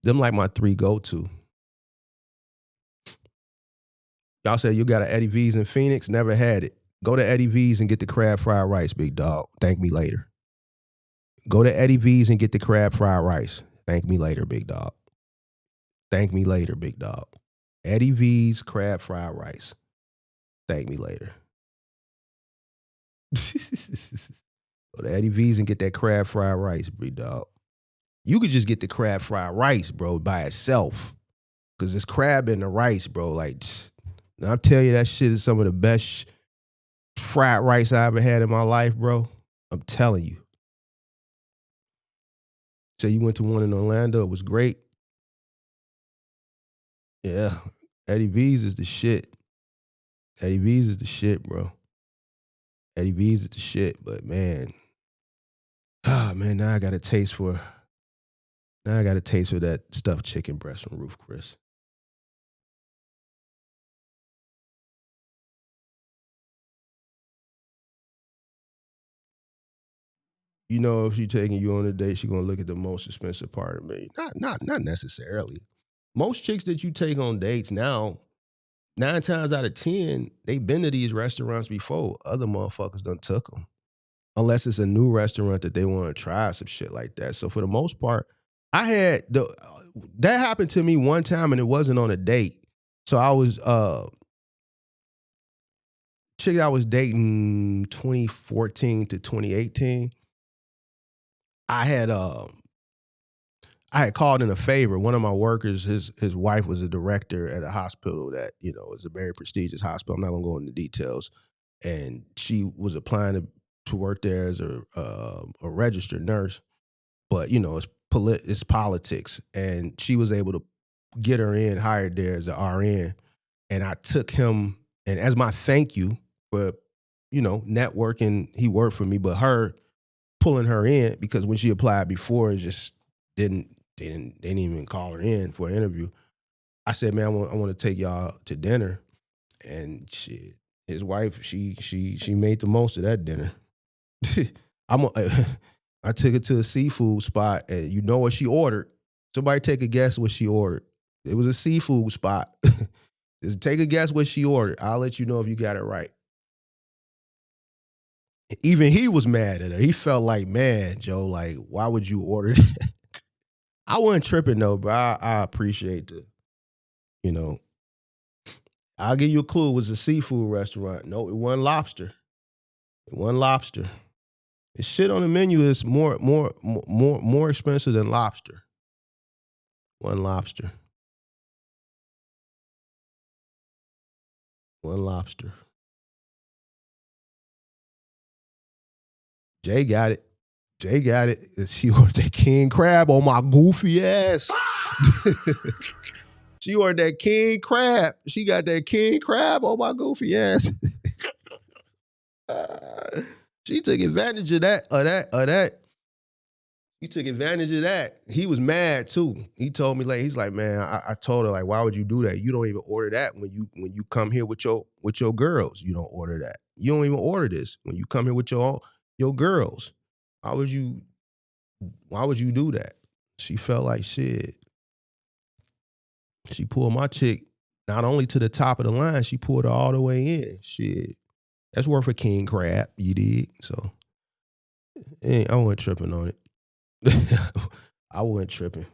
Them like my 3 go-to. Y'all said you got an Eddie V's in Phoenix? Never had it. Go to Eddie V's and get the crab fried rice, big dog. Thank me later. Go to Eddie V's and get the crab fried rice. Thank me later, big dog. Thank me later, big dog. Eddie V's crab fried rice. Thank me later. Go to Eddie V's and get that crab fried rice, big dog. You could just get the crab fried rice, bro, by itself. Because there's crab in the rice, bro. Like, I'll tell you, that shit is some of the best fried rice I ever had in my life, bro. I'm telling you. So you went to one in Orlando. It was great. Yeah. Eddie V's is the shit. Eddie V's is the shit, bro. Eddie V's is the shit. But, man. Now I got a taste for that stuffed chicken breast from Ruth Chris. You know, if she's taking you on a date, she's gonna look at the most expensive part of me. Not necessarily. Most chicks that you take on dates now, 9 times out of 10, they've been to these restaurants before. Other motherfuckers done took them. Unless it's a new restaurant that they want to try some shit like that. So for the most part, that happened to me one time and it wasn't on a date. So I was chick I was dating 2014 to 2018. I had called in a favor. One of my workers, his wife was a director at a hospital that, is a very prestigious hospital. I'm not gonna go into details. And she was applying to work there as a registered nurse, but it's politics. And she was able to get her hired there as an RN. And I took him, and as my thank you for, networking, he worked for me, but her pulling her in, because when she applied before, it just they didn't even call her in for an interview. I said, man, I want to take y'all to dinner. And shit, his wife, she made the most of that dinner. I took her to a seafood spot, and you know what she ordered? Somebody take a guess what she ordered. It was a seafood spot. Just take a guess what she ordered. I'll let you know if you got it right. Even he was mad at her. He felt like, man, Joe, like, why would you order that? I wasn't tripping though, but I appreciate the, I'll give you a clue. It was a seafood restaurant. No, it wasn't lobster. It wasn't lobster. The shit on the menu is more expensive than lobster. One lobster. One lobster. Jay got it. She ordered that king crab on my goofy ass. She ordered that king crab. She got that king crab on my goofy ass. She took advantage of that. He took advantage of that. He was mad too. He told me, like, he's like, man, I told her, like, why would you do that? You don't even order that when you come here with your girls. You don't order that. You don't even order this when you come here with your girls. Why would you do that? She felt like shit. She pulled my chick not only to the top of the line, she pulled her all the way in. Shit. That's worth a king crab, you dig? So I wasn't tripping on it. I wasn't tripping.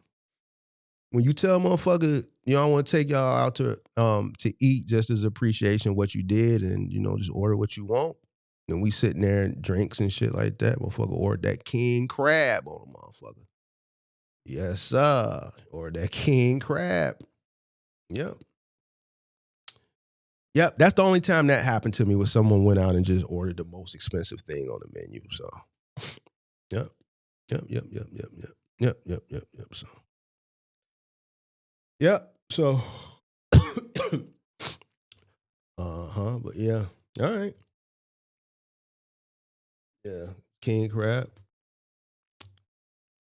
When you tell a motherfucker You know, I want to take y'all out to eat just as appreciation of what you did, and just order what you want. And we sitting there and drinks and shit like that. Motherfucker ordered that king crab on the motherfucker. Yes, sir. Or that king crab. Yep. Yep. That's the only time that happened to me was someone went out and just ordered the most expensive thing on the menu. So, yep. Yep. Yep. Yep. Yep. Yep. Yep. Yep. Yep. Yep. So, yep. So, but yeah. All right. Yeah. King crab.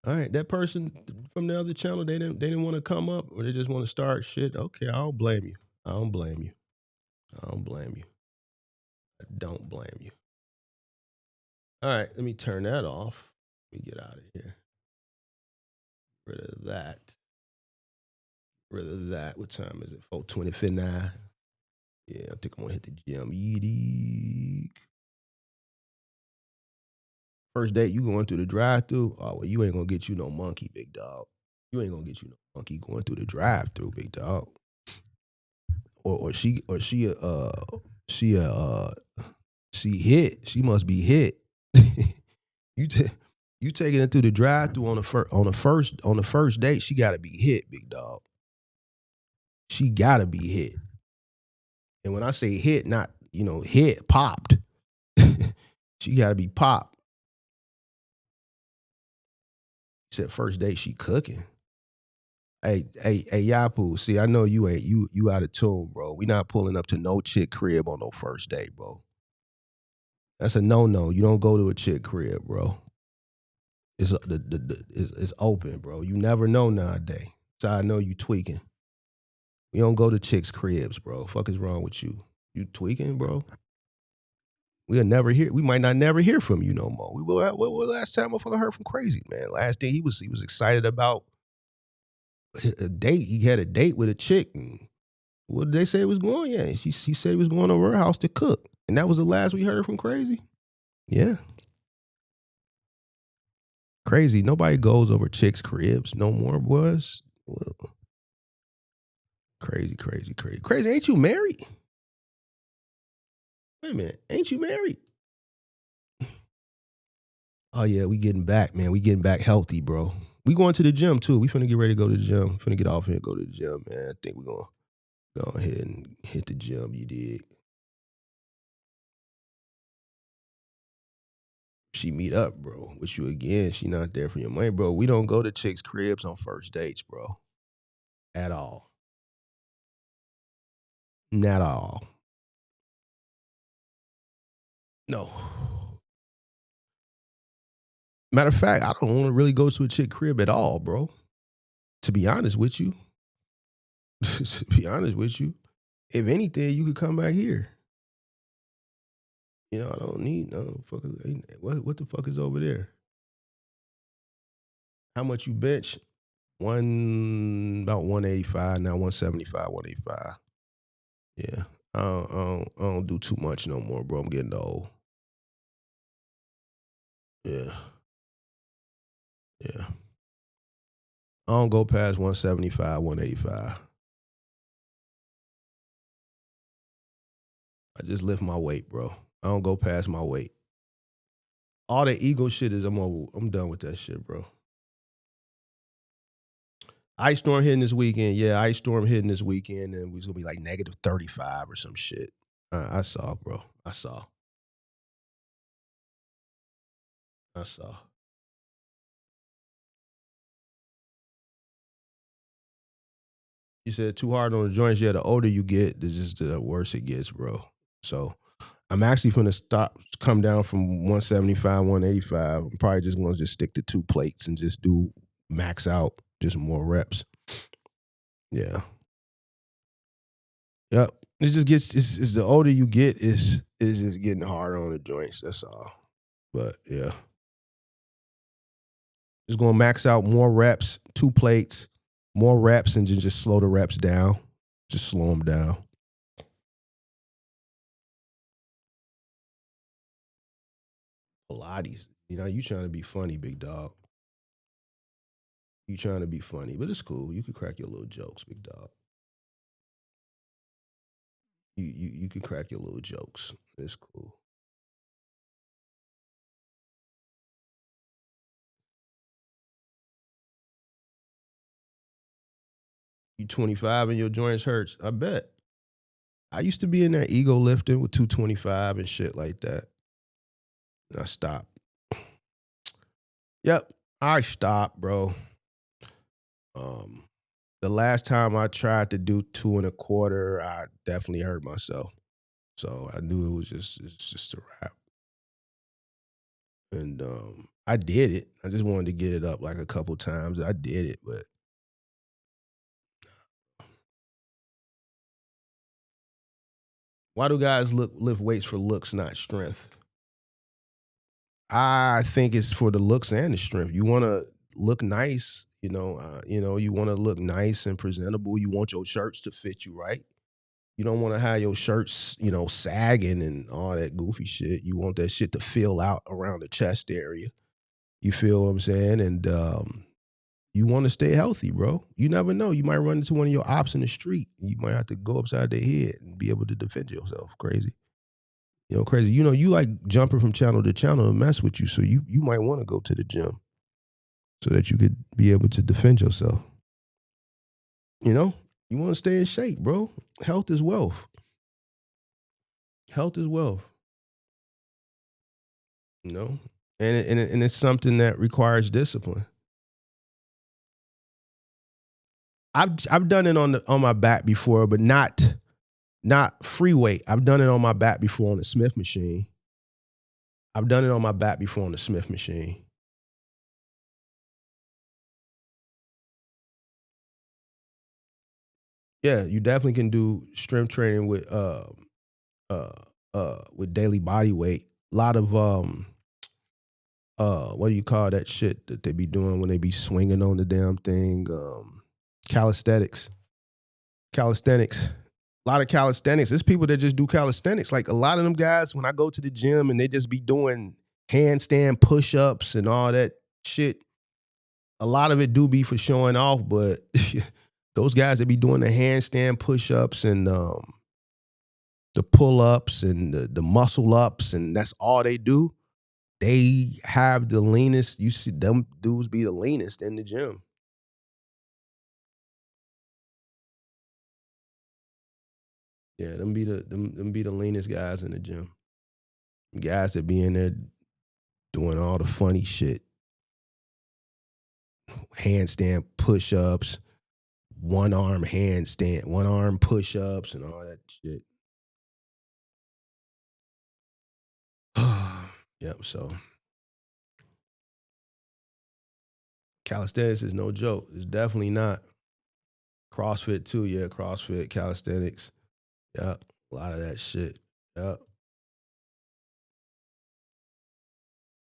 All right, that person from the other channel, they didn't want to come up, or they just want to start shit. Okay, I don't blame you. I don't blame you. I don't blame you. I don't blame you. All right, let me turn that off. Let me get out of here. Rid of that. Rid of that. What time is it? 4:29. Yeah, I think I'm gonna hit the gym. Yeety. First date, you going through the drive-through? Oh well, you ain't gonna get you no monkey, big dog. You ain't gonna get you no monkey going through the drive-through, big dog. Or she hit. She must be hit. you you taking it through the drive-through on the first date. She got to be hit, big dog. She got to be hit. And when I say hit, not hit popped. She got to be popped. Said first date she cooking. Hey, Yapu. See, I know you ain't you out of tune, bro. We not pulling up to no chick crib on no first date, bro. That's a no. You don't go to a chick crib, bro. It's open, bro. You never know nowadays. So I know you tweaking. You don't go to chicks' cribs, bro. Fuck is wrong with you? You tweaking, bro? We might not never hear from you no more. What last time I heard from Crazy, man? Last thing he was excited about a date. He had a date with a chick. And what did they say it was going? Yeah, he said he was going over her house to cook. And that was the last we heard from Crazy? Yeah. Crazy. Nobody goes over chicks' cribs no more, boys. Well, crazy. Ain't you married? Wait a minute. Ain't you married? Oh, yeah, we getting back, man. We getting back healthy, bro. We going to the gym, too. We finna get ready to go to the gym. Finna get off here and go to the gym, man. I think we're going to go ahead and hit the gym, you dig? She meet up, bro, with you again. She not there for your money, bro. We don't go to chicks' cribs on first dates, bro. At all. Not all. No. Matter of fact, I don't want to really go to a chick crib at all, bro. To be honest with you. To be honest with you. If anything, you could come back here. I don't need no fuckers. What the fuck is over there? How much you bench? About 185, now 175, 185. Yeah. I don't do too much no more, bro. I'm getting old. Yeah. Yeah. I don't go past 175, 185. I just lift my weight, bro. I don't go past my weight. All the ego shit is I'm done with that shit, bro. Ice storm hitting this weekend. Yeah, ice storm hitting this weekend, and it's gonna be like negative 35 or some shit. I saw, bro. I saw. You said too hard on the joints. Yeah, the older you get, the worse it gets, bro. So I'm actually gonna come down from 175, 185. I'm probably just gonna stick to 2 plates and just do max out, just more reps. Yeah. Yep. It just gets it's the older you get, it's just getting harder on the joints. That's all. But yeah. Just gonna max out more reps, 2 plates, more reps, and just slow the reps down. Just slow them down. Pilates. You trying to be funny, big dog. You trying to be funny, but it's cool. You could crack your little jokes, big dog. You can crack your little jokes. It's cool. You 25 and your joints hurts. I bet. I used to be in there ego lifting with 225 and shit like that. And I stopped. Yep. I stopped, bro. The last time I tried to do 2.25, I definitely hurt myself. So I knew it's just a wrap. And I did it. I just wanted to get it up like a couple times. I did it, but why do guys lift weights for looks, not strength? I think it's for the looks and the strength. You want to look nice, you want to look nice and presentable. You want your shirts to fit you right. You don't want to have your shirts, sagging and all that goofy shit. You want that shit to fill out around the chest area. You feel what I'm saying? And you want to stay healthy, bro. You never know. You might run into one of your ops in the street. You might have to go upside their head and be able to defend yourself. Crazy. Crazy. You like jumping from channel to channel to mess with you. So you might want to go to the gym so that you could be able to defend yourself. You want to stay in shape, bro. Health is wealth. Health is wealth. And it's something that requires discipline. I've done it on my back before, but not free weight. I've done it on my back before on the Smith machine. Yeah, you definitely can do strength training with daily body weight. A lot of what do you call that shit that they be doing when they be swinging on the damn thing? Calisthenics. A lot of calisthenics. There's people that just do calisthenics. Like a lot of them guys, when I go to the gym and they just be doing handstand push-ups and all that shit, a lot of it do be for showing off, but those guys that be doing the handstand push-ups and the pull-ups and the muscle-ups, and that's all they do, they have the leanest. You see them dudes be the leanest in the gym. Yeah, them be the leanest guys in the gym. Guys that be in there doing all the funny shit. Handstand push-ups, one arm handstand, one arm push-ups, and all that shit. Yep, so calisthenics is no joke. It's definitely not. CrossFit too, yeah, CrossFit, calisthenics. Yep, a lot of that shit. Yep.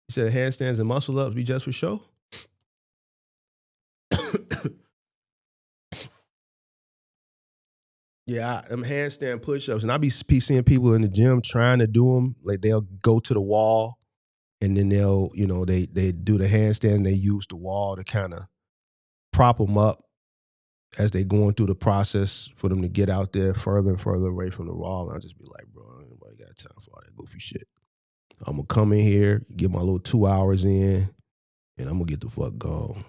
You said handstands and muscle ups be just for show? Yeah, them handstand push-ups, and I be seeing people in the gym trying to do them. Like they'll go to the wall, and then they'll, they do the handstand. And they use the wall to kind of prop them up as they going through the process for them to get out there further and further away from the wall. And I just be like, bro, anybody got time for all that goofy shit? I'm gonna come in here, get my little 2 hours in, and I'm gonna get the fuck gone.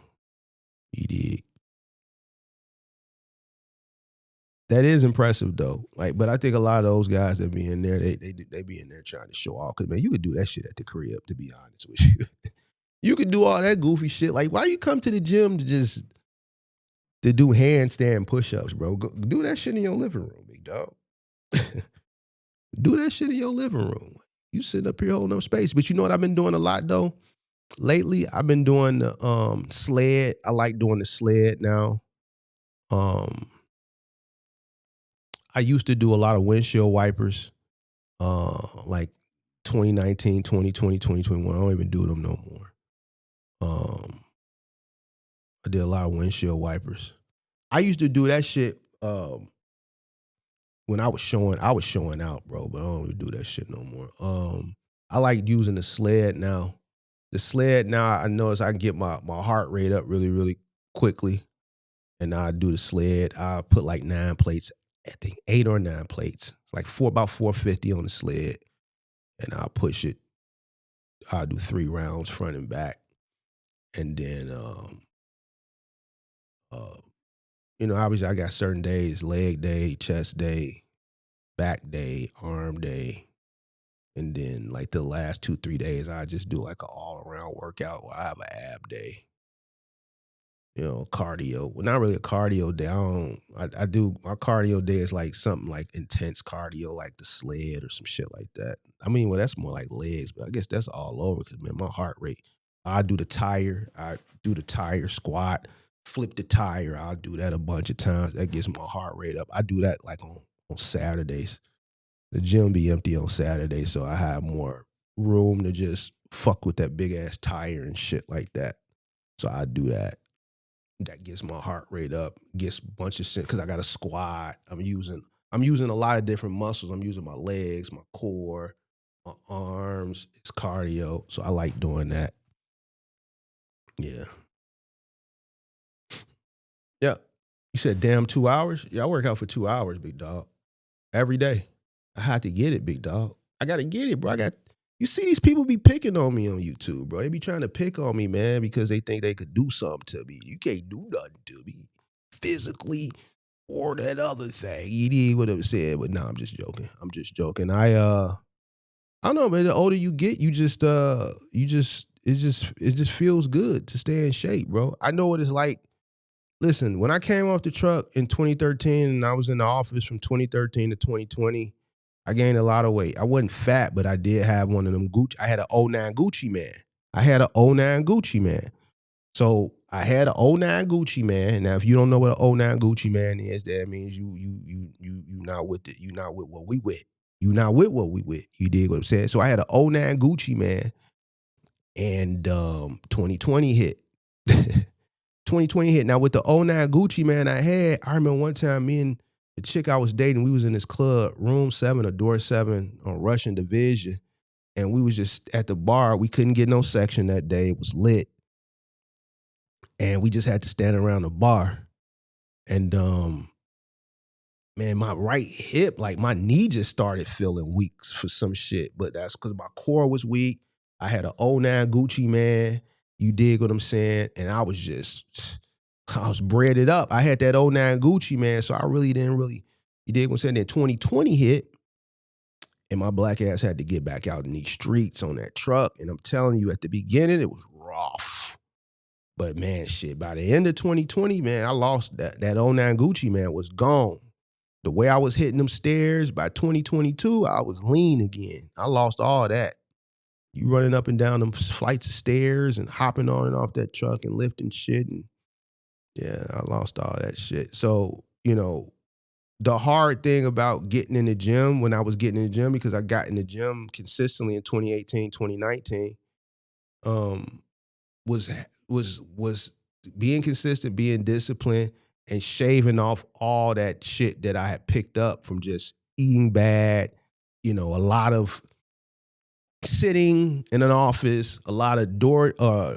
You dig? That is impressive though. Like, but I think a lot of those guys that be in there, they be in there trying to show off. Cause man, you could do that shit at the crib. To be honest with you, you could do all that goofy shit. Like, why you come to the gym to do handstand push-ups, bro? Go, do that shit in your living room, big dog. Do that shit in your living room. You sitting up here holding up space. But you know what I've been doing a lot though? Lately, I've been doing the sled. I like doing the sled now. I used to do a lot of windshield wipers, like 2019, 2020, 2021. I don't even do them no more. I did a lot of windshield wipers. I used to do that shit when I was showing out, bro, but I don't even do that shit no more. I like using the sled now. The sled now, I notice I can get my heart rate up really, really quickly. And I do the sled. I put like 9 plates, I think 8 or 9 plates, like about 450 on the sled, and I'll push it. I'll do 3 rounds front and back, and then obviously I got certain days: leg day, chest day, back day, arm day, and then like the last 2-3 days I just do like an all around workout where I have an ab day. Cardio. Well, not really a cardio day. I do my cardio day is like something like intense cardio, like the sled or some shit like that. I mean, well, that's more like legs, but I guess that's all over because man, my heart rate. I do the tire squat, flip the tire. I'll do that a bunch of times. That gets my heart rate up. I do that like on Saturdays. The gym be empty on Saturdays, so I have more room to just fuck with that big ass tire and shit like that. So I do that. That gets my heart rate up, gets a bunch of shit because I got a squat. I'm using a lot of different muscles. I'm using my legs, my core, my arms. It's cardio, so I like doing that. Yeah. Yeah. You said damn 2 hours? Yeah, I work out for 2 hours, big dog. Every day. I had to get it, big dog. I gotta get it, bro. You see these people be picking on me on YouTube, bro. They be trying to pick on me, man, because they think they could do something to me. You can't do nothing to me physically or that other thing. You did what I'm saying, but no, I'm just joking. I don't know, man. The older you get, it just feels good to stay in shape, bro. I know what it's like. Listen, when I came off the truck in 2013 and I was in the office from 2013 to 2020, I gained a lot of weight. I wasn't fat, but I did have one of them Gucci. I had an '09 Gucci man. So I had an '09 Gucci man. Now, if you don't know what an '09 Gucci man is, that means you not with it. You not with what we with. You not with what we with. You dig what I'm saying? So I had an '09 Gucci man, and 2020 hit. 2020 hit. Now with the '09 Gucci man I remember one time me and the chick I was dating, we was in this club, room 7 or door 7 on Russian Division. And we was just at the bar. We couldn't get no section that day. It was lit. And we just had to stand around the bar. And man, my right hip, like my knee just started feeling weak for some shit. But that's because my core was weak. I had an '09 Gucci man. You dig what I'm saying? And I was breaded up. I had that '09 Gucci man, so I really didn't you dig what I'm saying? Then 2020 hit, and my black ass had to get back out in these streets on that truck. And I'm telling you, at the beginning, it was rough. But man, shit, by the end of 2020, man, I lost that '09 Gucci man was gone. The way I was hitting them stairs, by 2022, I was lean again. I lost all that. You running up and down them flights of stairs and hopping on and off that truck and lifting shit. And yeah, I lost all that shit. So, the hard thing about getting in the gym when I was getting in the gym, because I got in the gym consistently in 2018, 2019, was being consistent, being disciplined, and shaving off all that shit that I had picked up from just eating bad, a lot of sitting in an office, a lot of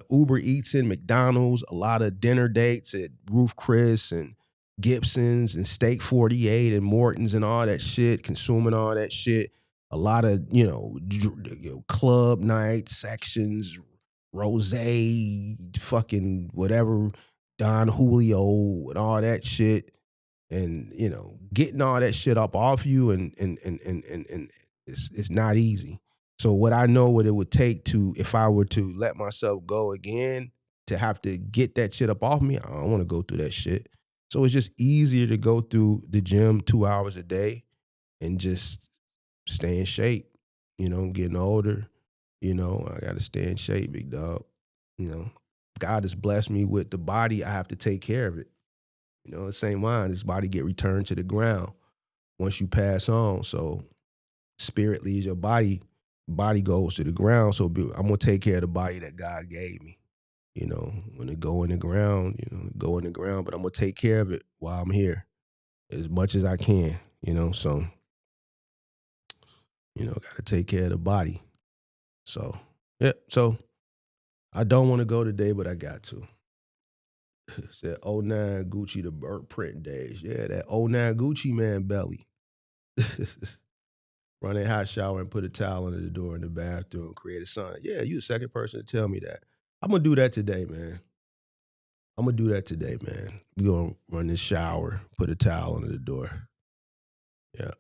Uber Eats in McDonald's, a lot of dinner dates at Roof Chris and Gibson's and Steak 48 and Morton's and all that shit, consuming all that shit. A lot of, club night sections, rose, fucking whatever, Don Julio and all that shit. And, getting all that shit up off you and it's not easy. So what I know what it would take to, if I were to let myself go again, to have to get that shit up off me, I don't want to go through that shit. So it's just easier to go through the gym 2 hours a day and just stay in shape. Getting older, I got to stay in shape, big dog. God has blessed me with the body. I have to take care of it. The same line, this body get returned to the ground once you pass on. So spirit leaves your body goes to the ground. So I'm going to take care of the body that God gave me. When it go in the ground, go in the ground, but I'm going to take care of it while I'm here as much as I can, so, got to take care of the body. So, yeah, so I don't want to go today, but I got to. Said '09 Gucci, the bird print days. Yeah, that '09 Gucci man belly. run a hot shower and put a towel under the door in the bathroom, create a sauna. Yeah, you the second person to tell me that. I'm gonna do that today, man. I'm gonna do that today, man. We gonna run this shower, put a towel under the door. Yeah,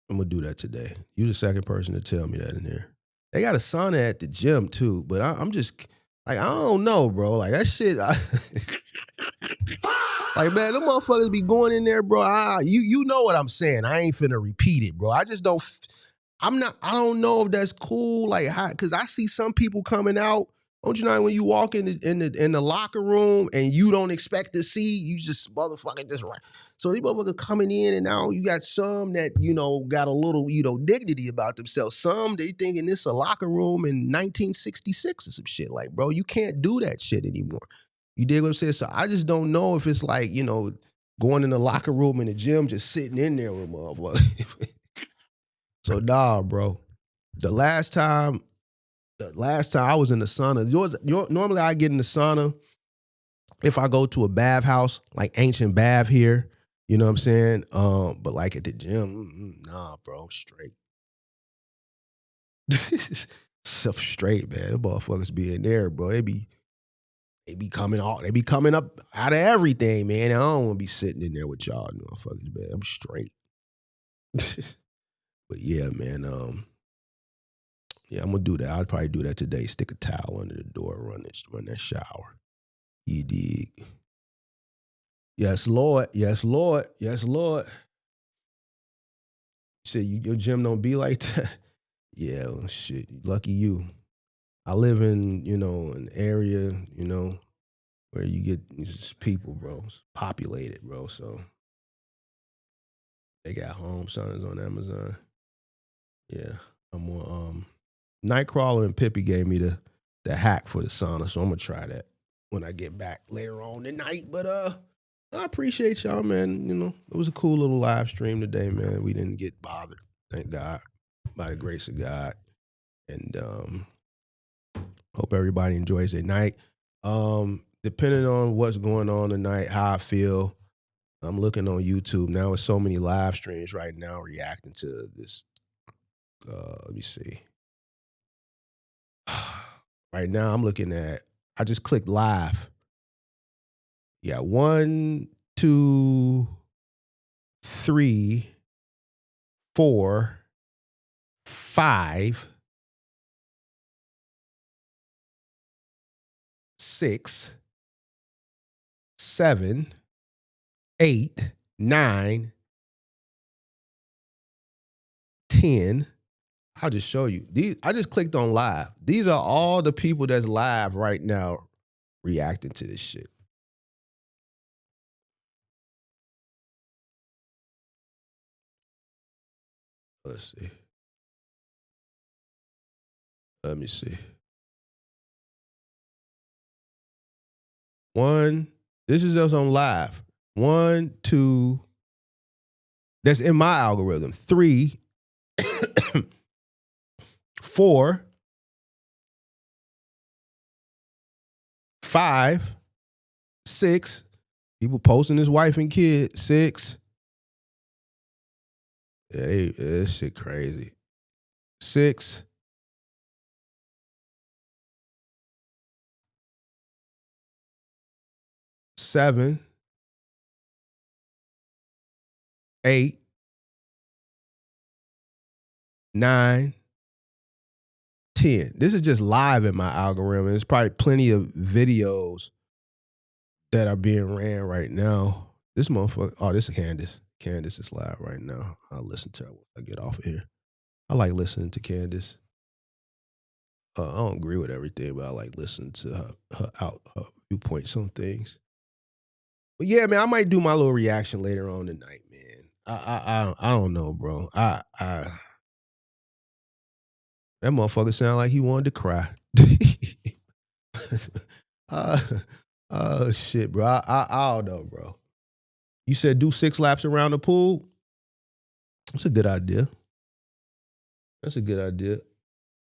I'm gonna do that today. You the second person to tell me that in here. They got a sauna at the gym too, but I'm just like, I don't know, bro. Like that shit. Like, man, them motherfuckers be going in there, bro. You know what I'm saying. I ain't finna repeat it, bro. I just don't. I don't know if that's cool. Like, because I see some people coming out. Don't you know when you walk in the locker room and you don't expect to see, you just motherfucking just right. So these motherfuckers coming in and now you got some that, got a little, dignity about themselves. Some, they thinking this a locker room in 1966 or some shit. Like, bro, you can't do that shit anymore. You dig what I'm saying? So I just don't know if it's like, going in the locker room in the gym, just sitting in there with motherfuckers. So nah, bro. The last time I was in the sauna, normally I get in the sauna if I go to a bathhouse, like Ancient Bath here, you know what I'm saying? But like at the gym, nah, bro, straight. Straight, man. The motherfuckers be in there, bro. They be coming up out of everything, man. I don't want to be sitting in there with y'all motherfuckers, man. I'm straight. But yeah, man, yeah, I'm gonna do that. I'd probably do that today. Stick a towel under the door, run that shower. You dig? Yes, Lord. Yes, Lord. Yes, Lord. Shit, your gym don't be like that. Yeah, well, shit. Lucky you. I live in, an area, where you get these people, bro. It's populated, bro. So they got home saunas on Amazon. Yeah, I'm on. Nightcrawler and Pippi gave me the hack for the sauna, so I'm gonna try that when I get back later on tonight. But I appreciate y'all, man. It was a cool little live stream today, man. We didn't get bothered, thank God, by the grace of God, and hope everybody enjoys their night. Depending on what's going on tonight, how I feel, I'm looking on YouTube now. With so many live streams right now reacting to this. Let me see. Right now, I'm looking at. I just clicked live. Yeah, 1, 2, 3, 4, 5, 6, 7, 8, 9, 10. I'll just show you. I just clicked on live. These are all the people that's live right now reacting to this shit. Let's see. Let me see. This is just on live. 1, 2. That's in my algorithm. 3, 4, 5, 6. People posting his wife and kid. 6. Yeah, this shit crazy. 6. 7, 8, 9, 10. This is just live in my algorithm. There's probably plenty of videos that are being ran right now. This motherfucker. Oh, this is Candace. Candace is live right now. I'll listen to her when I get off of here. I like listening to Candace. I don't agree with everything, but I like listening to her viewpoints on things. But yeah, man, I might do my little reaction later on tonight, man. I don't know, bro. That motherfucker sound like he wanted to cry. Shit, bro. I don't know, bro. You said do 6 laps around the pool? That's a good idea. That's a good idea.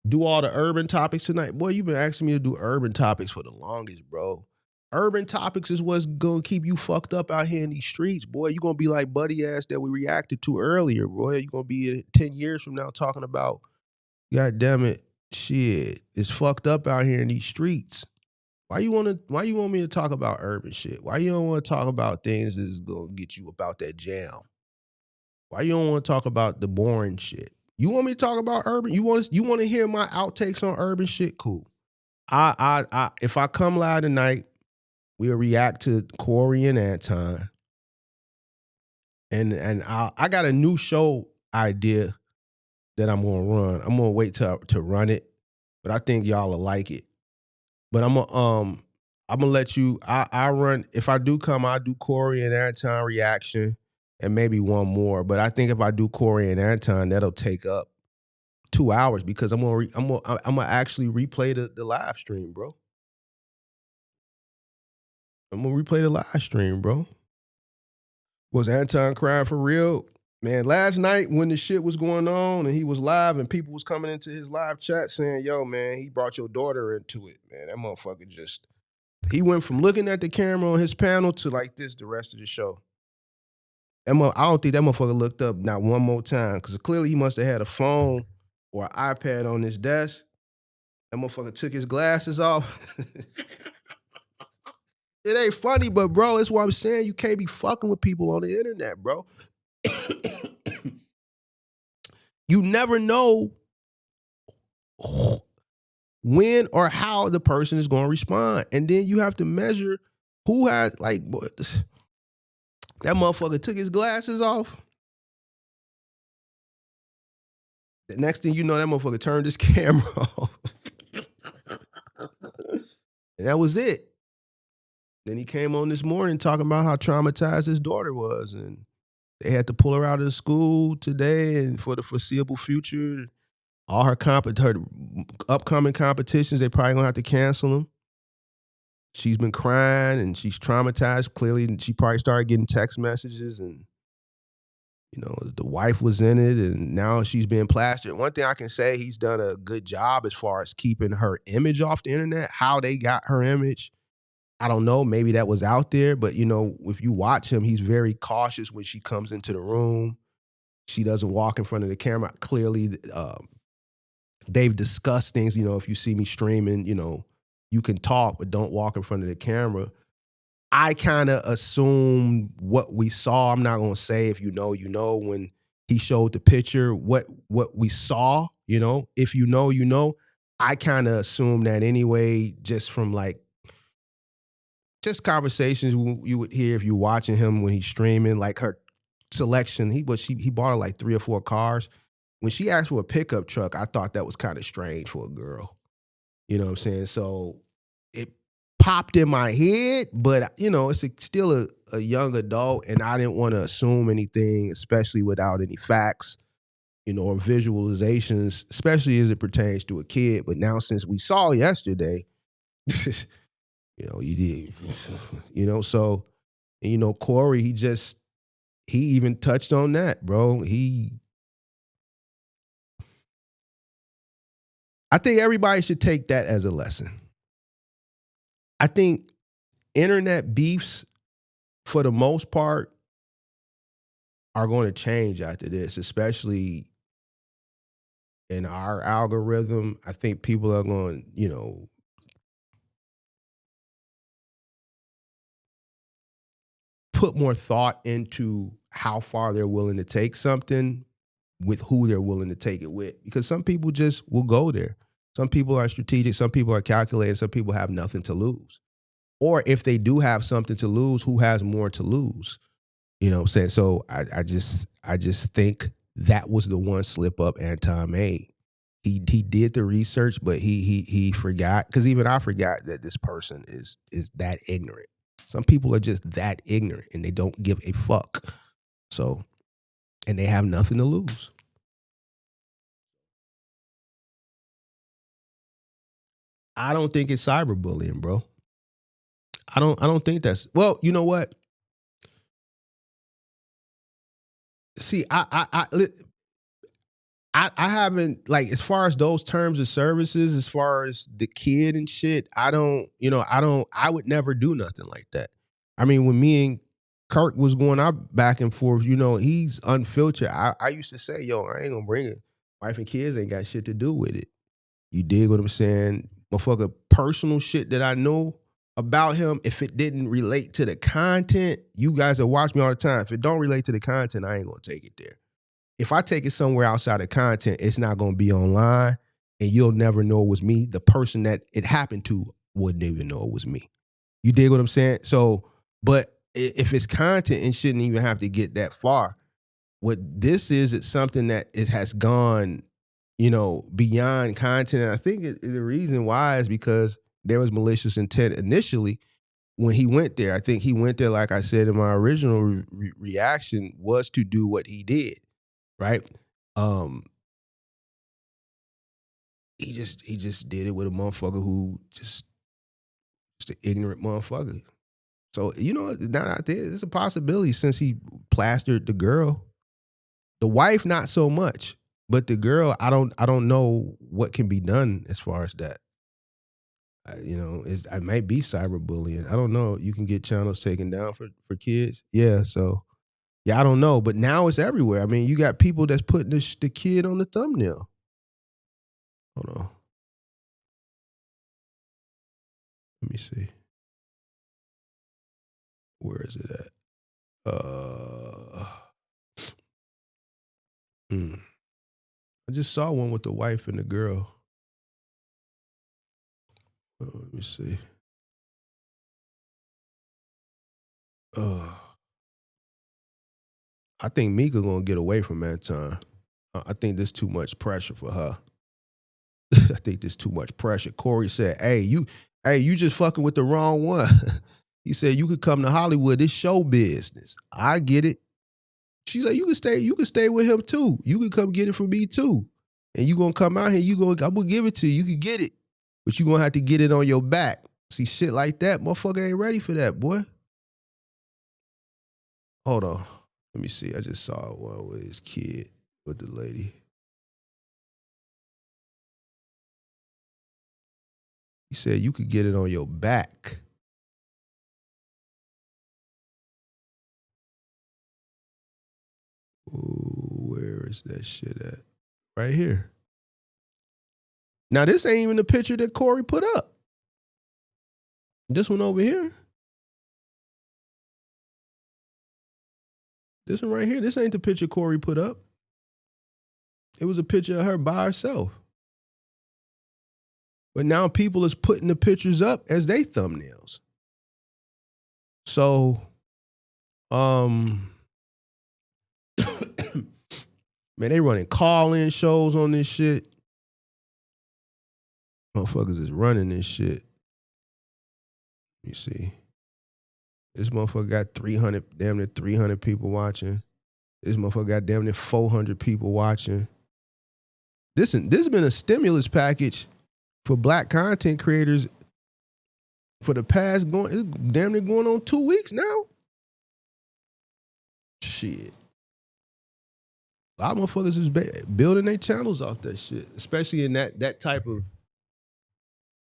Do all the urban topics tonight. Boy, you've been asking me to do urban topics for the longest, bro. Urban topics is what's gonna keep you fucked up out here in these streets, boy. You gonna be like Buddy ass that we reacted to earlier, boy. You gonna be 10 years from now talking about, God damn it, shit, it's fucked up out here in these streets. Why you want me to talk about urban shit? Why you don't want to talk about things that's gonna get you about that jam? Why you don't want to talk about the boring shit? You want me to talk about urban? You want to hear my outtakes on urban shit? Cool. If I come live tonight, we'll react to Corey and Anton. And I got a new show idea that I'm gonna run. I'm gonna wait to run it, but I think y'all will like it. But I'm gonna let you. I run. If I do come, I'll do Corey and Anton reaction, and maybe one more. But I think if I do Corey and Anton, that'll take up 2 hours because I'm gonna actually replay the live stream, bro. I'm gonna replay the live stream, bro. Was Anton crying for real? Man, last night when the shit was going on and he was live and people was coming into his live chat saying, yo, man, he brought your daughter into it, man. That motherfucker just, he went from looking at the camera on his panel to like this the rest of the show. I don't think that motherfucker looked up not one more time because clearly he must have had a phone or an iPad on his desk. That motherfucker took his glasses off. It ain't funny, but bro, it's what I'm saying. You can't be fucking with people on the internet, bro. You never know when or how the person is going to respond. And then you have to measure who has, like, boy, that motherfucker took his glasses off. The next thing you know, that motherfucker turned his camera off. And that was it. Then he came on this morning talking about how traumatized his daughter was. And they had to pull her out of the school today and for the foreseeable future. All her upcoming competitions, they probably gonna have to cancel them. She's been crying and she's traumatized. Clearly, she probably started getting text messages and, you know, the wife was in it and now she's being plastered. One thing I can say, he's done a good job as far as keeping her image off the internet. How they got her image, I don't know. Maybe that was out there, but, you know, if you watch him, he's very cautious when she comes into the room. She doesn't walk in front of the camera. Clearly, they've discussed things, you know, if you see me streaming, you know, you can talk, but don't walk in front of the camera. I kind of assumed what we saw. I'm not going to say if you know, when he showed the picture, what we saw, you know, if you know, you know. I kind of assumed that anyway, just from like, just conversations you would hear if you're watching him when he's streaming, like her selection. He bought her like 3 or 4 cars. When she asked for a pickup truck, I thought that was kind of strange for a girl. You know what I'm saying? So it popped in my head, but, you know, it's still a young adult, and I didn't want to assume anything, especially without any facts, you know, or visualizations, especially as it pertains to a kid. But now since we saw yesterday, you know, you did, you know, so, and, you know, Corey, he even touched on that, bro. I think everybody should take that as a lesson. I think internet beefs, for the most part, are going to change after this, especially in our algorithm. I think people are going, you know, put more thought into how far they're willing to take something with who they're willing to take it with. Because some people just will go there. Some people are strategic, some people are calculated, some people have nothing to lose. Or if they do have something to lose, who has more to lose? You know what I'm saying? So I just think that was the one slip up Anton made. He did the research, but he forgot, because even I forgot that this person is that ignorant. Some people are just that ignorant and they don't give a fuck. So, and they have nothing to lose. I don't think it's cyberbullying, bro. I don't think that's, well, you know what? See, I haven't, like, as far as those terms of services, as far as the kid and shit, I would never do nothing like that. I mean, when me and Kirk was going out back and forth, he's unfiltered. I used to say, yo, I ain't gonna bring it. Wife and kids ain't got shit to do with it. You dig what I'm saying? Motherfucker, personal shit that I know about him, if it didn't relate to the content, you guys that watch me all the time, if it don't relate to the content, I ain't gonna take it there. If I take it somewhere outside of content, it's not gonna be online, and you'll never know it was me. The person that it happened to wouldn't even know it was me. You dig what I'm saying? So, but if it's content, it shouldn't even have to get that far. What this is, it's something that it has gone, beyond content. And I think the reason why is because there was malicious intent initially when he went there. I think he went there, like I said in my original reaction, was to do what he did, right? He just did it with a motherfucker who just an ignorant motherfucker. So not out there. It's a possibility since he plastered the girl. The wife, not so much, but the girl, I don't know what can be done as far as that. It might be cyberbullying. I don't know. You can get channels taken down for kids. Yeah, so yeah, I don't know, but now it's everywhere. I mean, you got people that's putting the kid on the thumbnail. Hold on. Let me see. Where is it at? I just saw one with the wife and the girl. Let me see. I think Mika gonna get away from Anton. I think there's too much pressure for her. I think there's too much pressure. Corey said, hey, you just fucking with the wrong one. He said, you could come to Hollywood. It's show business. I get it. She's like, you can stay with him too. You can come get it from me too. And you gonna come out here, I'm gonna give it to you. You can get it. But you gonna have to get it on your back. See, shit like that, motherfucker ain't ready for that, boy. Hold on. Let me see. I just saw one with his kid, with the lady. He said you could get it on your back. Ooh, where is that shit at? Right here. Now, this ain't even the picture that Corey put up. This one over here. This one right here. This ain't the picture Corey put up. It was a picture of her by herself. But now people is putting the pictures up as they thumbnails. So, man, they running call-in shows on this shit. Motherfuckers is running this shit. Let me see. This motherfucker got damn near 300 people watching. This motherfucker got damn near 400 people watching. This has been a stimulus package for black content creators for the past damn near going on 2 weeks now. Shit. A lot of motherfuckers is building their channels off that shit, especially in that type of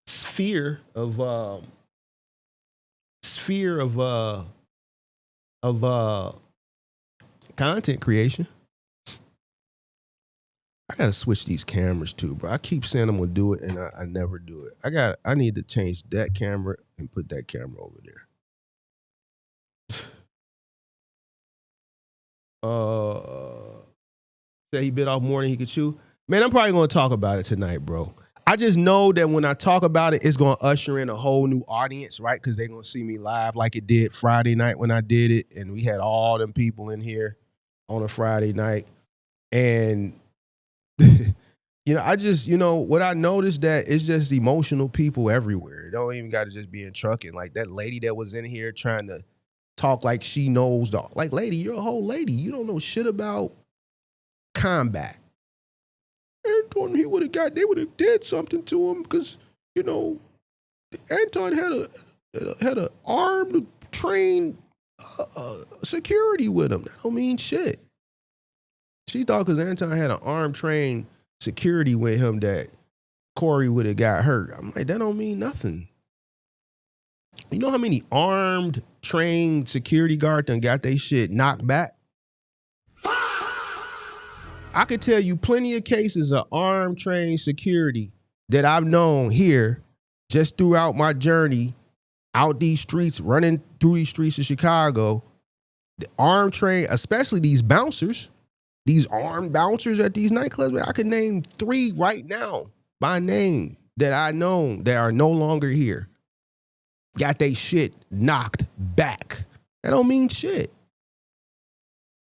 sphere of content creation. I gotta switch these cameras too, bro. I keep saying I'm gonna do it, and I never do it. I need to change that camera and put that camera over there. Said he bit off more than he could chew. Man, I'm probably gonna talk about it tonight, bro. I just know that when I talk about it, it's gonna usher in a whole new audience, right? Because they're gonna see me live like it did Friday night when I did it, and we had all them people in here on a Friday night. And I just, what I noticed that it's just emotional people everywhere. It don't even got to just be in trucking. Like that lady that was in here trying to talk like she knows like, lady, you're a whole lady. You don't know shit about combat. Anton, they would have did something to him because, Anton had a armed, trained security with him. That don't mean shit. She thought because Anton had an armed trained security with him that Corey would have got hurt. I'm like, that don't mean nothing. You know how many armed, trained security guards done got they shit knocked back? I could tell you plenty of cases of armed, trained security that I've known here just throughout my journey out these streets, running through these streets of Chicago. The armed, trained, especially these bouncers, these armed bouncers at these nightclubs. I could name 3 right now by name that I know that are no longer here. Got they shit knocked back. That don't mean shit.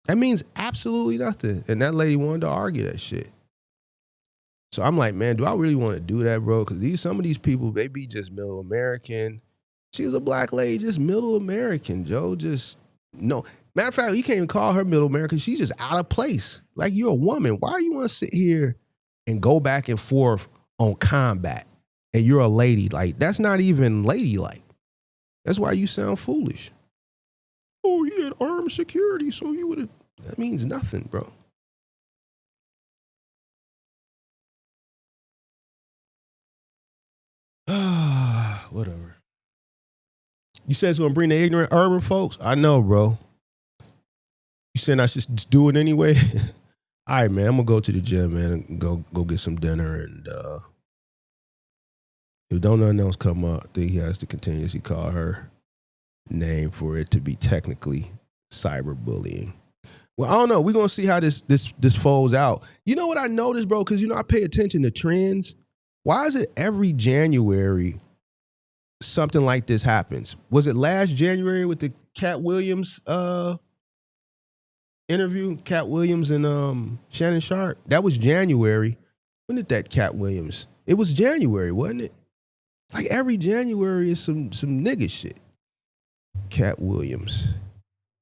That means absolutely nothing. And that lady wanted to argue that shit. So I'm like, man, do I really want to do that, bro? Because some of these people, they be just middle American. She was a black lady, just middle American, Joe. Just, no. Matter of fact, you can't even call her middle American. She's just out of place. Like, you're a woman. Why you want to sit here and go back and forth on combat? And you're a lady. Like, that's not even ladylike. That's why you sound foolish. Oh, he had armed security, so you would have. That means nothing, bro. Whatever. You said it's gonna bring the ignorant urban folks? I know, bro. You saying I should just do it anyway? All right, man. I'm gonna go to the gym, man, and go get some dinner. And if don't nothing else come up, I think he has to continuously call her name for it to be technically cyberbullying. Well, I don't know. We're gonna see how this folds out. You know what I noticed, bro? Because I pay attention to trends. Why is it every January something like this happens? Was it last January with the Cat Williams interview? Cat Williams and Shannon Sharp? That was January. When did that Cat Williams? It was January, wasn't it? Like every January is some nigga shit. Cat Williams.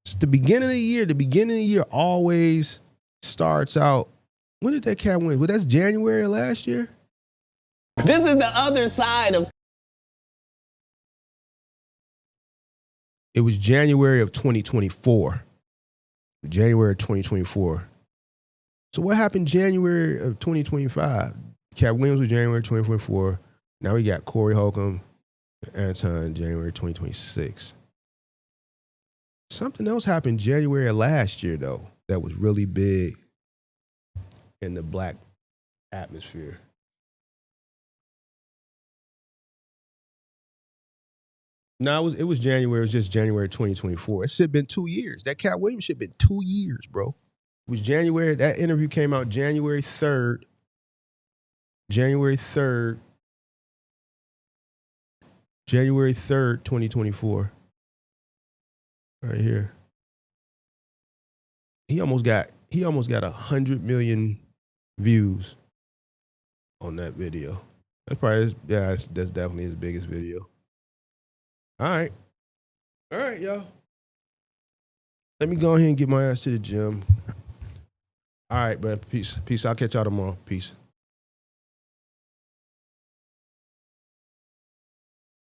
It's the beginning of the year. The beginning of the year always starts out. When did that Cat Williams? Well, that's January of last year? This is the other side of. It was January of 2024. January of 2024. So what happened January of 2025? Cat Williams was January 2024. Now we got Corey Holcomb and Anton January 2026. Something else happened January of last year, though, that was really big in the black atmosphere. No, it was January. It was just January 2024. It should have been 2 years. That Cat Williams should have been 2 years, bro. It was January. That interview came out January 3rd. January 3rd. January 3rd, 2024. Right here. He almost got 100 million views on that video. That's probably that's definitely his biggest video. All right, y'all. Let me go ahead and get my ass to the gym. All right, man. Peace. I'll catch y'all tomorrow. Peace.